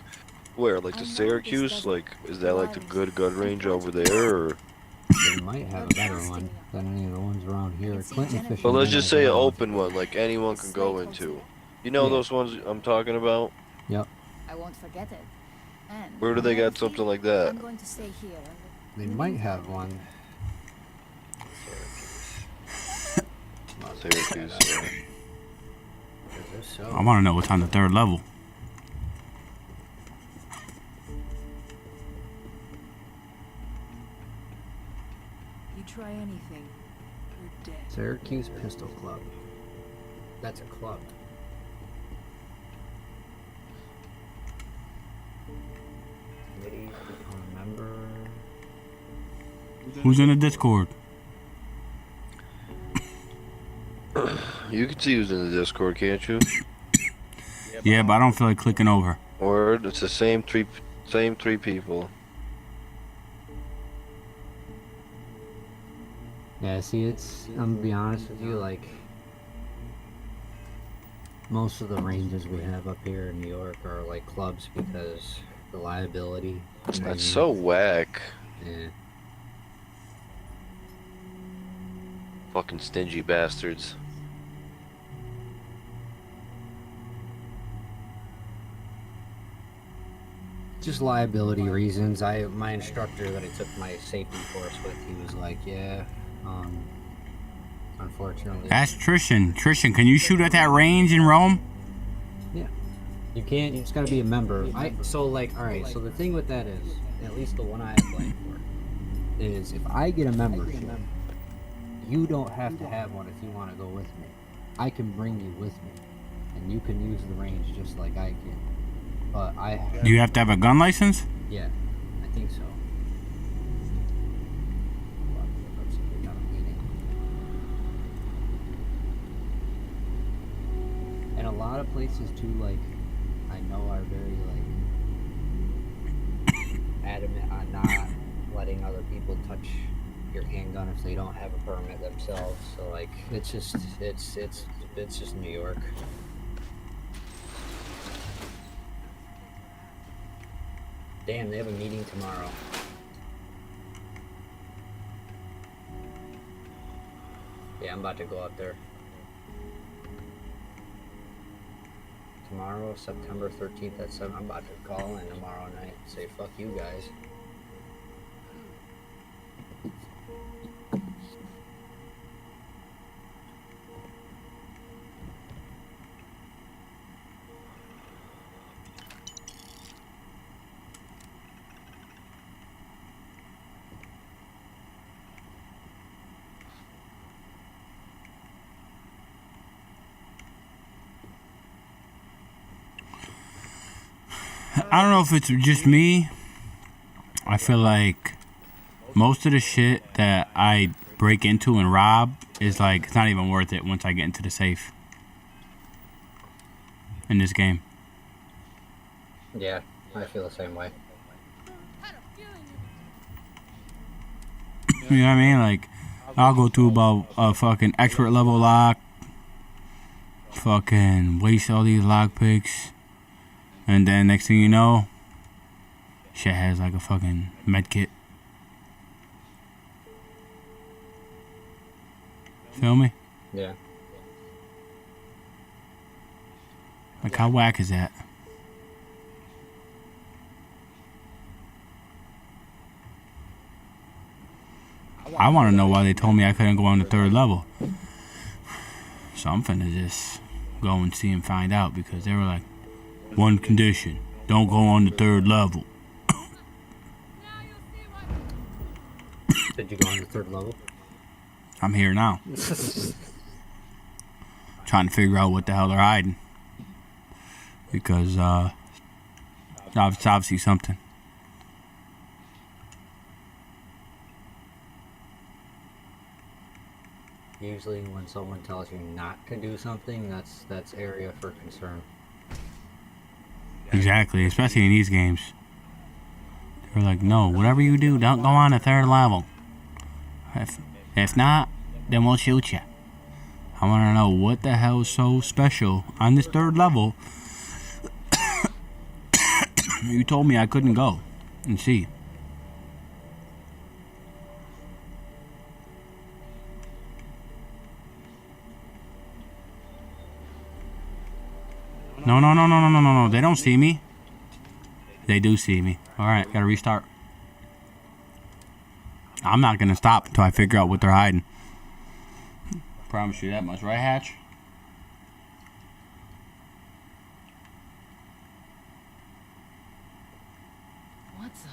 where? Like to Syracuse? Like is that like the good gun range over there? Or? They might have a better one than any of the ones around here. Clinton Fishing. Well, let's just say an open one, like anyone can go into. You know those ones I'm talking about? Yep. I won't forget it. And Where do they got something like that? I'm going to stay here. They might have one. Syracuse. I want to know what's on the third level. You try anything, you're dead. Syracuse Pistol Club. That's a club. Committee, member. Who's in the Discord? You can see who's in the Discord, can't you? Yeah, but I don't feel like clicking over. Word, it's the same three people. Yeah, see, I'm gonna be honest with you, like, most of the ranges we have up here in New York are like clubs because the liability. That's so whack. Yeah. Fucking stingy bastards. Just liability reasons. My instructor that I took my safety course with, he was like, yeah, unfortunately. Ask Trishan. Trishan, can you shoot at that range in Rome? Yeah. You can't, you just gotta be a member. Alright, so the thing with that is, at least the one I applied for, is if I get a membership, you don't have to have one if you want to go with me. I can bring you with me, and you can use the range just like I can. But Do you have to have a gun license? Yeah, I think so. And a lot of places too, like, I know are very like adamant on not letting other people touch your handgun if they don't have a permit themselves. So like, it's just New York. Damn, they have a meeting tomorrow. Yeah, I'm about to go up there. Tomorrow, September 13th at 7, I'm about to call in tomorrow night and say, fuck you guys. I don't know if it's just me. I feel like most of the shit that I break into and rob is like, it's not even worth it once I get into the safe in this game. Yeah, I feel the same way. You know what I mean? Like, I'll go through about a fucking expert level lock, fucking waste all these lock picks, and then next thing you know, shit has like a fucking med kit. Feel me? Yeah. Like, how whack is that? I want to know why they told me I couldn't go on the 3rd level. So I'm finna just go and see and find out, because they were like, one condition, don't go on the 3rd level. Did you go on the 3rd level? I'm here now. Trying to figure out what the hell they're hiding. Because, it's obviously something. Usually when someone tells you not to do something, that's area for concern. Exactly, especially in these games. They're like, no, whatever you do, don't go on the 3rd level. If not, then we'll shoot you. I want to know what the hell is so special on this 3rd level. You told me I couldn't go and see. No. They don't see me. They do see me. Alright, gotta restart. I'm not gonna stop until I figure out what they're hiding. Promise you that much, right, Hatch? What's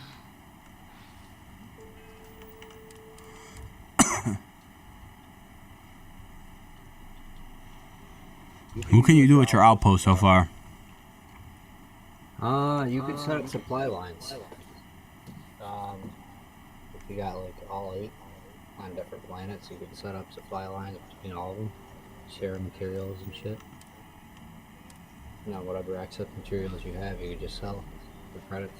What can you do at your outpost so far? You can set up supply lines. If you got like all 8 on different planets, you can set up supply lines between all of them. Share materials and shit. Now whatever excess materials you have, you can just sell for credits.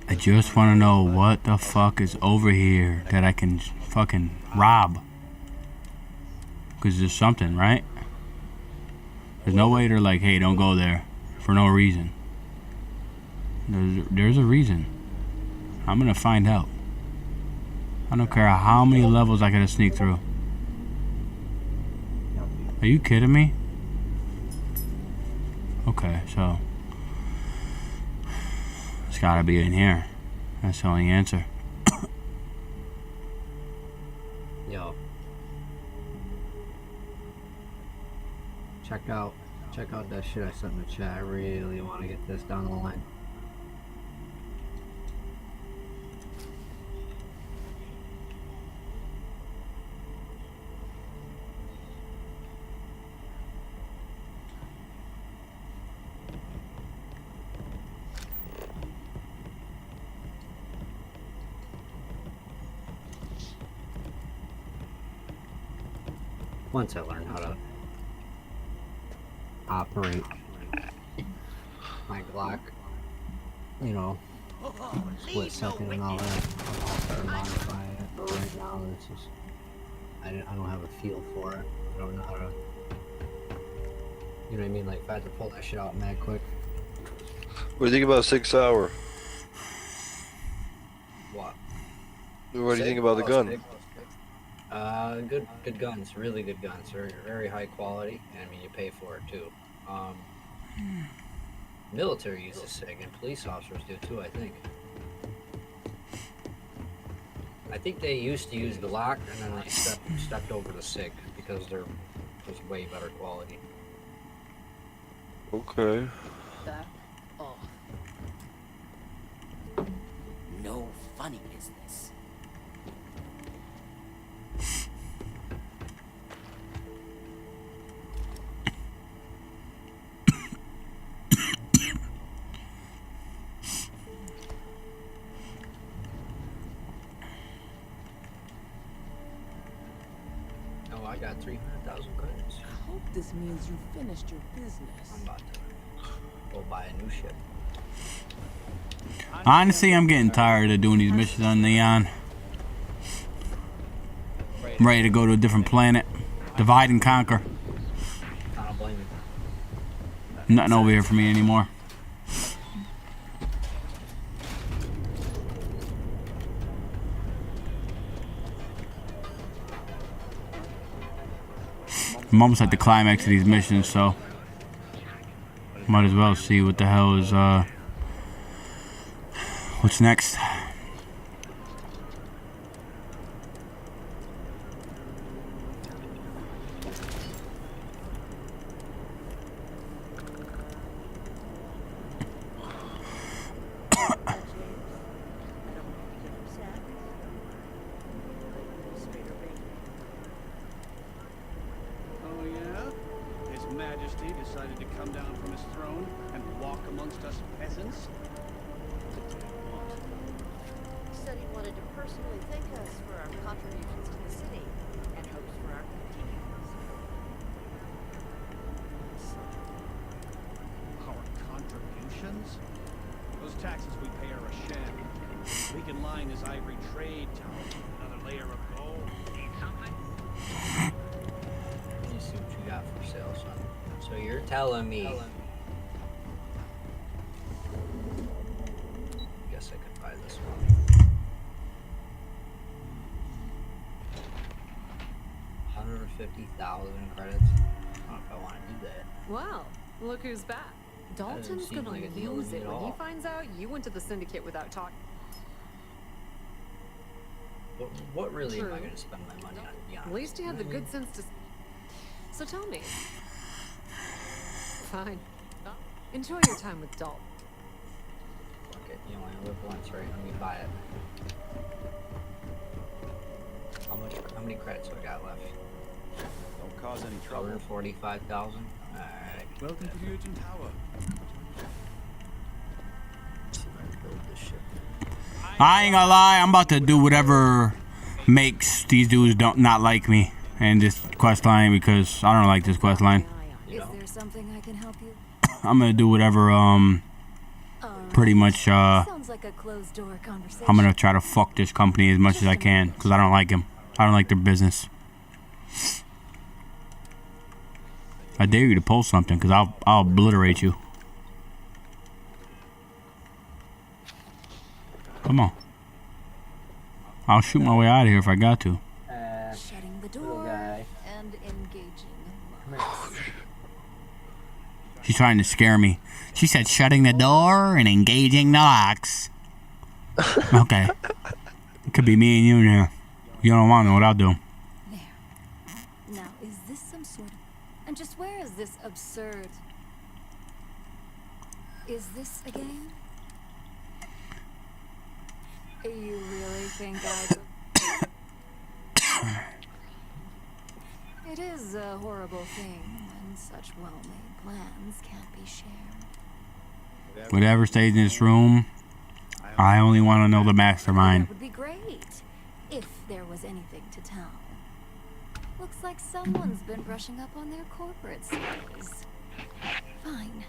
I just want to know what the fuck is over here that I can fucking rob. Because there's something, right? There's no way they're like, hey, don't go there for no reason. There's a reason. I'm gonna find out. I don't care how many levels I gotta sneak through. Are you kidding me? Okay, so it's gotta be in here. That's the only answer. Yo. Check out that shit I sent in the chat. I really want to get this down the line. Once I learn how to operate my Glock, you know, split second and all that, I'll start modifying it. But right now, it's just, I don't have a feel for it. I don't know how to, you know what I mean? Like, if I had to pull that shit out mad quick. What do you think about 6 Hour? What? What do you think about the gun? Good guns, really good guns. Very, very high quality. I mean, you pay for it too. Military uses SIG, and police officers do too, I think. I think they used to use the lock, and then they stepped over to SIG because they're just way better quality. Okay. that off? No funny business. Oh, I got 300,000 credits. hope this means you finished your business. I'm about to go buy a new ship. Honestly, I'm getting tired of doing these missions on Neon. I'm ready to go to a different planet. Divide and conquer. I don't blame you. Nothing over here for me anymore. I'm almost at the climax of these missions, so might as well see what the hell is what's next. Oh yeah? His Majesty decided to come down from his throne and walk amongst us peasants? He said he wanted to personally thank us for our contributions to the city and hopes for our continued support. Our contributions? Those taxes we pay are a sham. We can line his ivory trade tower with another layer of gold. Need something? Let me see what you got for sale, son. So you're telling me. Guess I could buy this one. 150,000 credits. I don't know if I want to do that. Well, look who's back. Dalton's seem gonna like it's lose moving it at when he all. finds out you went to the syndicate without talking. What really am I True. going to spend my money on? To be honest? At least you had the good sense to. So tell me. Fine. Enjoy your time with Dalton. Fuck it. You only live once, right? Let me buy it. How many credits do I got left? Don't cause any trouble. 145,000. Alright. Welcome to the Agent Tower. Let's see if I can build this shit. I ain't gonna lie, I'm about to do whatever makes these dudes not like me and this quest line, because I don't like this quest line. Is there something I can help you? I'm gonna do whatever pretty much Sounds like a closed door conversation. I'm gonna try to fuck this company as much as I can, because I don't like them. I don't like their business. I dare you to pull something, because I'll obliterate you. Come on. I'll shoot my way out of here if I got to. Shutting the door and engaging. She's trying to scare me. She said shutting the door and engaging the locks. Okay. It could be me and you now. You don't want to know what I'll do. Now, is this some sort of... And just where is this absurd... Is this a game? You really think It is a horrible thing when such well-made plans can't be shared. Whatever stays in this room, I only want to know the mastermind. That would be great, if there was anything to tell. Looks like someone's been brushing up on their corporate skills. Fine.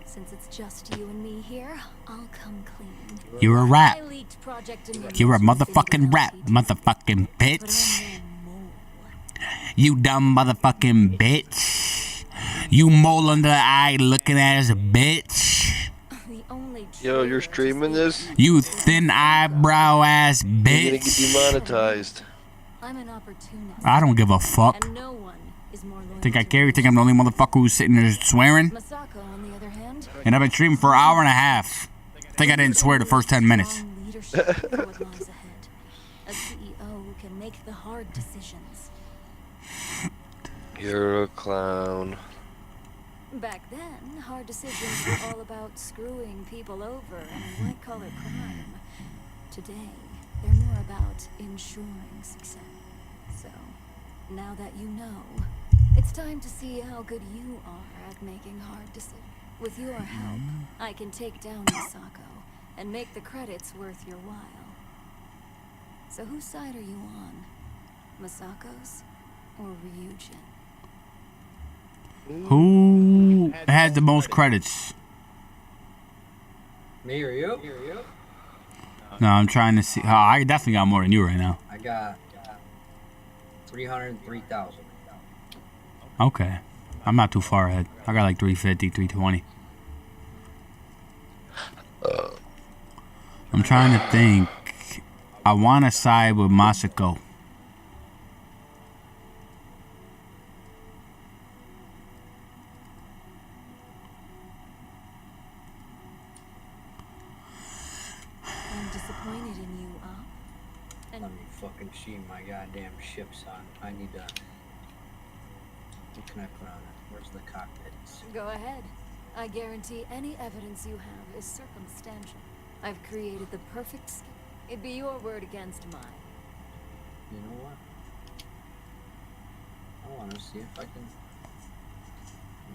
Since it's just you and me here, I'll come clean. You're a rat. I leaked Project Dominion You're a to the motherfucking rat, motherfucking bitch. You dumb motherfucking bitch. You mole under the eye looking ass bitch. Yo, you're streaming this? You thin eyebrow ass You're gonna get bitch. demonetized. I'm an opportunist. I don't give a fuck. And no one is more loyal Think I to care? You think I'm the only motherfucker who's sitting there swearing? Masako, on the other hand, And I've been streaming for an hour and a half. Think I didn't swear the first 10 minutes. leadership for what lies ahead. A CEO who can make the hard decisions. You're a clown. Back then, hard decisions were all about screwing people over and white-collar crime. Today, they're more about ensuring success. So, now that you know, it's time to see how good you are at making hard decisions. With your help, I can take down Misako and make the credits worth your while. So whose side are you on? Masako's or Ryujin? Who has the most credits? Me or you? No, I'm trying to see. Oh, I definitely got more than you right now. I got 303,000. Okay. I'm not too far ahead. I got like 350, 320. I'm trying to think. I want to side with Masako. I'm disappointed in you, Let me fucking see my goddamn ship, son. I need to. What can I put on it? Where's the cockpit? Go ahead. I guarantee any evidence you have is circumstantial. I've created the perfect scheme. It'd be your word against mine. You know what? I want to see if I can.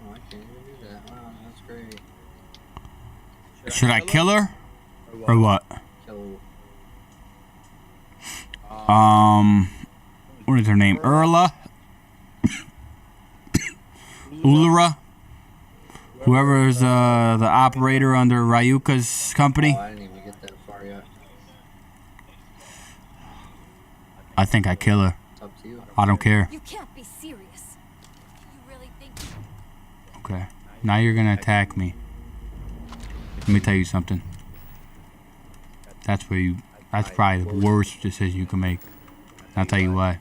Oh, I can't even do that. Wow, that's great. Should I kill her? Or what? Kill. What is her name? Urla? Ulura? Whoever is the operator under Ryuka's company? Oh, I didn't even get that far yet. I think I kill her. It's up to you. I don't care. You can't be serious. You really think Okay. Now you're gonna attack me. Let me tell you something. That's probably the worst decision you can make. I'll tell you why.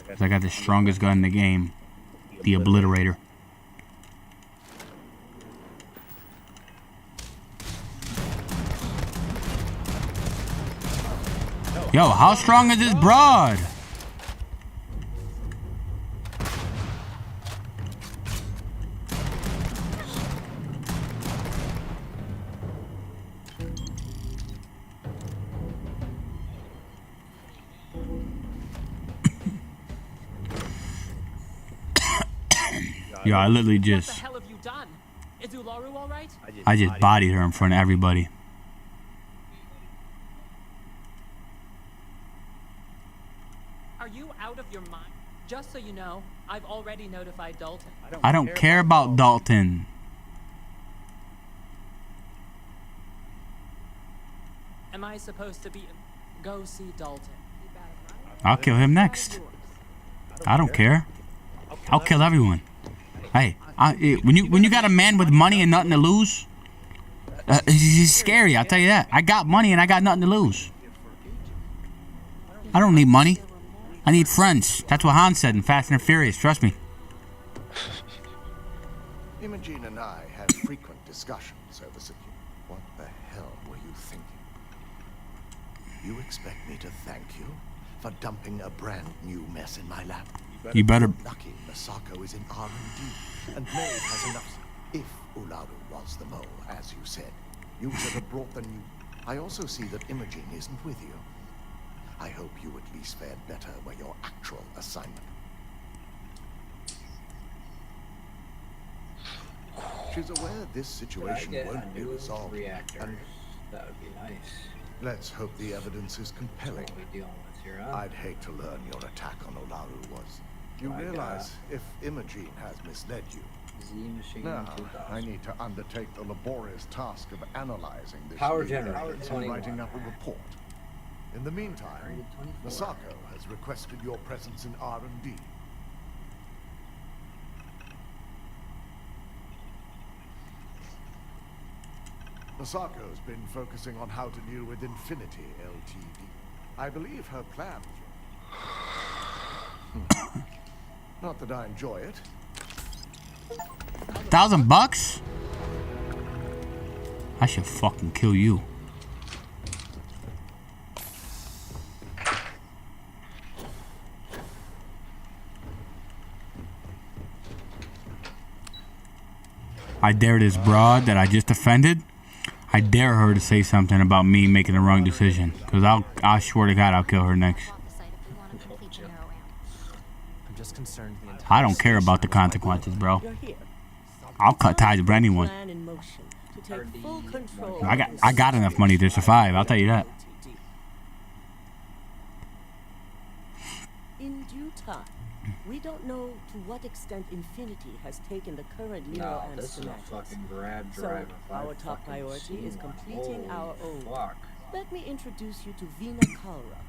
Cause I got the strongest gun in the game. The Obliterator. Yo, how strong is this broad? Yo, I literally just... What the hell have you done? Is Ularu all right? I just bodied her in front of everybody. Are you out of your mind? Just so you know, I've already notified Dalton. I don't care about Dalton. Am I supposed to be... Go see Dalton. I'll kill him next. I don't care. I'll kill everyone. Hey, when you got a man with money and nothing to lose, it's scary. I'll tell you that. I got money and I got nothing to lose. I don't need money. I need friends. That's what Han said in Fast and Furious. Trust me. Imogen and I had frequent discussions over security. What the hell were you thinking? You expect me to thank you for dumping a brand new mess in my lap? You better... Lucky Masako is in R&D, and Maeve has enough. If Ularu was the mole, as you said, you should have brought the new... I also see that Imogen isn't with you. I hope you at least fared better were your actual assignment. She's aware this situation won't be resolved. And that would be nice. Let's hope the evidence is compelling. I'd hate to learn your attack on Ularu was. You realize if Imogen has misled you. Now, I need to undertake the laborious task of analyzing this Power new generator, evidence and writing up a report. In the meantime, Masako has requested your presence in R&D. Masako's been focusing on how to deal with Infinity Ltd. I believe her plans... Not that I enjoy it. $1,000? I should fucking kill you. I dare this broad that I just offended. I dare her to say something about me making the wrong decision. Cause I swear to God, I'll kill her next. I'm just concerned the entire I don't care about the consequences, bro. I'll cut ties with anyone. I got enough money to survive. I'll tell you that. time. We don't know to what extent Infinity has taken the current Nero and this is a semantics. fucking grab So, drive. If I our top fucking priority see is one. completing our Holy own. fuck. Let me introduce you to Vina Kalra,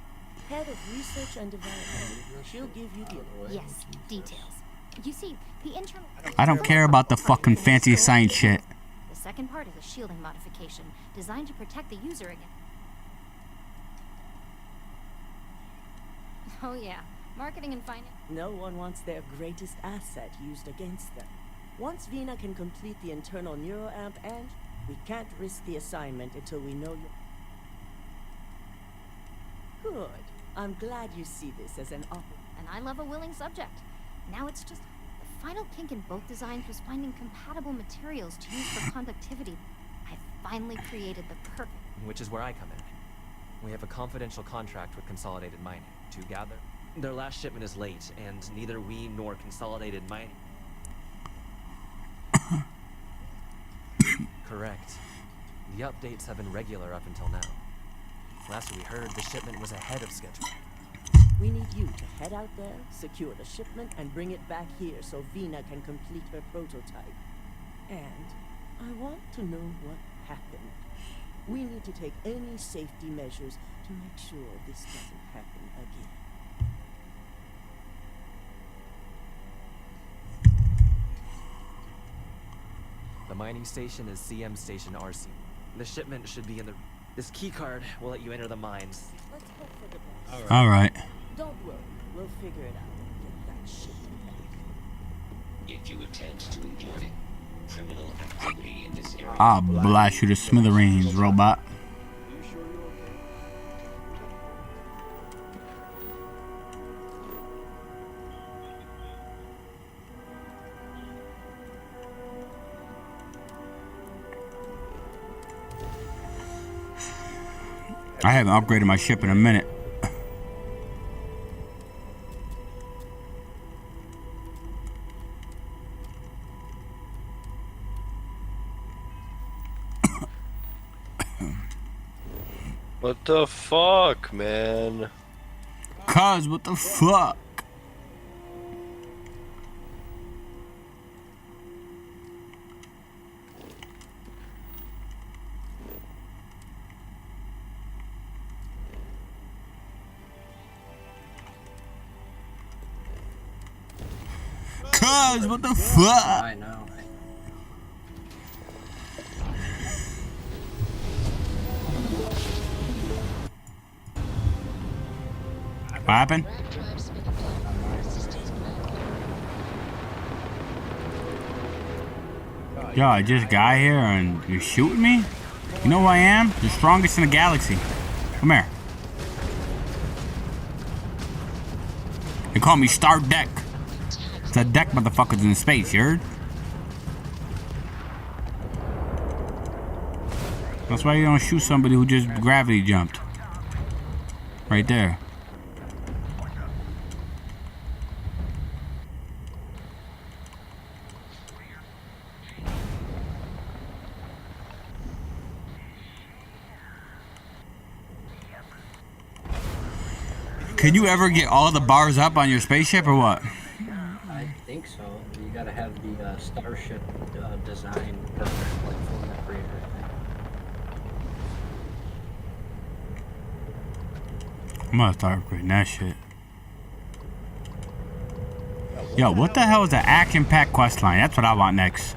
head of research and development. She'll give you the Yes, details. You see, the internal. I don't care about the fucking fancy science shit. The second part is a shielding modification designed to protect the user against. Oh yeah, marketing and finance. No one wants their greatest asset used against them. Once Vina can complete the internal neuroamp, and we can't risk the assignment until we know you. Good. I'm glad you see this as an opportunity. And I love a willing subject. Now it's just the final kink in both designs was finding compatible materials to use for conductivity. I finally created the perfect. Which is where I come in. We have a confidential contract with Consolidated Mining to gather. Their last shipment is late, and neither we nor Consolidated Mining. Correct. The updates have been regular up until now. Last we heard, the shipment was ahead of schedule. We need you to head out there, secure the shipment, and bring it back here so Vina can complete her prototype. And I want to know what happened. We need to take any safety measures to make sure this doesn't happen again. The mining station is CM Station RC. The shipment should be in the... This key card will let you enter the mines. Let's hope for the best. All right. Don't worry, we'll figure it out and get that shipment back. If you intend to enjoy criminal activity in this area... I'll blast you to smithereens, robot. I haven't upgraded my ship in a minute. What the fuck, man? Cuz, what the fuck? Cuz, what the fuck? I know. What happened? Yo, I just got here and you're shooting me? You know who I am? The strongest in the galaxy. Come here. They call me Star Deck. It's a deck motherfuckers in space, you heard? That's why you don't shoot somebody who just gravity jumped. Right there. Can you ever get all the bars up on your spaceship or what? I think so. You gotta have the StarSHIP design perfect, like format creator thing. I'm gonna start upgrading that shit. Yo, what the hell is the action-packed quest line? That's what I want next.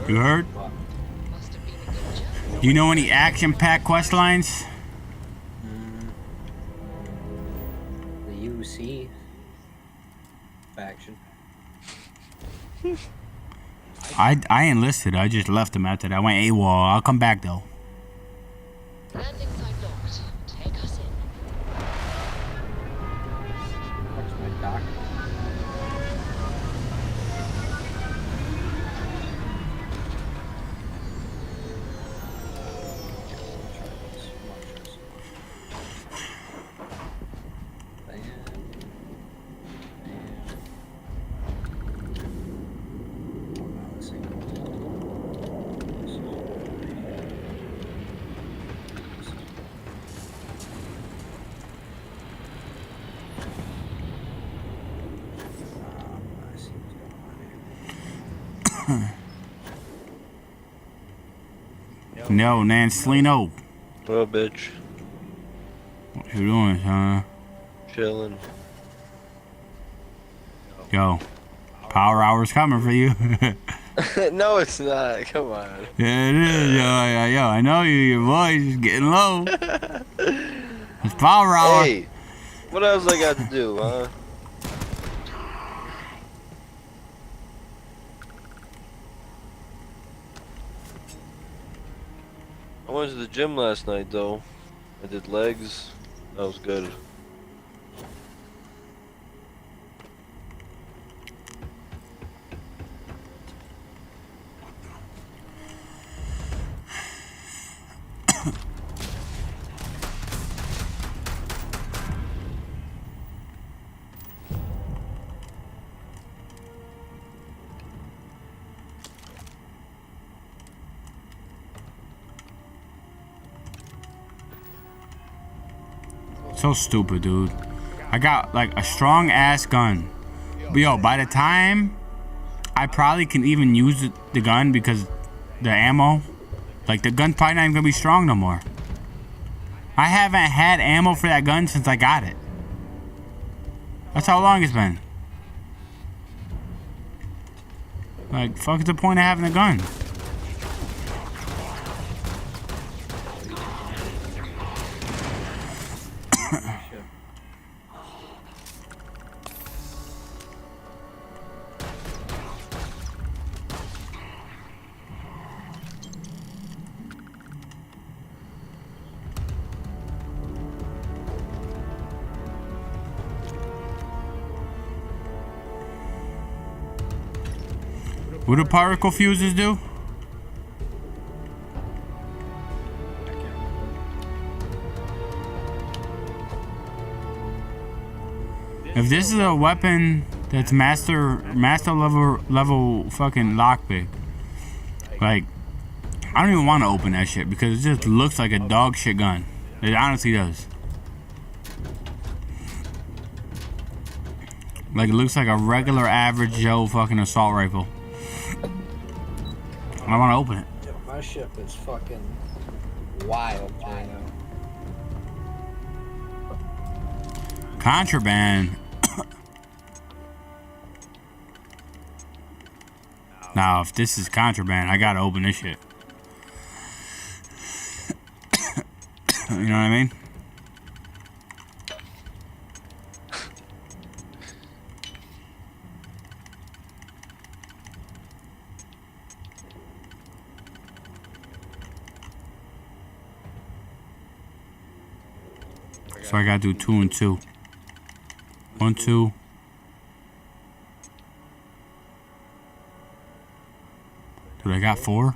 You heard? Do you know any action-packed quest lines? The UC faction. I enlisted. I just left them after that. I went AWOL. I'll come back though. Landing site locked. Take us in. What's my dock? No, Nancelino. What up, bitch? What you doing, son? Chilling. Yo, power hour's coming for you. No, it's not. Come on. Yeah, it is. Yo, I know you. Your voice is getting low. It's power hour. Hey, what else I got to do, huh? I went to the gym last night, though. I did legs. That was good. So stupid, dude. I got like a strong ass gun. But yo, by the time I probably can even use the gun because the ammo, like the gun's probably not even gonna be strong no more. I haven't had ammo for that gun since I got it. That's how long it's been. Like, fuck is the point of having a gun? What do particle fuses do? If this is a weapon that's master level fucking lockpick, like, I don't even want to open that shit because it just looks like a dog shit gun. It honestly does. Like, it looks like a regular average Joe fucking assault rifle. I don't want to open it. Yo, my ship is fucking wild right now. Contraband. Now, if this is contraband, I gotta open this shit. You know what I mean? So I gotta do 2 and 2. 1, 2. Dude, I got 4.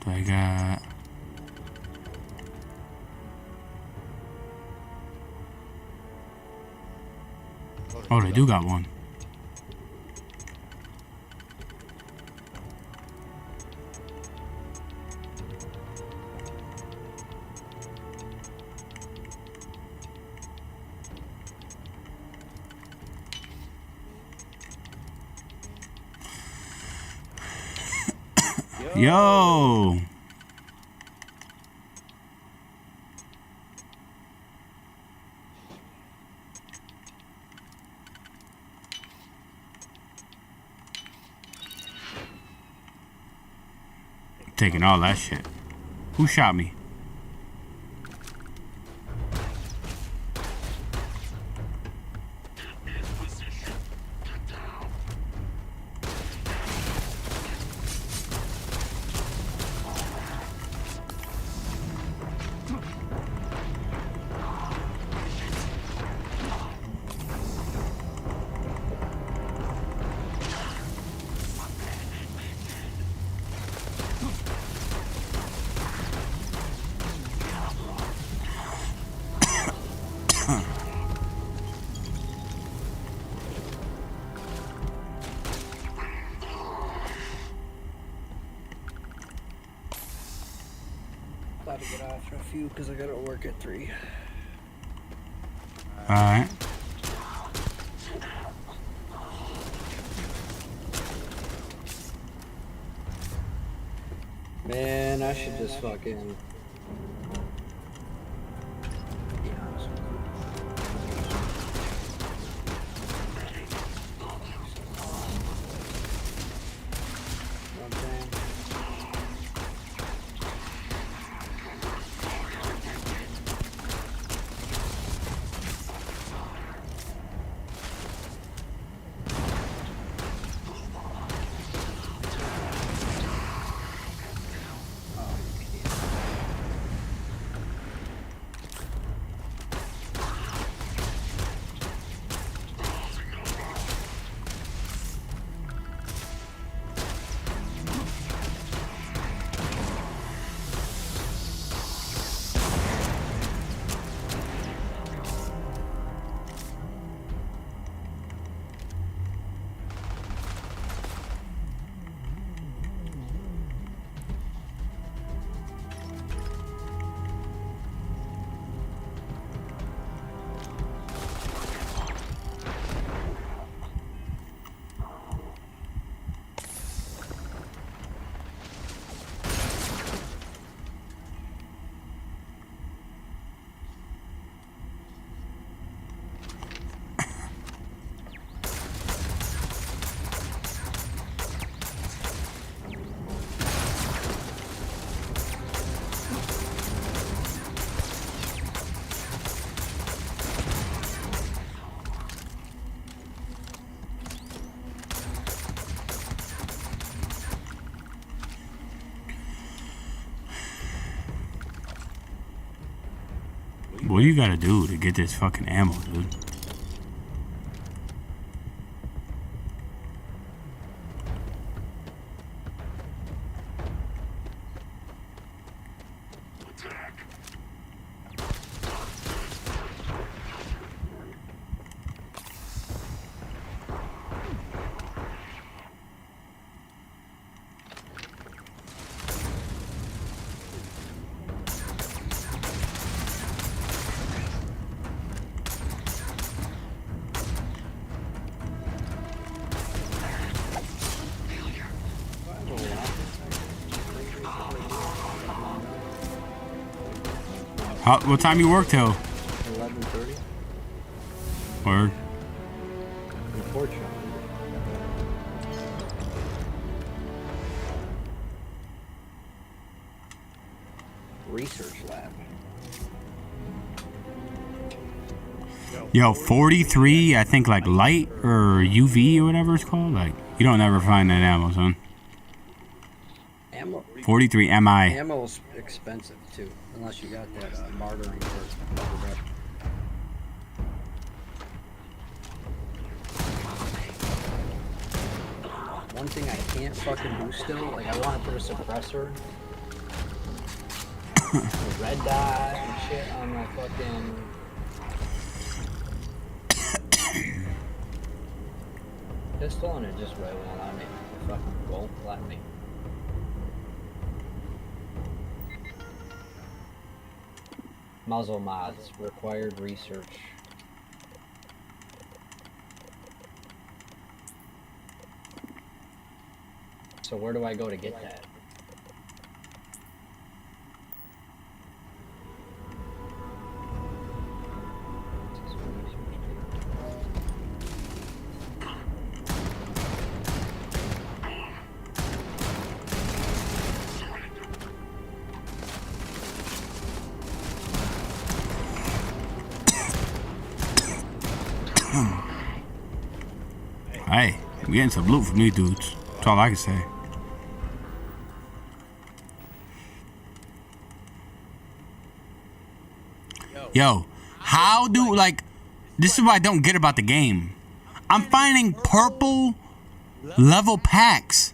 Dude, I got... Oh, they do got 1. Yo! Taking all that shit. Who shot me? About to get off in a few because I gotta work at 3. Alright. man, I should just fucking... be honest with you. You know what I'm saying? What do you gotta do to get this fucking ammo, dude? What time you work till? 11:30. Word. Unfortunately. Research lab. Yo, 43, I think like light or UV or whatever it's called. Like, you don't ever find that ammo, son. Ammo. 43 MI. Ammo's expensive too, unless you got that bartering for rubber duck. One thing I can't fucking do still, like I want to put a suppressor, a red dot and shit on my fucking. Pistol, and it just won't allow me. It fucking won't let me. Muzzle mods, required research. So where do I go to get that? Hey, we getting some loot from these dudes. That's all I can say. Yo, how do, like, this is what I don't get about the game. I'm finding purple level packs.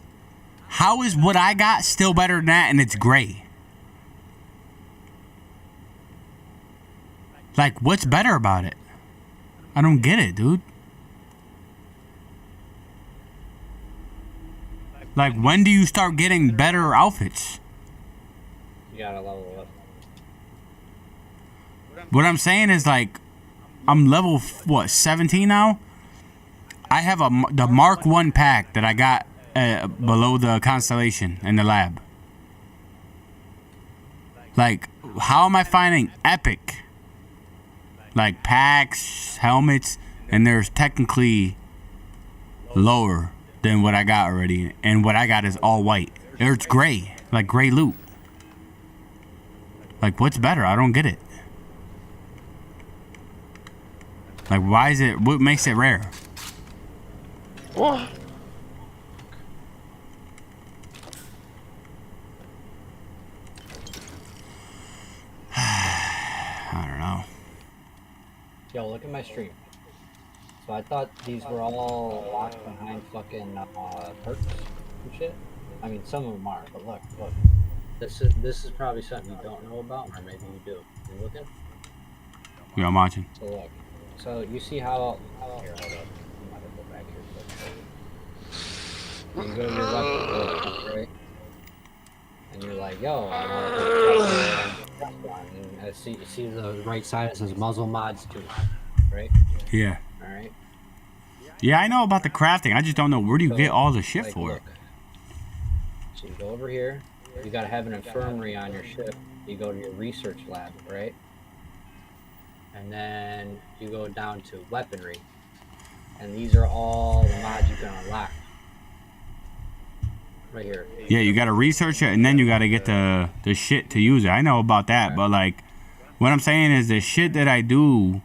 How is what I got still better than that and it's gray? Like, what's better about it? I don't get it, dude. Like, when do you start getting better outfits? You gotta level up. What I'm saying is, like, I'm level, what, 17 now? I have the Mark 1 pack that I got below the Constellation in the lab. Like, how am I finding epic? Like packs, helmets, and there's technically lower than what I got already. And what I got is all white. Or it's gray. Like gray loot. Like, what's better? I don't get it. Like, why is it... What makes it rare? What? I don't know. Yo, look at my stream. So I thought these were all locked behind fucking perks and shit. I mean, some of them are, but look. This is probably something you don't know about, or maybe you do. You looking? Yeah, I'm watching. So look. So you see how... Here, hold up. I'm gonna go back here quick. You go to your weapon, right? And you're like, yo, I want to and see the right side, it says muzzle mods 2, right? Yeah. Alright. Yeah, I know about the crafting. I just don't know where do you get all the shit for it. So you go over here. You gotta have an infirmary on your ship. You go to your research lab, right? And then you go down to weaponry. And these are all the mods you can unlock. Right here. Yeah, you gotta research it, and then you gotta get the shit to use it. I know about that, but like, what I'm saying is the shit that I do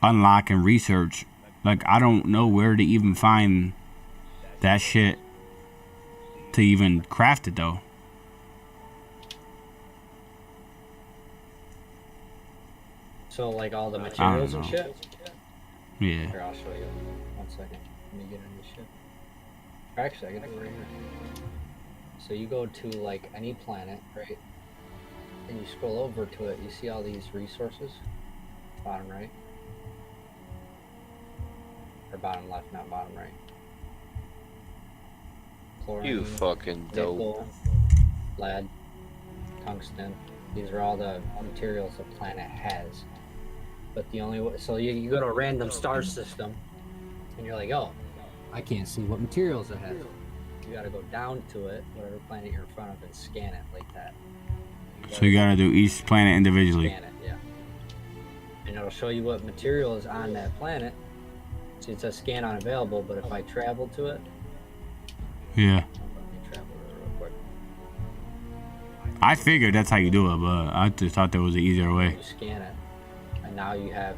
unlock and research, like, I don't know where to even find that shit to even craft it though. So like all the materials and shit? Yeah. Here, I'll show you. 1 second. Let me get on this ship. Actually, I can do it right here. So you go to like any planet, right? And you scroll over to it, you see all these resources? Bottom right. Or bottom left, not bottom right. Chlorine, You fucking dope. nickel, lead, tungsten. These are all the materials the planet has. But the only way, so you go to a random star system, and you're like, oh, I can't see what materials it has. You gotta go down to it, whatever planet you're in front of, and scan it like that. So you gotta do each planet individually. Scan it, yeah. And it'll show you what material is on that planet. See, it says scan unavailable, but if I travel to it, Yeah. let me travel to it real quick. I figured that's how you do it, but I just thought there was an easier way. You scan it, and now you have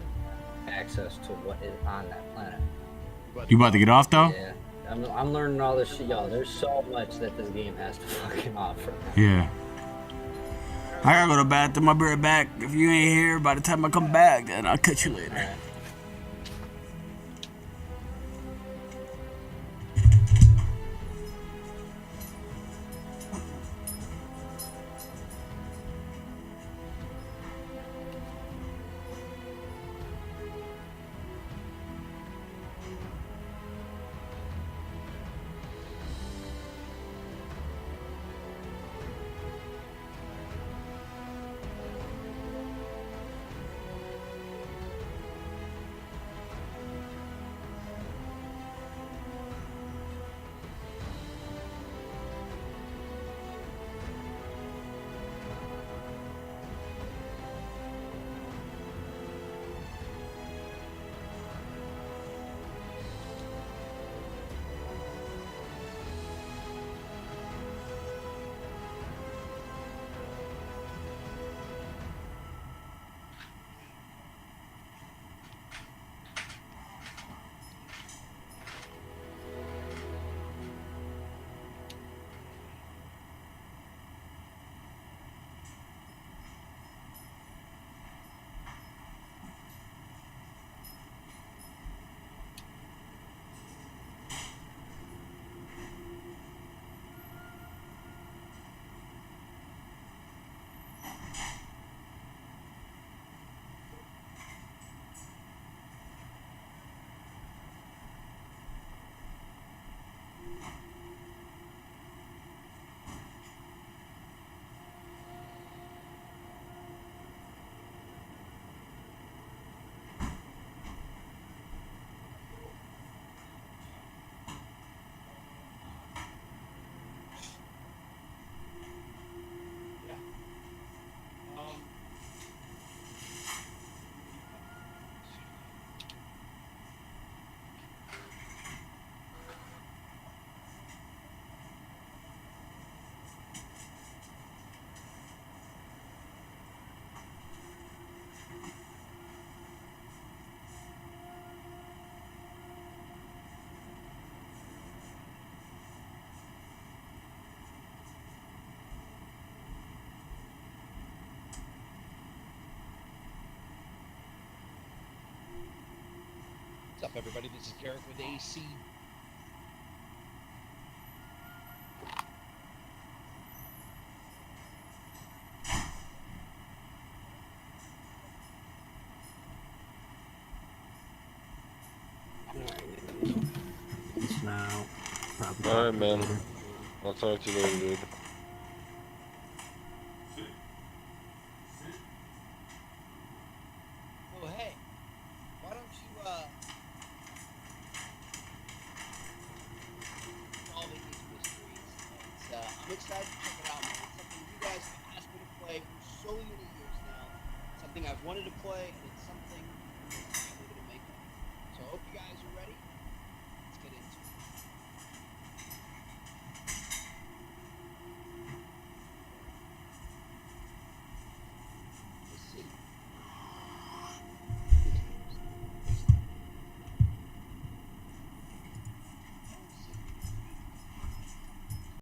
access to what is on that planet. You about to get off though? Yeah. I'm learning all this shit, y'all. There's so much that this game has to fucking offer. Yeah. I gotta go to the bathroom. I'll be right back. If you ain't here by the time I come back, then I'll catch you later. up, everybody? This is Garrick with AC. It's now. Probably. All right, man. I'll talk to you later, dude. Oh, hey. Why don't you, solving these mysteries? And, I'm excited to check it out, man. It's something you guys have asked me to play for so many years now. Something I've wanted to play, and it's something I'm finally going to make. So I hope you guys are ready.